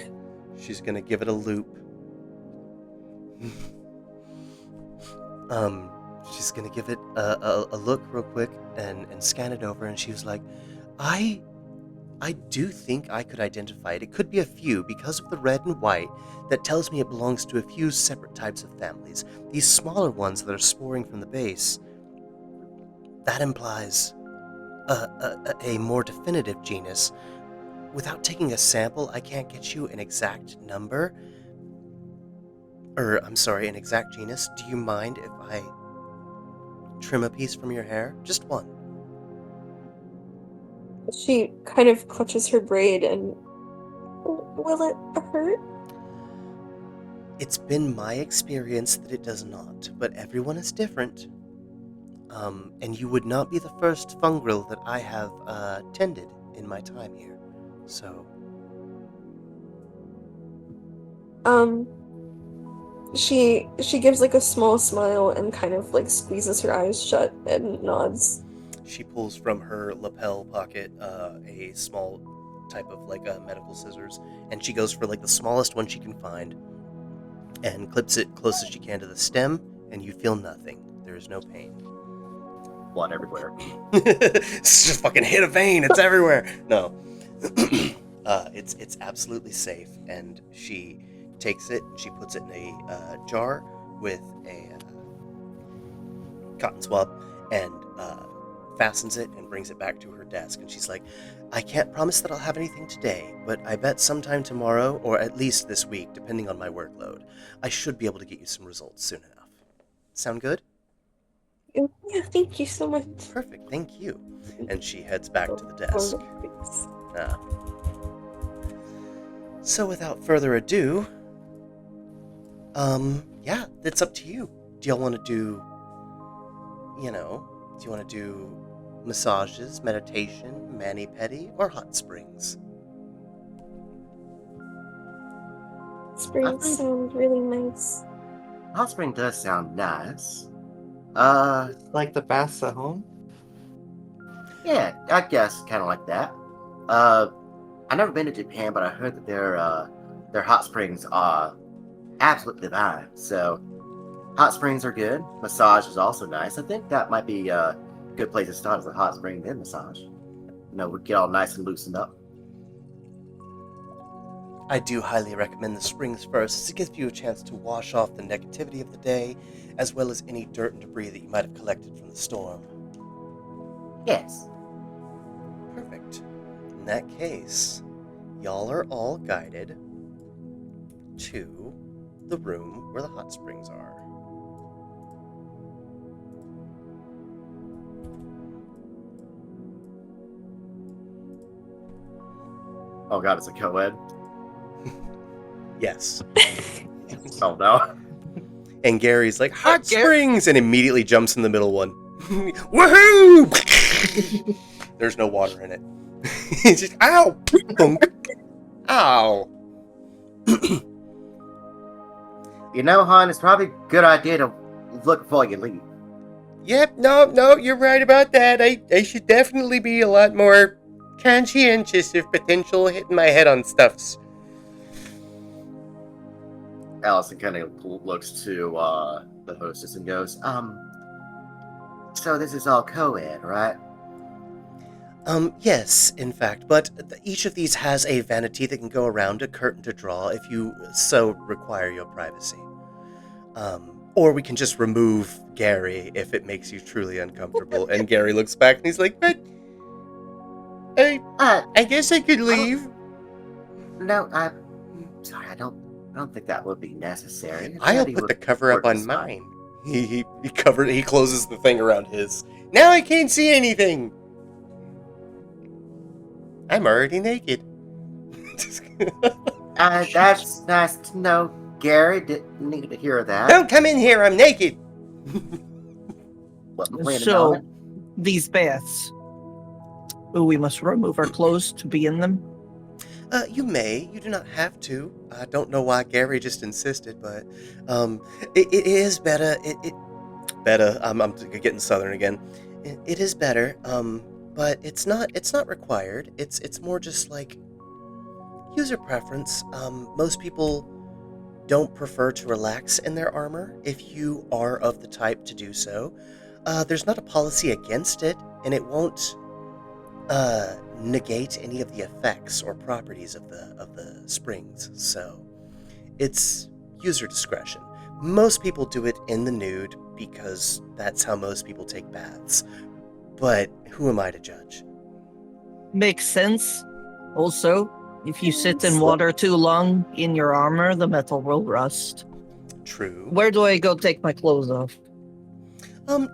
She's gonna give it a loop. um, she's gonna give it a look real quick and scan it over, and she was like, I do think I could identify it. It could be a few because of the red and white that tells me it belongs to a few separate types of families. These smaller ones that are sporing from the base, that implies a more definitive genus. Without taking a sample, I can't get you an exact number. I'm sorry, an exact genus. Do you mind if I trim a piece from your hair? Just one. She kind of clutches her braid and will it hurt? It's been my experience that it does not, but everyone is different. And you would not be the first fungrel that I have tended in my time here. So, She gives like a small smile and kind of like squeezes her eyes shut and nods. she pulls from her lapel pocket a small type of like medical scissors, and she goes for like the smallest one she can find and clips it close as she can to the stem, and you feel nothing. There is no pain. Blood everywhere. It's just fucking hit a vein. It's everywhere. No, it's absolutely safe, and she takes it. She puts it in a jar with a cotton swab and fastens it and brings it back to her desk. And she's like, I can't promise that I'll have anything today, but I bet sometime tomorrow, or at least this week, depending on my workload, I should be able to get you some results soon enough. Sound good? Yeah, thank you so much. Perfect, thank you. And she heads back to the desk. Ah. So without further ado, yeah, it's up to you. Do y'all want to do, do you want to do massages, meditation, mani-pedi, or hot springs? Springs sound really nice. Hot spring does sound nice. Like the baths at home? Yeah, I guess kind of like that. I've never been to Japan, but I heard that their hot springs are absolutely divine. So, hot springs are good. Massage is also nice. I think that might be a good place to start as a hot spring, then massage. We get all nice and loosened up. I do highly recommend the springs first, as it gives you a chance to wash off the negativity of the day, as well as any dirt and debris that you might have collected from the storm. Yes. Perfect. In that case, y'all are all guided to the room where the hot springs are. Oh god, it's a co-ed. Yes. Oh no. And Gary's like, hot springs! And immediately jumps in the middle one. Woohoo! There's no water in it. He's just, ow! Punk. Ow! hon, it's probably a good idea to look before you leave. Yep, no, you're right about that. I should definitely be a lot more conscientious of potential hitting my head on stuffs. Allison kind of looks to the hostess and goes, so this is all co-ed, right? Yes, in fact, but each of these has a vanity that can go around, a curtain to draw, if you so require your privacy. Or we can just remove Gary if it makes you truly uncomfortable. And Gary looks back and he's like, but I guess I could leave. No, I'm sorry, I don't think that would be necessary. I'll put the cover up on mine. He closes the thing around his. Now I can't see anything. I'm already naked. That's nice to know, Gary. Didn't need to hear that. Don't come in here, I'm naked. What I'm planning So, on it. these baths. We must remove our clothes to be in them. You may. You do not have to. I don't know why Gary just insisted, but it is better. Better. I'm getting southern again. It is better. But it's not. It's not required. It's more just like user preference. Most people don't prefer to relax in their armor. If you are of the type to do so, there's not a policy against it, and it won't negate any of the effects or properties of the springs. So it's user discretion. Most people do it in the nude because that's how most people take baths. But who am I to judge? Makes sense. Also, if you sit in Yes. water too long in your armor, the metal will rust. True. Where do I go take my clothes off?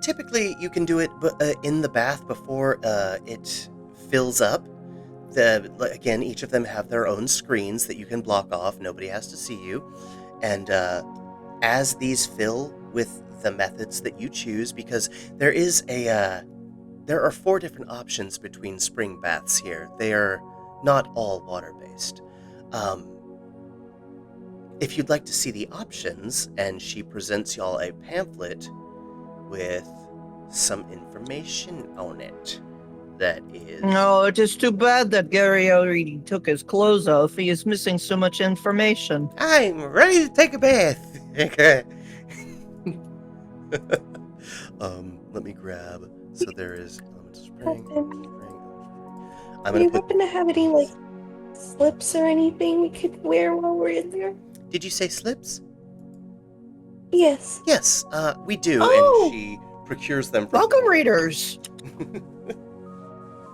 Typically you can do it in the bath before it fills up. Again, each of them have their own screens that you can block off. Nobody has to see you. And as these fill with the methods that you choose, because there are 4 different options between spring baths here. They are not all water-based. If you'd like to see the options, and she presents y'all a pamphlet with some information on it. That is... No, it is too bad that Gary already took his clothes off. He is missing so much information. I'm ready to take a bath. Okay. Let me grab. So there is elemental spring. I'm Do gonna you put. happen to have any like slips or anything we could wear while we're in there? Did you say slips? Yes. Yes, we do, Oh! and she procures them from. Welcome, readers.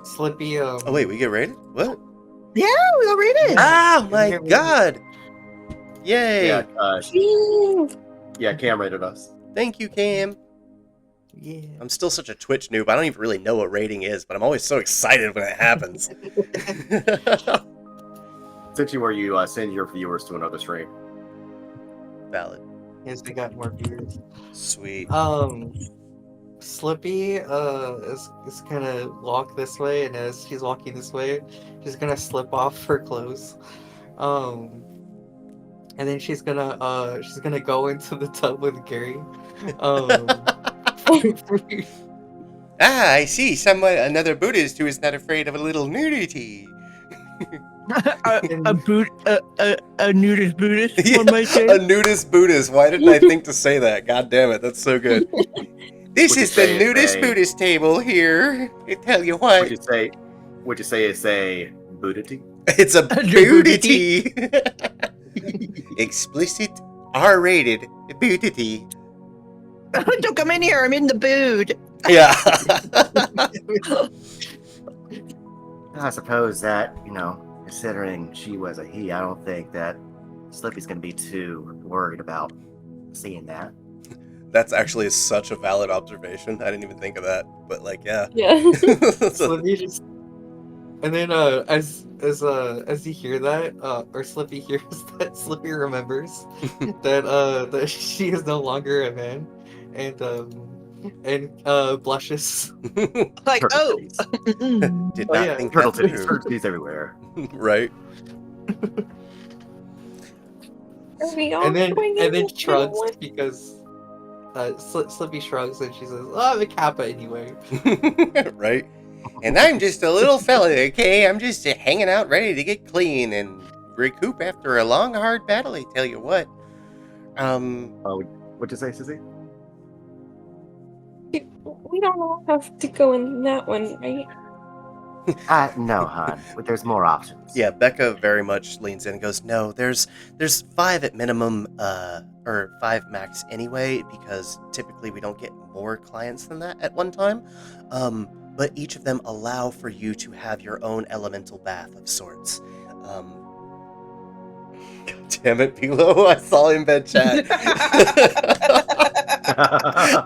Slippy. Oh wait, we get rated? What? Yeah, we'll read it. Oh my Get rated. god! Yay! Yeah, Cam rated us. Thank you, Cam. Yeah. I'm still such a Twitch noob. I don't even really know what rating is, but I'm always so excited when it happens. Essentially where you send your viewers to another stream. Valid. Yes, they got more viewers. Sweet. Slippy is gonna walk this way, and as she's walking this way, she's gonna slip off her clothes. And then she's gonna go into the tub with Gary. I see. Another Buddhist who is not afraid of a little nudity. A nudist Buddhist, Yeah, one might say. a nudist Buddhist. Why didn't I think to say that? God damn it, that's so good. This Would you is the say it's nudist a- Buddhist table here. I tell you Would you what, say it's a Buddhity? it's a nudity. Buddhity. Explicit, R-rated Buddhity. Don't come in here, I'm in the bood. Yeah. I suppose that, considering she was a he, I don't think that Slippy's going to be too worried about seeing that. That's actually such a valid observation. I didn't even think of that, but yeah. Yeah. Slippy just, and then as you hear that, or Slippy hears that, Slippy remembers that she is no longer a man, and blushes. Like, Turtle oh. titties. Did Oh, not yeah. think Turtle that titties. through. Turtle titties everywhere. Right. Are we all and then going in the shrugs one? because Slippy shrugs and she says, "Oh, I'm a Kappa anyway." Right. And I'm just a little fella, okay? I'm just hanging out ready to get clean and recoup after a long, hard battle, I tell you what. What'd you say, Susie? We don't all have to go in that one, right? No, hon. But there's more options. Yeah, Becca very much leans in and goes, no, there's 5 at minimum, or 5 max anyway, because typically we don't get more clients than that at one time. But each of them allow for you to have your own elemental bath of sorts. God damn it, Pilo, I saw him bed chat.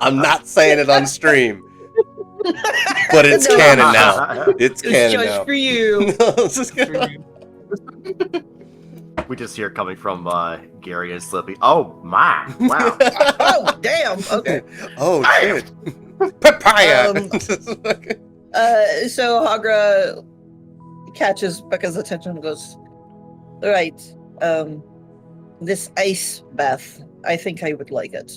I'm not saying it on stream. But it's No. canon now. It's It's canon just now. for you. No, it's just gonna... We just hear coming from Gary and Slippy. Oh my! Wow. Oh, damn. Okay. Oh, Damn. shit. Papaya! So Hagra catches Becca's attention and goes, right, this ice bath, I think I would like it.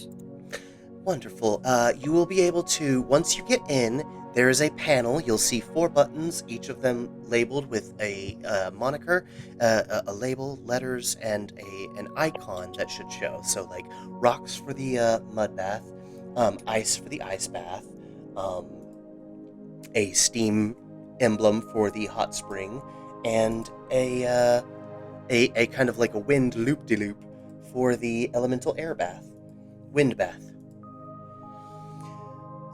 Wonderful. You will be able to, once you get in, there is a panel. You'll see 4 buttons, each of them labeled with a moniker, a label, letters, and an icon that should show. So, like, rocks for the mud bath, ice for the ice bath, a steam emblem for the hot spring, and a kind of like a wind loop-de-loop for the elemental air bath, wind bath.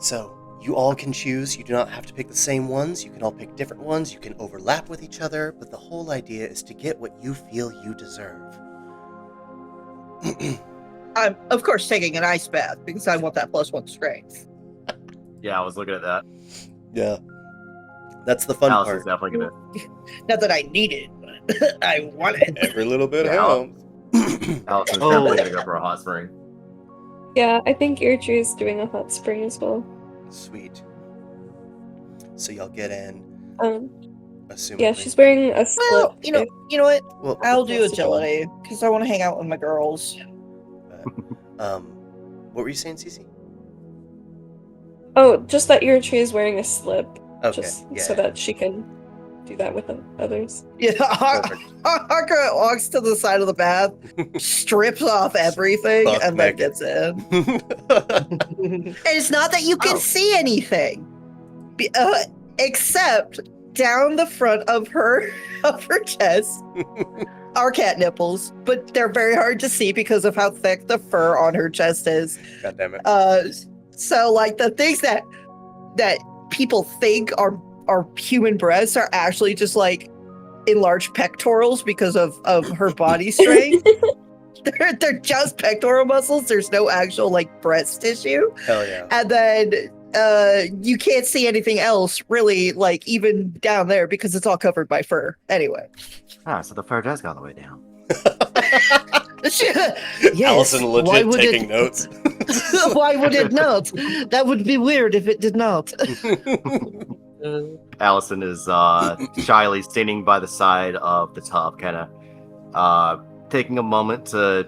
So, you all can choose. You do not have to pick the same ones. You can all pick different ones. You can overlap with each other, but the whole idea is to get what you feel you deserve. I'm, of course, taking an ice bath because I want that +1 strength. Yeah, I was looking at that. Yeah. That's the fun Alice is part. definitely gonna. Not that I need it, but I want it. Every little bit Yeah, helps. Alice is Oh. definitely gonna go for a hot spring. Yeah, I think Eartree is doing a hot spring as well. Sweet. So y'all get in, assuming. Yeah, she's wearing a slip. Well, you know what? Well, I'll do That's the agility because I want to hang out with my girls. what were you saying, Cece? Oh, just that Eartree is wearing a slip, Okay, just yeah. so that she can do that with others. Yeah, Perfect. Haka walks to the side of the bath, strips off everything, Fuck and then Megan. gets in. And it's not that you can Oh. see anything, except down the front of her chest are cat nipples, but they're very hard to see because of how thick the fur on her chest is. God damn it. So like the things that people think are human breasts are actually just like enlarged pectorals because of her body strength. They're just pectoral muscles. There's no actual like breast tissue. Hell yeah. And then you can't see anything else really, like even down there because it's all covered by fur. Anyway. Ah, so the fur does go all the way down. Yes, Allison why legit would taking it- notes. Why would it not? That would be weird if it did not. Allison is shyly standing by the side of the tub, kind of taking a moment to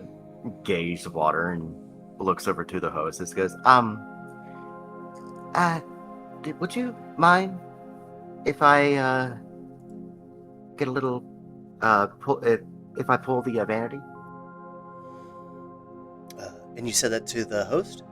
gauge the water and looks over to the hostess. Goes, would you mind if I get a little if I pull the vanity? And you said that to the host?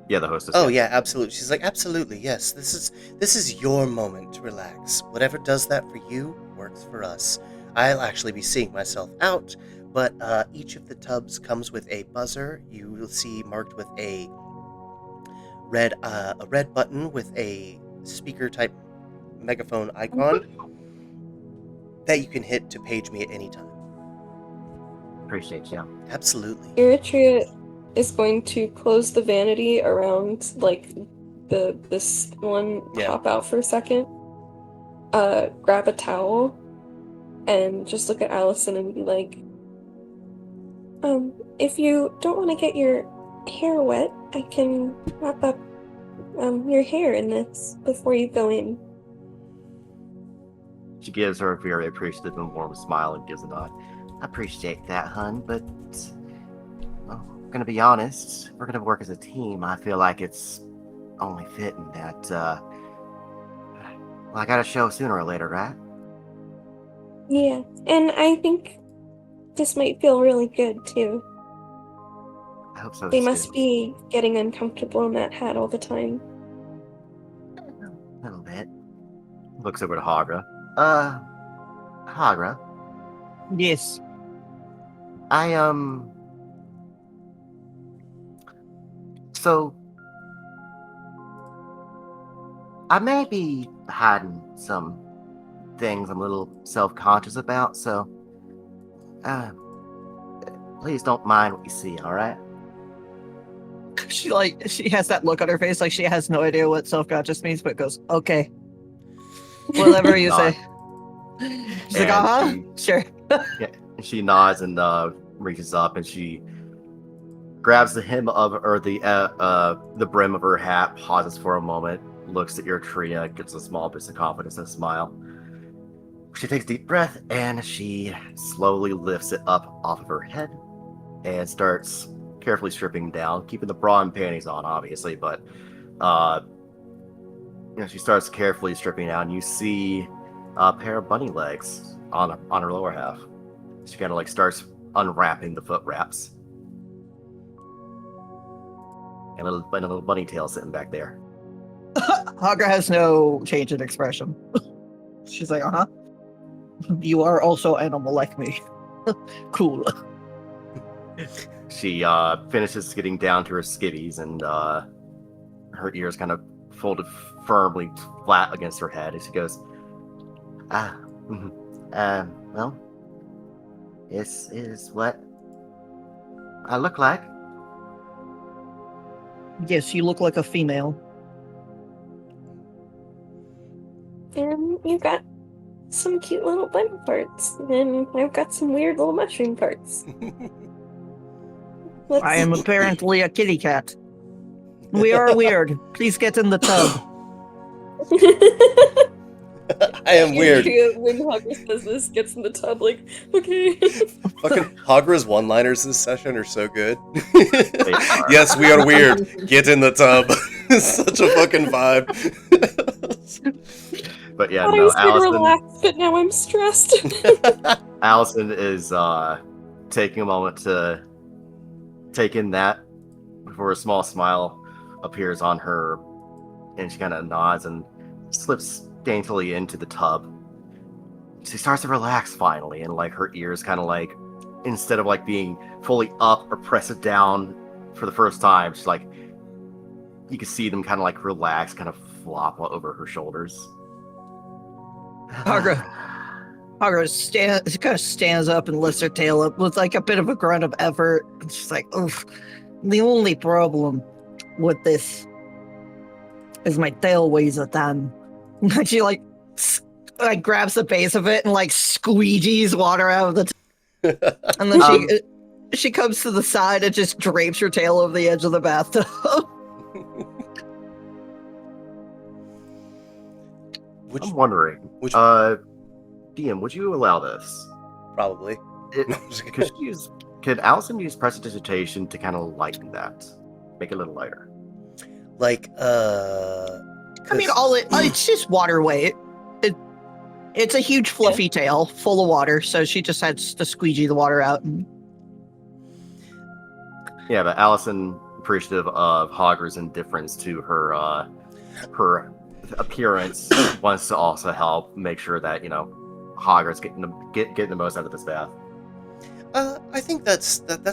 Yeah, the hostess. Oh yeah, absolutely. She's like, absolutely, yes. This is your moment to relax. Whatever does that for you works for us. I'll actually be seeing myself out, but each of the tubs comes with a buzzer. You will see marked with a red button with a speaker type megaphone icon that you can hit to page me at any time. Appreciate you. Absolutely. Eritrea is going to close the vanity around like this one Yeah. top out for a second. Grab a towel and just look at Allison and be like, if you don't want to get your hair wet, I can wrap up your hair in this before you go in. She gives her a very appreciative and warm smile and gives a nod. I appreciate that, hun, but well, I'm gonna be honest, if we're gonna work as a team, I feel like it's only fitting that well, I gotta show sooner or later, right? Yeah, and I think this might feel really good too. I hope so. They too. must be getting uncomfortable in that hat all the time. A little bit. Looks over to Hagra. Hagra, Yes. So I may be hiding some things I'm a little self-conscious about, so please don't mind what you see, all right? She has that look on her face like she has no idea what self-conscious means, but goes, okay. Whatever you say. She's like, And sure. She nods and reaches up and she grabs the hem of or the brim of her hat, pauses for a moment, looks at your Tria, gets a small bit of confidence and a smile. She takes a deep breath and she slowly lifts it up off of her head and starts carefully stripping down, keeping the bra and panties on, obviously, but she starts carefully stripping down. You see a pair of bunny legs on her lower half. She kind of like starts unwrapping the foot wraps. And a little bunny tail sitting back there. Hagra has no change in expression. She's like, uh-huh. You are also animal like me. Cool. She finishes getting down to her skivvies, and her ears kind of folded firmly flat against her head, and she goes, well, this is what I look like. Yes, you look like a female. And you've got some cute little bunny parts, and I've got some weird little mushroom parts. I am apparently a kitty cat. We are weird. Please get in the tub. I am weird. When Hagra says this, gets in the tub, like, okay. Fucking Hagra's one-liners this session are so good. They are. Yes, we are weird. Get in the tub. Such a fucking vibe. But yeah, I no, was going to Allison. relax, but now I'm stressed. Allison is taking a moment to take in that before a small smile appears on her, and she kind of nods and slips daintily into the tub. She starts to relax finally, and like her ears kind of like, instead of like being fully up or press it down for the first time, she's like, you can see them kind of like relax, kind of flop over her shoulders. Hagra kind of stands up and lifts her tail up with like a bit of a grunt of effort. And she's like, oof, the only problem with this is my tail weighs a ton. And she like grabs the base of it and like squeegees water out of the and then she comes to the side and just drapes her tail over the edge of the bathtub. I'm wondering, DM, would you allow this? Probably. Could Allison use prestidigitation to kind of lighten that, make it a little lighter? Like, I mean, it's just water weight. It's a huge fluffy tail full of water, so she just has to squeegee the water out. Yeah, but Allison, appreciative of Hagra's indifference to her appearance, wants to also help make sure that Hagra's getting the most out of this bath. I think that's an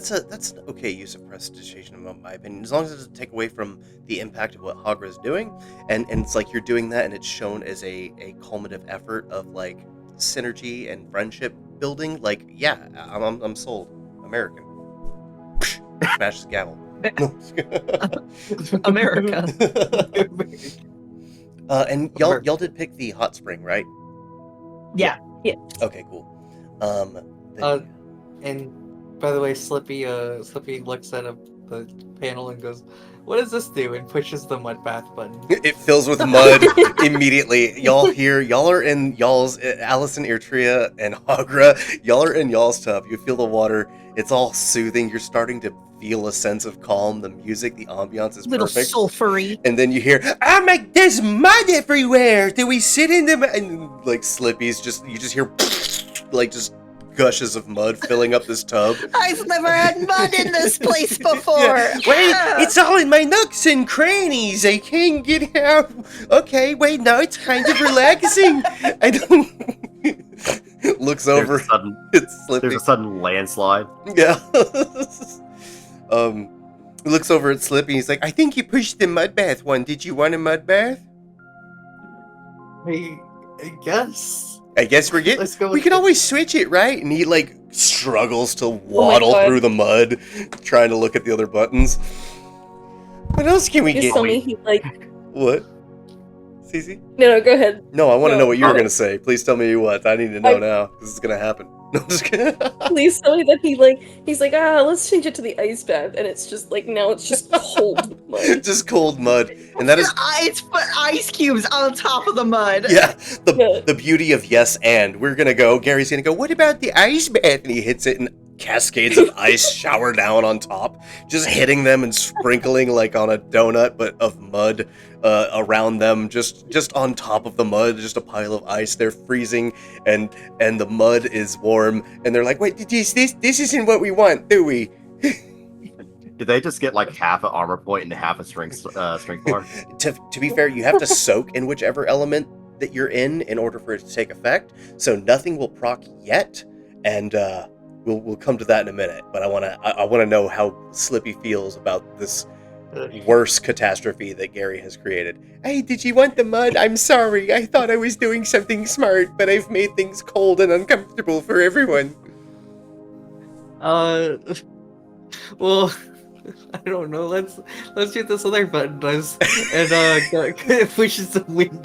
okay use of prestidigitation in my opinion, as long as it doesn't take away from the impact of what Hagra is doing, and it's like you're doing that and it's shown as a culminative effort of like synergy and friendship building. Like, yeah, I'm sold. American. Smash the gavel. America. And y'all did pick the hot spring, right? Yeah. Okay, cool. And by the way, Slippy looks at the panel and goes, "What does this do?" and pushes the mud bath button. It fills with mud immediately. Y'all are in y'all's Allison, Irtria, and Hagra. Y'all are in y'all's tub. You feel the water. It's all soothing. You're starting to feel a sense of calm. The music, the ambiance is Little perfect. sulfury. And then you hear, "Oh my, there's mud everywhere. Do we sit in the?" And like Slippy's you just hear like just gushes of mud filling up this tub. I've never had mud in this place before. Yeah. Wait, it's all in my nooks and crannies. I can't get out. Okay, wait, now it's kind of relaxing. I don't. Looks over. It's Slippy. There's a sudden landslide. Yeah. Looks over at Slippy. He's like, "I think you pushed the mud bath one. Did you want a mud bath?" I guess. I guess we're getting. Let's go. We can always switch it, right? And he like struggles to waddle through the mud, trying to look at the other buttons. What else can we Just get? tell me he like. What? Cece? No, go ahead. No, I want to No, know what you were I'll- gonna say. Please tell me what. I need to know now. This is gonna happen. No, I'm just kidding. Please tell me that he's like, let's change it to the ice bath, and it's just like now it's just cold mud. Just cold mud, and that is It's put ice cubes on top of the mud. yeah, Yeah. the beauty of yes and. We're gonna go, Gary's gonna go, what about the ice bath? And he hits it and cascades of ice shower down on top, just hitting them and sprinkling like on a donut, but of mud around them, just on top of the mud, just a pile of ice. They're freezing and the mud is warm, and they're like, wait, this isn't what we want, do we? Did they just get like half an armor point and half a strength bar? To be fair, you have to soak in whichever element that you're in order for it to take effect. So nothing will proc yet, and we'll come to that in a minute. But I wanna know how Slippy feels about this worst catastrophe that Gary has created. Hey, did you want the mud? I'm sorry. I thought I was doing something smart, but I've made things cold and uncomfortable for everyone. Well, I don't know. Let's see what this other button does, and it pushes the wind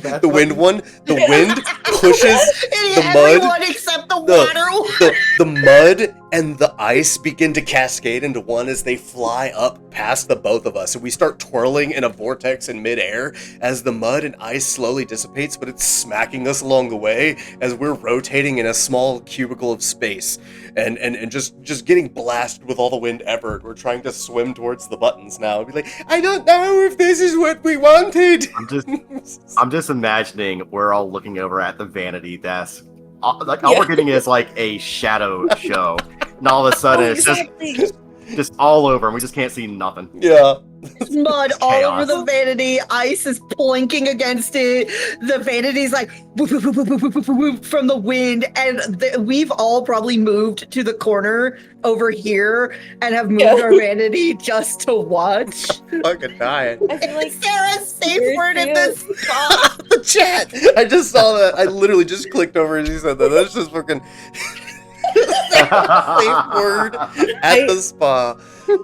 back. The wind one. The wind pushes the Everyone mud. except the water. The mud and the ice begin to cascade into one as they fly up past the both of us, and we start twirling in a vortex in midair as the mud and ice slowly dissipates, but it's smacking us along the way as we're rotating in a small cubicle of space and just getting blasted with all the wind ever. We're trying to swim towards the buttons now and be like, I don't know if this is what we wanted. I'm just imagining we're all looking over at the vanity desk. All we're getting is like a shadow show, and all of a sudden it's just all over, and we just can't see nothing. Yeah. Mud all Chaos. over the vanity. Ice is plinking against it. The vanity's like whoop, whoop, whoop, whoop, whoop, whoop, whoop from the wind. And we've all probably moved to the corner over here and have moved our vanity just to watch. Fucking dying. I feel like Sarah's safe Weird word in deal. this spot. The chat. I just saw that. I literally just clicked over as you said that. That's just fucking safe word at the spa.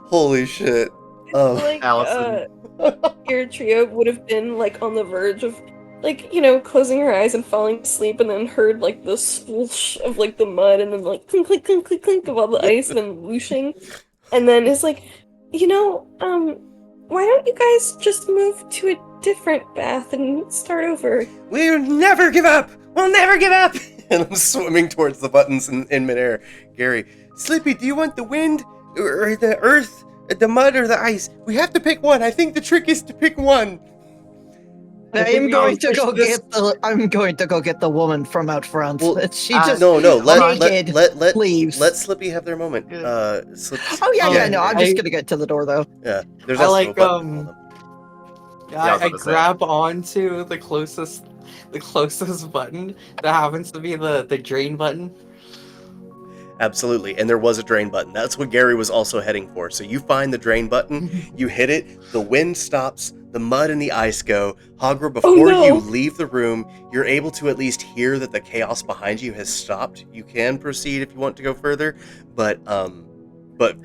Holy shit. I feel like Allison. your trio would have been like on the verge of like, closing her eyes and falling asleep, and then heard like the swoosh of like the mud, and then like clink clink clink clink clink of all the ice, and then whooshing, and then it's like, why don't you guys just move to a different bath and start over? We'll never give up. We'll never give up. And I'm swimming towards the buttons in midair. Gary, Slippy, do you want the wind or the earth, the mud or the ice? We have to pick one. I think the trick is to pick one. I'm going to go get the woman from out front. Well, She just no. Let leaves. let Slippy have their moment. Slippy. Oh yeah, no. I'm just I- gonna get to the door though. Yeah. There's I also like, a button. Hold on. I was I about to say. grab onto the closest button that happens to be the drain button. Absolutely, and there was a drain button. That's what Gary was also heading for. So you find the drain button, you hit it, the wind stops, the mud and the ice go. Hagra, before you leave the room, you're able to at least hear that the chaos behind you has stopped. You can proceed if you want to go further, but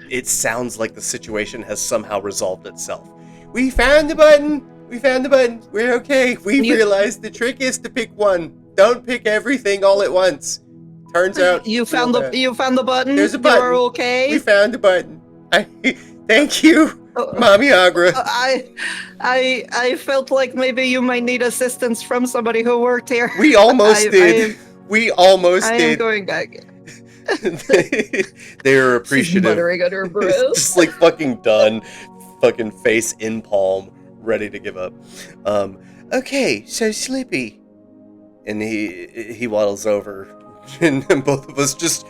it sounds like the situation has somehow resolved itself. We found the button! We found the button! We're okay! We realized the trick is to pick one. Don't pick everything all at once. Turns out You found the button. There's a button. You're okay. we found the button. Thank you, Mommy Agra. I felt like maybe you might need assistance from somebody who worked here. We almost did. We almost I am did. going back. They're She's appreciative. muttering under her breath. Just like fucking done. Fucking face in palm, ready to give up. Okay, so Slippy. And he waddles over. And both of us just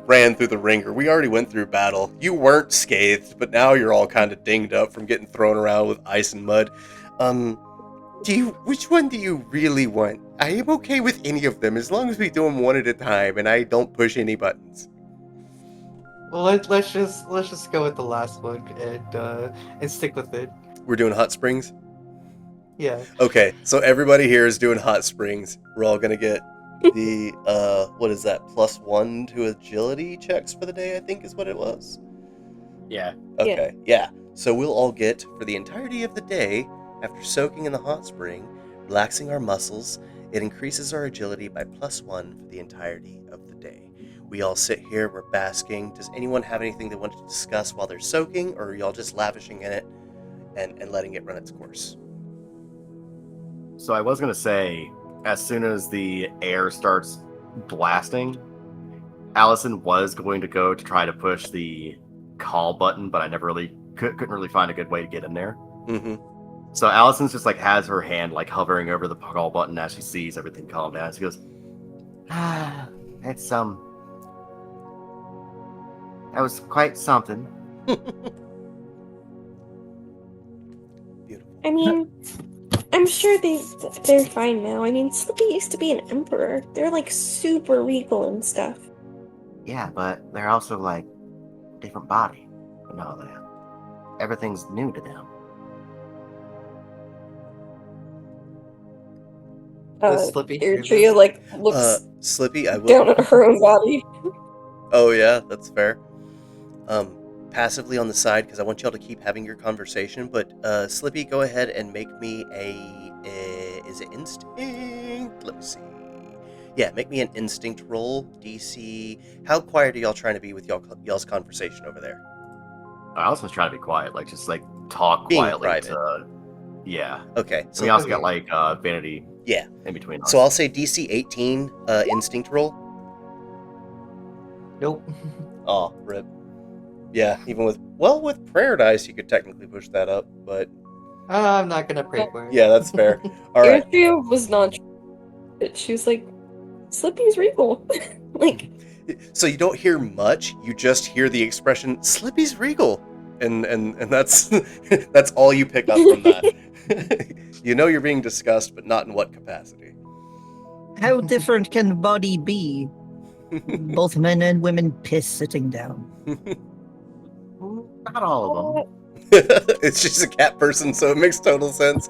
ran through the ringer. We already went through battle. You weren't scathed, but now you're all kind of dinged up from getting thrown around with ice and mud. Which one do you really want? I am okay with any of them as long as we do them one at a time and I don't push any buttons. Well, let's just go with the last one and stick with it. We're doing hot springs? Yeah. Okay, so everybody here is doing hot springs. We're all gonna get the what is that, +1 to agility checks for the day, I think is what it was. Yeah. Okay, yeah. So we'll all get, for the entirety of the day, after soaking in the hot spring, relaxing our muscles, it increases our agility by +1 for the entirety of the day. We all sit here, we're basking. Does anyone have anything they want to discuss while they're soaking, or are y'all just lavishing in it and letting it run its course? So I was gonna say, as soon as the air starts blasting, Allison was going to go to try to push the call button, but I never really couldn't really find a good way to get in there. Mm-hmm. So Allison's just like has her hand like hovering over the call button as she sees everything calm down. She goes, it's that was quite something. Beautiful. I mean, I'm sure they're fine now. I mean, Slippy used to be an emperor. They're like super regal and stuff. Yeah, but they're also like different body and all that. Everything's new to them. Slippy Eritrea like looks Slippy, I will. down at her own body. Oh yeah, that's fair. Passively on the side, because I want y'all to keep having your conversation. But Slippy, go ahead and make me is it instinct? Let me see. Yeah, make me an instinct roll. DC. How quiet are y'all trying to be with y'all's conversation over there? Allison's trying to be quiet, like just like talk Being quietly private. to. Yeah. Okay. So we also got like vanity. Yeah. In between us. So I'll say DC 18 instinct roll. Nope. Oh, rip. Yeah, even with prayer dice, you could technically push that up, but I'm not gonna pray for it. yeah, that's fair. All right. Eritrea was not. She was like, Slippy's regal. Like, So you don't hear much. You just hear the expression "Slippy's regal," and that's that's all you pick up from that. You know you're being discussed, but not in what capacity. How different can the body be? Both men and women piss sitting down. Not all of them. It's just a cat person, so it makes total sense.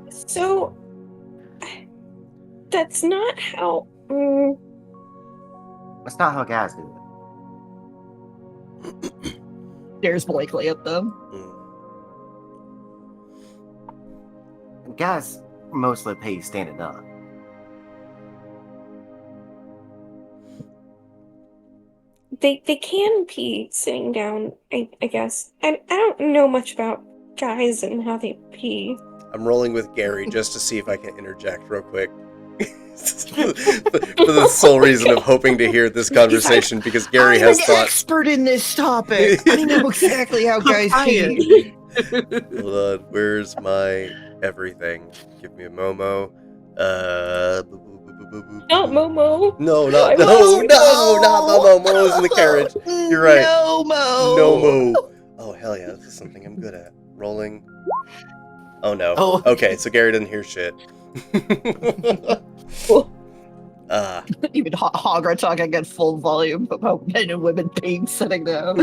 so that's not how. That's not how guys do it. Stares blankly at them. Guys mostly pay standing up. They can pee sitting down, I guess. I don't know much about guys and how they pee. I'm rolling with Gary just to see if I can interject real quick. For the sole reason of hoping to hear this conversation, because Gary I'm has an thought. expert in this topic. I know exactly how guys pee. Hold on, where's my everything? Give me a Momo. Not Momo. No, I not was- not Momo. Momo's in the carriage. You're right. No, Mo. No Mo. Oh hell yeah, this is something I'm good at. Rolling. Oh no. Oh. Okay, so Gary doesn't hear shit. Even Hogra talking at full volume about men and women peeing sitting down.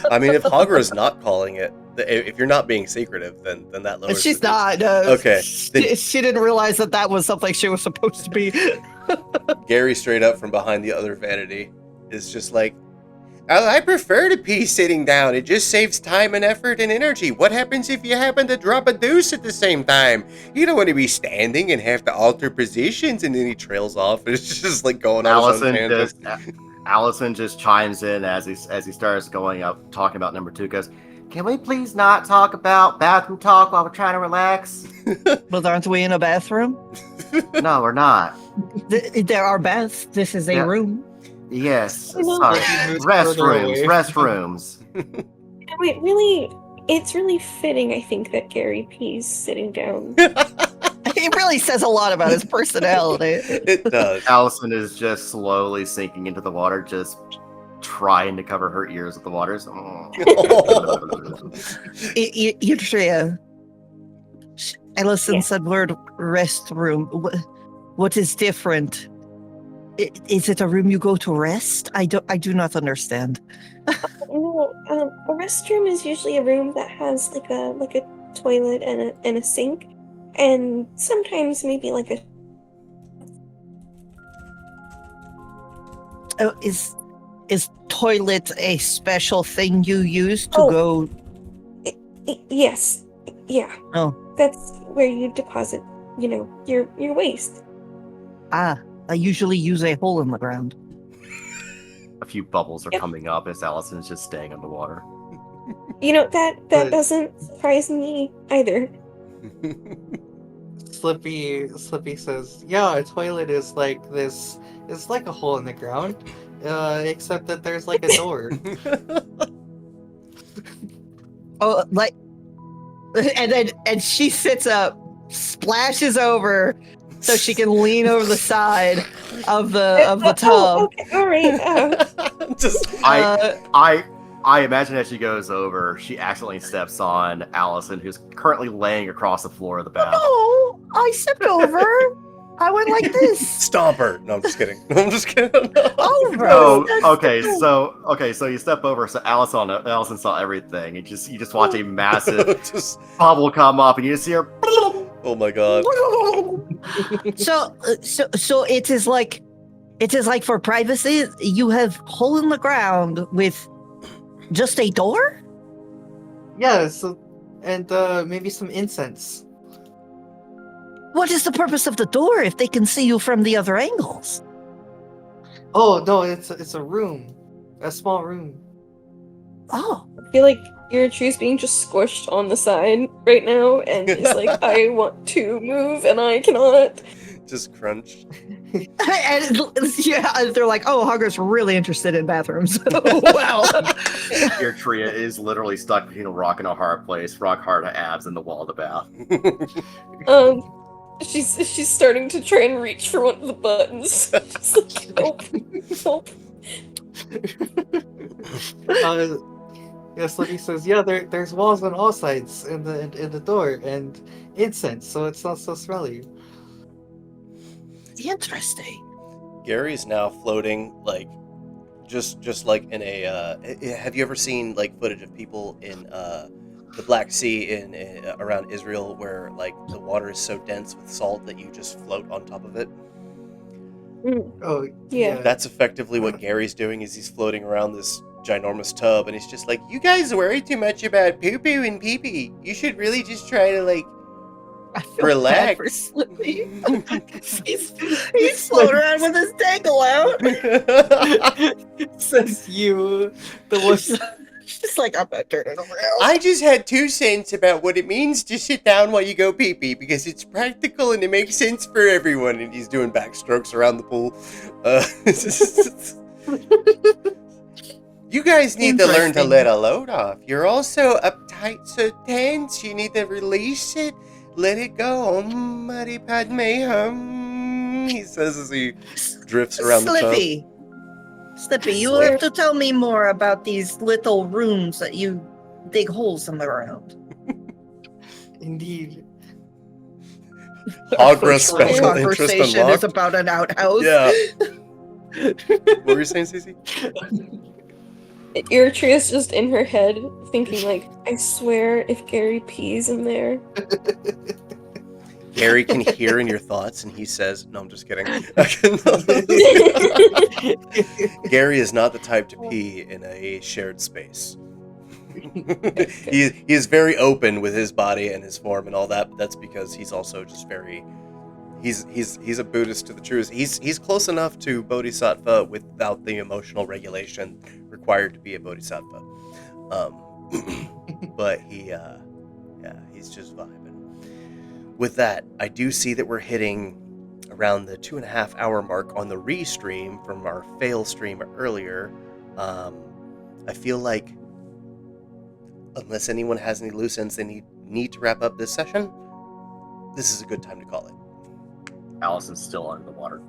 I mean, if Hagra's not calling it, if you're not being secretive, then that lowers. She's the not. Okay. She didn't realize that was something she was supposed to be. Gary, straight up from behind the other vanity, is just like, I prefer to pee sitting down. It just saves time and effort and energy. What happens if you happen to drop a deuce at the same time? You don't want to be standing and have to alter positions. And then he trails off. It's just like going on his own tangent. Allison just chimes in as he starts going up, talking about number 2. Goes, can we please not talk about bathroom talk while we're trying to relax? But aren't we in a bathroom? No, we're not. There are baths. This is a Yeah. room. Yes, I know. sorry. Restrooms. Restrooms. Wait, really? It's really fitting, I think, that Gary pees sitting down. It really says a lot about his personality. It does. Allison is just slowly sinking into the water, just trying to cover her ears with the waters. Eritrea. Allison Yeah. said word restroom. What is different? Is it a room you go to rest? I do not understand. No, a restroom is usually a room that has like a toilet and a sink, and sometimes maybe like a. Oh, is toilet a special thing you use to Oh. go? Yes, yeah. Oh. That's where you deposit, your waste. Ah, I usually use a hole in the ground. A few bubbles are Yep. coming up as Allison's just staying underwater. That But- doesn't surprise me either. Slippy says, "Yeah, a toilet is like this. It's like a hole in the ground, except that there's like a door." Oh, like, and she sits up, splashes over, so she can lean over the side of the tub. Okay, all right. Just I imagine as she goes over, she accidentally steps on Allison, who's currently laying across the floor of the bath. Oh, I stepped over. I went like this. stomp her. No, I'm just kidding. I'm just kidding. Over. Oh, okay, so you step over, so Allison saw everything. You just watch a massive Just- bubble come up, and you just see her. oh my god. So it is like for privacy, you have hole in the ground with just a door? Yeah, so, and maybe some incense. What is the purpose of the door if they can see you from the other angles? Oh no, it's a room, a small room. Oh, I feel like your tree's being just squished on the side right now, and is like, I want to move and I cannot. Just crunch. and yeah, they're like, oh, Hogwarts really interested in bathrooms. Wow. Your Tria is literally stuck between a rock and a hard place, rock hard abs in the wall of the bath. She's starting to try and reach for one of the buttons. She's like, help, help. Yeah, Slippy says, "Yeah, there's walls on all sides in the door and incense, so it's not so smelly." Interesting. Gary's now floating like just like in a have you ever seen like footage of people in the Black Sea in around Israel where like the water is so dense with salt that you just float on top of it? Oh Yeah. That's effectively what Gary's doing is he's floating around this ginormous tub and he's just like, you guys worry too much about poo-poo and pee-pee. You should really just try to like I feel relax. bad for Slippy. he's floating around with his dangle out. Says you, the one. Just like, I'm not turning around. I just had 2 cents about what it means to sit down while you go pee-pee because it's practical and it makes sense for everyone. And he's doing backstrokes around the pool. You guys need to learn to Interesting. let a load off. You're all so uptight, so tense. You need to release it. Let it go. Om Mani Padme Hum. He says as he drifts around the tub. Slippy, you have to tell me more about these little rooms that you dig holes in the ground. Indeed. Hogra This special interest conversation is unlocked. about an outhouse. Yeah. What were you saying, Cece? Your tree is just in her head, thinking like, I swear if Gary pees in there. Gary can hear in your thoughts, and he says, "No, I'm just kidding." Gary is not the type to pee in a shared space. he is very open with his body and his form and all that, but that's because he's also just very. He's a Buddhist to the truth. He's close enough to Bodhisattva without the emotional regulation required to be a Bodhisattva. But he's just vibing. With that, I do see that we're hitting around the 2.5 hour mark on the restream from our fail stream earlier. I feel like, unless anyone has any loose ends they need to wrap up this session, this is a good time to call it. Allison's still under the water.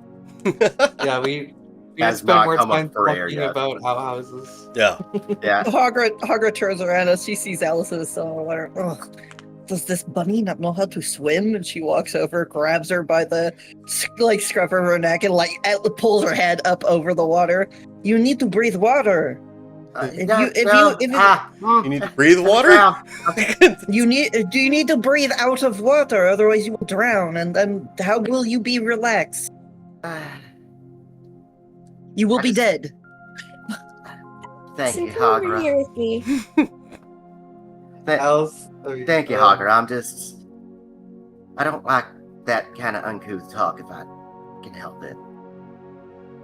Yeah, we Has spend not more come up time for air talking yet. about outhouses. Yeah. Yeah. Hogwarts turns around as she sees Allison is still in the water. Ugh. Does this bunny not know how to swim? And she walks over, grabs her by the scruff of her neck, and pulls her head up over the water. You need to breathe water. You need to breathe water? Do you need to breathe out of water, otherwise you will drown, and then how will you be relaxed? You will be dead. Thank you, Sit over Hagra. here with me. Thank you, Hagra. I don't like that kind of uncouth talk if I can help it.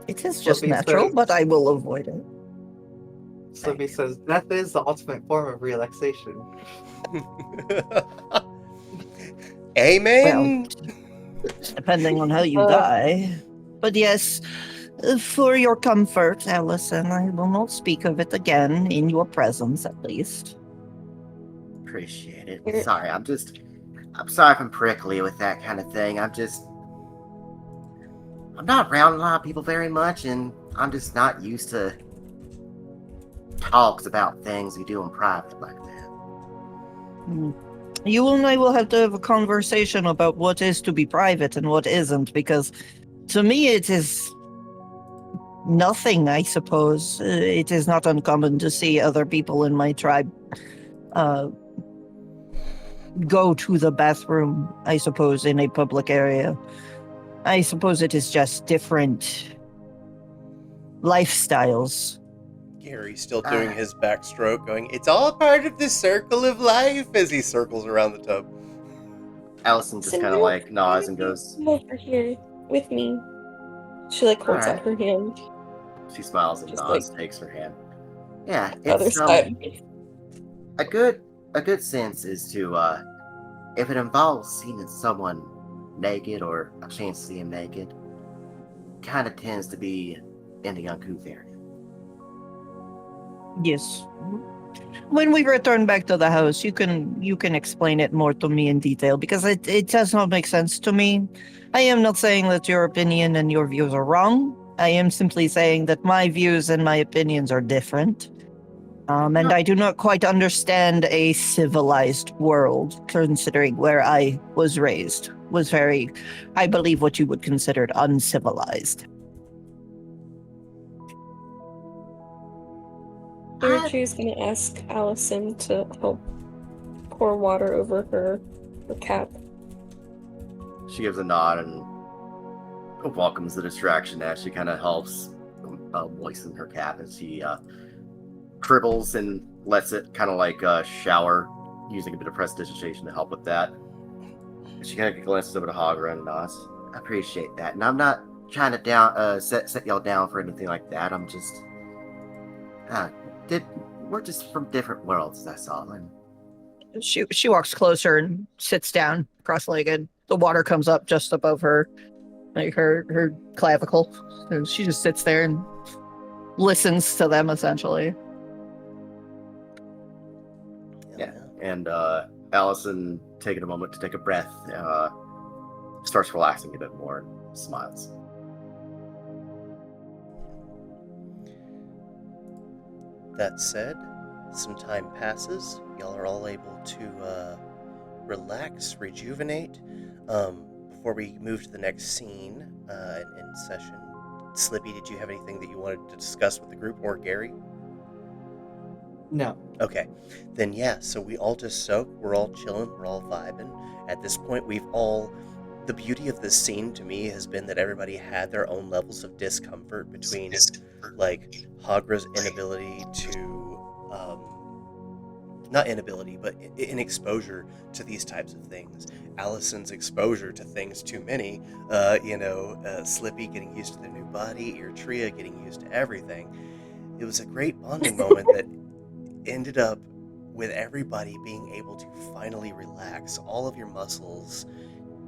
It is just Flippy natural, says- but I will avoid it. Slippy says, death is the ultimate form of relaxation. Amen. Depending on how you die. But yes, for your comfort, Allison, I will not speak of it again in your presence, at least. Appreciate it. You're- Sorry, I'm sorry if I'm prickly with that kind of thing. I'm not around a lot of people very much, and I'm just not used to talks about things we do in private like that. Hmm. You and I will have to have a conversation about what is to be private and what isn't, because to me it is nothing, I suppose. It is not uncommon to see other people in my tribe go to the bathroom, I suppose, in a public area. I suppose it is just different lifestyles. Gary's still doing his backstroke, going, "It's all part of the circle of life," as he circles around the tub. Allison just So kind of why like nods and don't you goes. come over here with me? She like holds out her hand. She smiles and Just nods, takes her hand. Yeah, Other it's side. a good sense is to if it involves seeing someone naked or a chance to see him naked, kind of tends to be in the uncouth area. Yes. When we return back to the house, you can explain it more to me in detail, because it does not make sense to me. I am not saying that your opinion and your views are wrong. I am simply saying that my views and my opinions are different. And I do not quite understand a civilized world, considering where I was raised was very, I believe, what you would consider uncivilized. Gertrude's gonna ask Allison to help pour water over her cap. She gives a nod and welcomes the distraction as she kind of helps moisten her cap as she dribbles and lets it kind of like shower, using a bit of prestidigitation to help with that. She kind of glances over to Hagra and nods. I appreciate that, and I'm not trying to set y'all down for anything like that. I'm just we're just from different worlds. That's all. And She walks closer and sits down, cross-legged. The water comes up just above her, like her clavicle, and she just sits there and listens to them, essentially. yeah, and Allison, taking a moment to take a breath, starts relaxing a bit more and smiles. That said, some time passes. Y'all are all able to relax, rejuvenate. Before we move to the next scene in session, Slippy, did you have anything that you wanted to discuss with the group, or Gary? No. Okay, then yeah, so we all just soak, we're all chilling, we're all vibing. At this point, the beauty of this scene to me has been that everybody had their own levels of discomfort between, like, Hagra's inability to, not inability, but in exposure to these types of things. Allison's exposure to things too many, Slippy getting used to the new body, Eritrea getting used to everything. It was a great bonding moment that ended up with everybody being able to finally relax. All of your muscles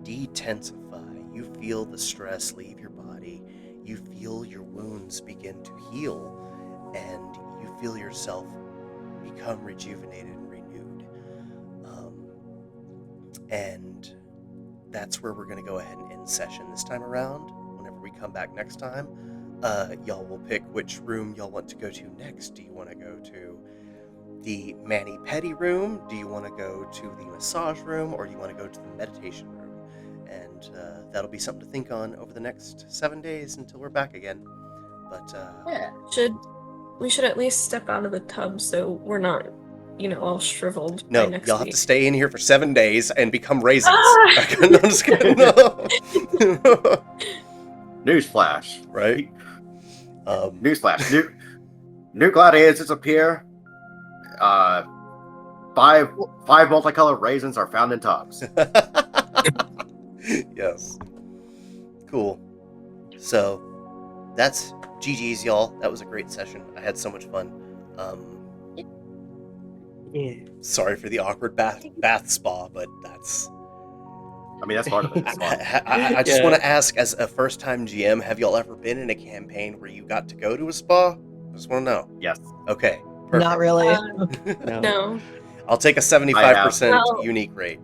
detensify. You feel the stress leave your body. You feel your wounds begin to heal, and you feel yourself become rejuvenated and renewed. And that's where we're going to go ahead and end session this time around. Whenever we come back next time, y'all will pick which room y'all want to go to next. Do you want to go to the mani-pedi room? Do you want to go to the massage room? Or do you want to go to the meditation room? And that'll be something to think on over the next 7 days until we're back again. But Yeah. We should at least step out of the tub so we're not, all shriveled by no, next y'all week. have to stay in here for 7 days and become raisins. Ah! No, I'm just kidding. No. Newsflash. Right? Newsflash. New gladiators appear. Five multicolored raisins are found in tubs. Yes. Cool. So that's GG's, y'all. That was a great session. I had so much fun. Yeah. Sorry for the awkward bath spa, but that's... I mean, that's part of it. It's fun. I just Yeah. want to ask, as a first-time GM, have y'all ever been in a campaign where you got to go to a spa? I just want to know. Yes. Okay, perfect. Not really. No. I'll take a 75% Well- unique rate.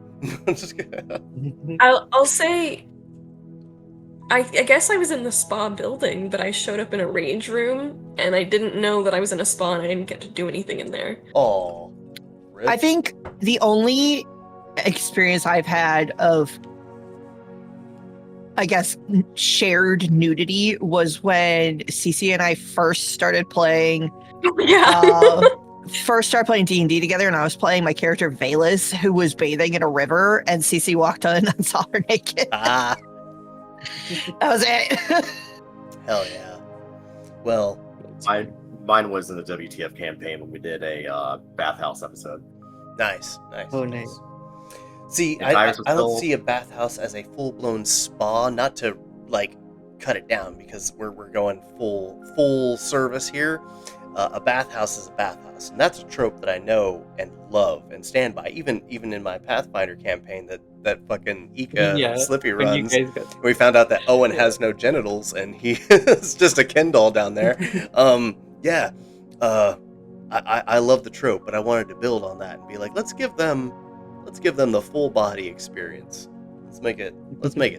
I'm just kidding. I'll say I guess I was in the spa building, but I showed up in a rage room and I didn't know that I was in a spa and I didn't get to do anything in there. Aw. Rip. I think the only experience I've had of, I guess, shared nudity was when Cece and I first started playing Yeah. first started playing D&D together, and I was playing my character Valus, who was bathing in a river, and Cece walked in and saw her naked. Ah, That was it. hell yeah. Well, Mine was in the WTF campaign when we did a bathhouse episode. nice. Oh, nice. See, And I Tyrus was don't still- see a bathhouse as a full-blown spa, not to, like, cut it down, because we're going full service here. A bathhouse is a bathhouse, and that's a trope that I know and love and stand by. Even in my Pathfinder campaign that fucking Ika Yeah, Slippy when you runs, guys got we found out that Owen has no genitals and he is just a Ken doll down there. Yeah, I love the trope, but I wanted to build on that and be like, let's give them the full body experience. Let's make it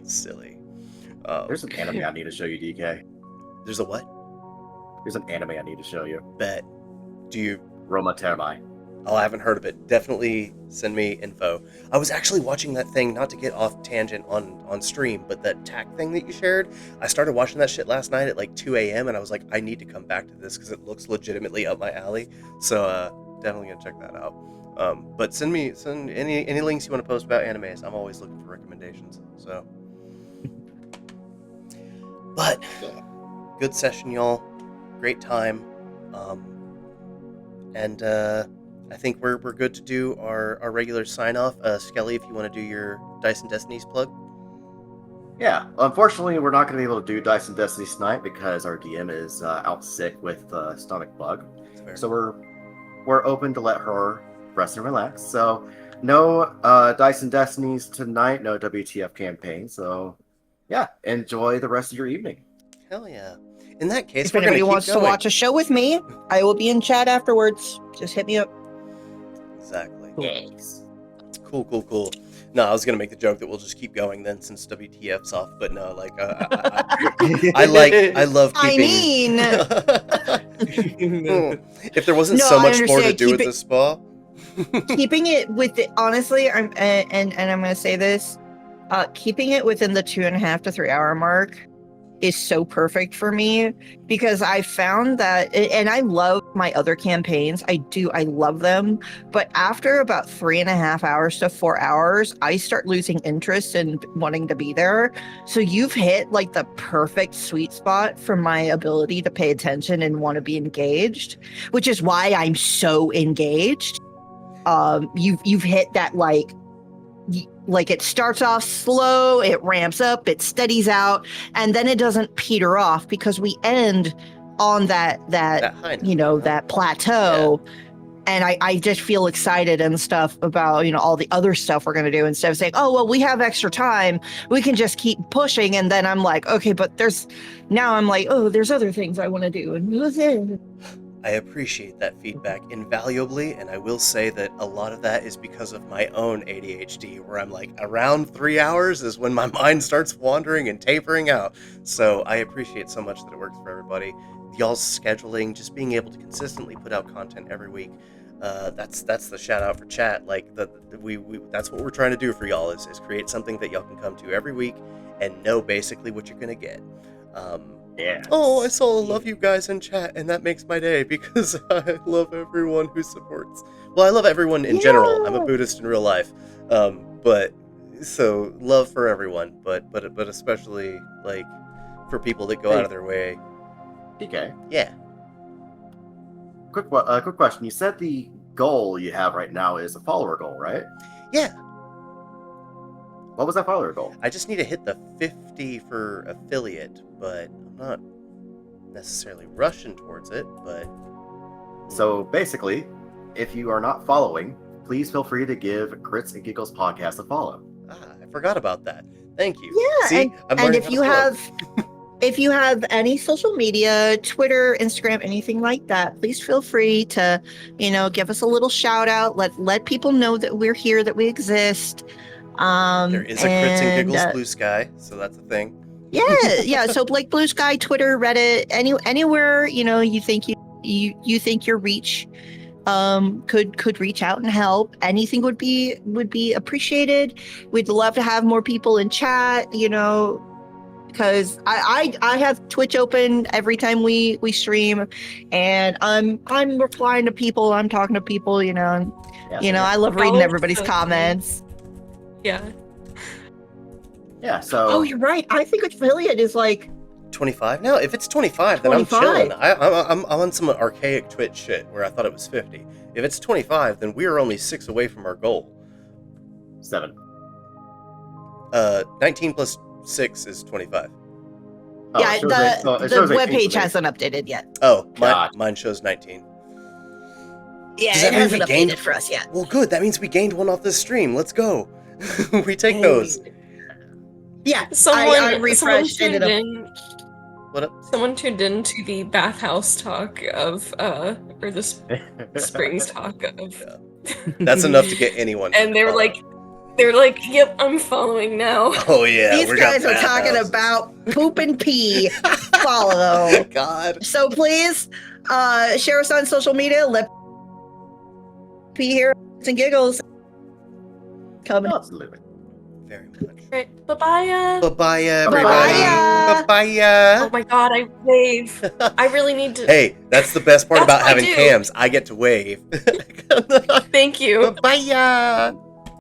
silly. There's an anime I need to show you, DK. There's a what? There's an anime I need to show you. Bet. Do you? Roma Termai. Oh, I haven't heard of it. Definitely send me info. I was actually watching that thing, not to get off tangent on stream, but that tack thing that you shared. I started watching that shit last night at like 2 a.m. and I was like, I need to come back to this because it looks legitimately up my alley. So definitely gonna check that out. But send any links you want to post about animes. I'm always looking for recommendations. So, but good session, y'all. Great time. And I think we're good to do our regular sign off. Skelly, if you want to do your Dice and Destinies plug. Yeah, unfortunately, we're not going to be able to do Dice and Destinies tonight because our DM is out sick with stomach bug. That's fair. So we're open to let her rest and relax. So no Dice and Destinies tonight, no WTF campaign. So yeah, enjoy the rest of your evening. Hell yeah. In that case, If we're gonna anybody keep wants to going. watch a show with me, I will be in chat afterwards. Just hit me up. Exactly. Yes. Cool. No, I was gonna make the joke that we'll just keep going then since WTF's off, but no, like I love I keeping. mean, If there wasn't No, so I much more to understand. do Keep with it- this spa. keeping it with it, honestly, I'm and I'm going to say this, keeping it within the 2.5 to 3 hour mark is so perfect for me because I found that, and I love my other campaigns. I love them. But after about 3.5 hours to 4 hours, I start losing interest in wanting to be there. So you've hit like the perfect sweet spot for my ability to pay attention and want to be engaged, which is why I'm so engaged. You've hit that like it starts off slow, it ramps up, it steadies out, and then it doesn't peter off because we end on that high note, you know, huh? that plateau. And I just feel excited and stuff about, you know, all the other stuff we're going to do instead of saying, oh, well, we have extra time. We can just keep pushing. And then I'm like, okay, but there's other things I want to do. And I appreciate that feedback invaluably, and I will say that a lot of that is because of my own ADHD, where I'm like, around 3 hours is when my mind starts wandering and tapering out. So I appreciate so much that it works for everybody. Y'all's scheduling, just being able to consistently put out content every week. That's the shout out for chat. Like we that's what we're trying to do for y'all is create something that y'all can come to every week and know basically what you're gonna get. Yeah. Oh, I saw love you guys in chat, and that makes my day because I love everyone who supports. Well, I love everyone in general. I'm a Buddhist in real life, but so love for everyone, but especially like for people that go out of their way. DK, Yeah. quick question. You said the goal you have right now is a follower goal, right? Yeah. What was that follower goal? I just need to hit the 50 for affiliate, but I'm not necessarily rushing towards it, but So basically, if you are not following, please feel free to give Crits-N-Giggles podcast a follow. I forgot about that. Thank you. Yeah, See, I'm and learning if how you to plug. have if you have any social media, Twitter, Instagram, anything like that, please feel free to, give us a little shout out. Let people know that we're here, that we exist. There is a Crits and And Giggles Blue Sky, so that's a thing. yeah. So like Blue Sky, Twitter, Reddit, anywhere you think you think your reach could reach out and help. Anything would be appreciated. We'd love to have more people in chat, because I have Twitch open every time we stream, and I'm replying to people, I'm talking to people, Yeah, I love reading Oh, everybody's so comments. Yeah. Yeah, so Oh, you're right. I think affiliate is like 25 now? If it's 25, then 25. I'm chilling. I'm on some archaic Twitch shit where I thought it was 50. If it's 25, then we are only 6 away from our goal. 7. 19 plus 6 is 25. Oh, yeah, it shows eight- well, it the shows 18 webpage for me. hasn't updated yet. Oh, God. mine shows 19. Yeah, Does it that mean hasn't we updated gained- for us yet. Well, good. That means we gained one off this stream. Let's go. We take those. Yeah, Someone, I refreshed someone it. tuned in. What up? Someone tuned in to the bathhouse talk of, or the springs talk of, That's enough to get anyone. and they were like, "Yep, I'm following now." Oh yeah, These we got guys are talking bathhouses. about poop and pee. Follow. God. So please share us on social media. Let pee here and giggles. Coming. Absolutely. Very much. Right, bye-bye. Bye-bye, everybody. Bye-bye. Bye-bye. Oh my god, I wave. I really need to. Hey, that's the best part That's about what I having do. cams. I get to wave. Thank you. Bye-bye.